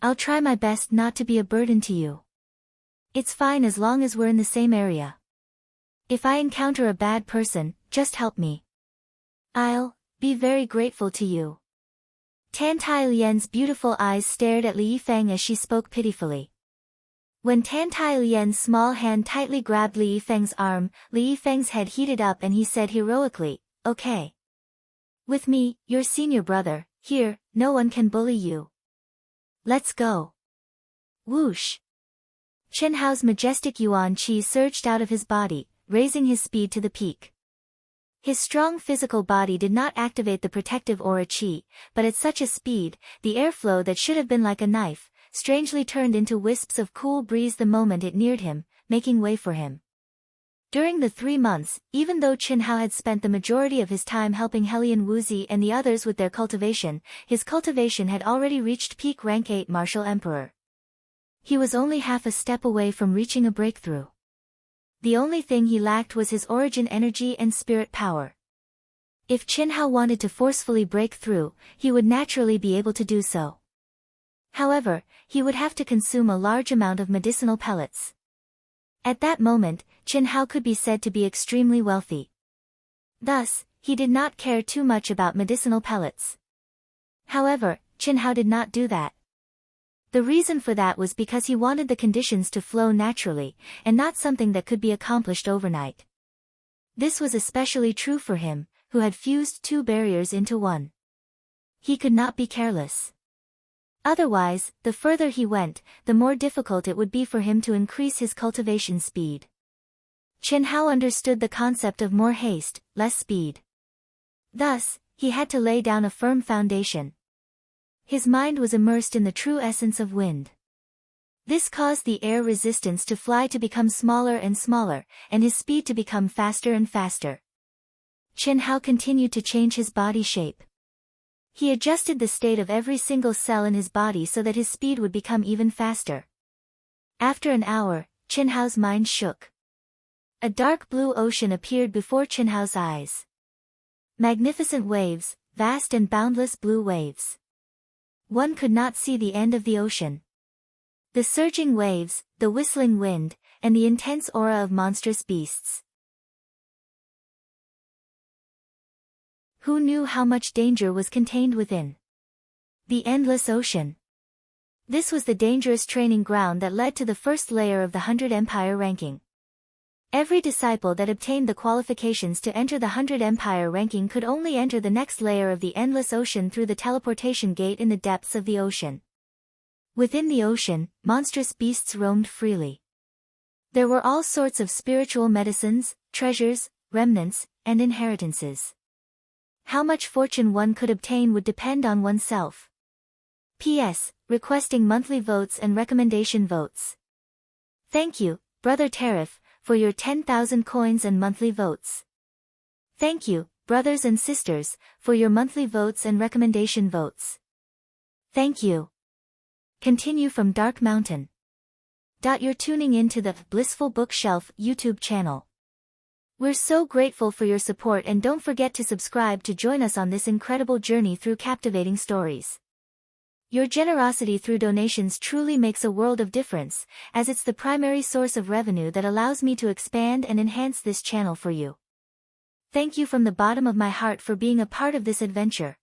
I'll try my best not to be a burden to you. It's fine as long as we're in the same area. If I encounter a bad person, just help me. I'll be very grateful to you." Tan Tai-Lien's beautiful eyes stared at Li Yifeng as she spoke pitifully. When Tan Tai Lian's small hand tightly grabbed Li Yifeng's arm, Li Yifeng's head heated up and he said heroically, "Okay. With me, your senior brother, here, no one can bully you. Let's go." Whoosh! Chen Hao's majestic yuan qi surged out of his body, raising his speed to the peak. His strong physical body did not activate the protective aura qi, but at such a speed, the airflow that should have been like a knife, strangely turned into wisps of cool breeze the moment it neared him, making way for him. During the 3 months, even though Chen Hao had spent the majority of his time helping Helian Wuzi and the others with their cultivation, his cultivation had already reached peak rank 8 Martial Emperor. He was only half a step away from reaching a breakthrough. The only thing he lacked was his origin energy and spirit power. If Chen Hao wanted to forcefully break through, he would naturally be able to do so. However, he would have to consume a large amount of medicinal pellets. At that moment, Chen Hao could be said to be extremely wealthy. Thus, he did not care too much about medicinal pellets. However, Chen Hao did not do that. The reason for that was because he wanted the conditions to flow naturally, and not something that could be accomplished overnight. This was especially true for him, who had fused 2 barriers into one. He could not be careless. Otherwise, the further he went, the more difficult it would be for him to increase his cultivation speed. Chen Hao understood the concept of more haste, less speed. Thus, he had to lay down a firm foundation. His mind was immersed in the true essence of wind. This caused the air resistance to fly to become smaller and smaller, and his speed to become faster and faster. Chen Hao continued to change his body shape. He adjusted the state of every single cell in his body so that his speed would become even faster. After an hour, Chen Hao's mind shook. A dark blue ocean appeared before Chen Hao's eyes. Magnificent waves, vast and boundless blue waves. One could not see the end of the ocean. The surging waves, the whistling wind, and the intense aura of monstrous beasts. Who knew how much danger was contained within? The endless ocean. This was the dangerous training ground that led to the first layer of the 100 Empire ranking. Every disciple that obtained the qualifications to enter the 100 Empire ranking could only enter the next layer of the endless ocean through the teleportation gate in the depths of the ocean. Within the ocean, monstrous beasts roamed freely. There were all sorts of spiritual medicines, treasures, remnants, and inheritances. How much fortune one could obtain would depend on oneself. P.S. Requesting monthly votes and recommendation votes. Thank you, Brother Tariff, for your 10,000 coins and monthly votes. Thank you, brothers and sisters, for your monthly votes and recommendation votes. Thank you. Continue from Dark Mountain. You're tuning in to the Blissful Bookshelf YouTube channel. We're so grateful for your support, and don't forget to subscribe to join us on this incredible journey through captivating stories. Your generosity through donations truly makes a world of difference, as it's the primary source of revenue that allows me to expand and enhance this channel for you. Thank you from the bottom of my heart for being a part of this adventure.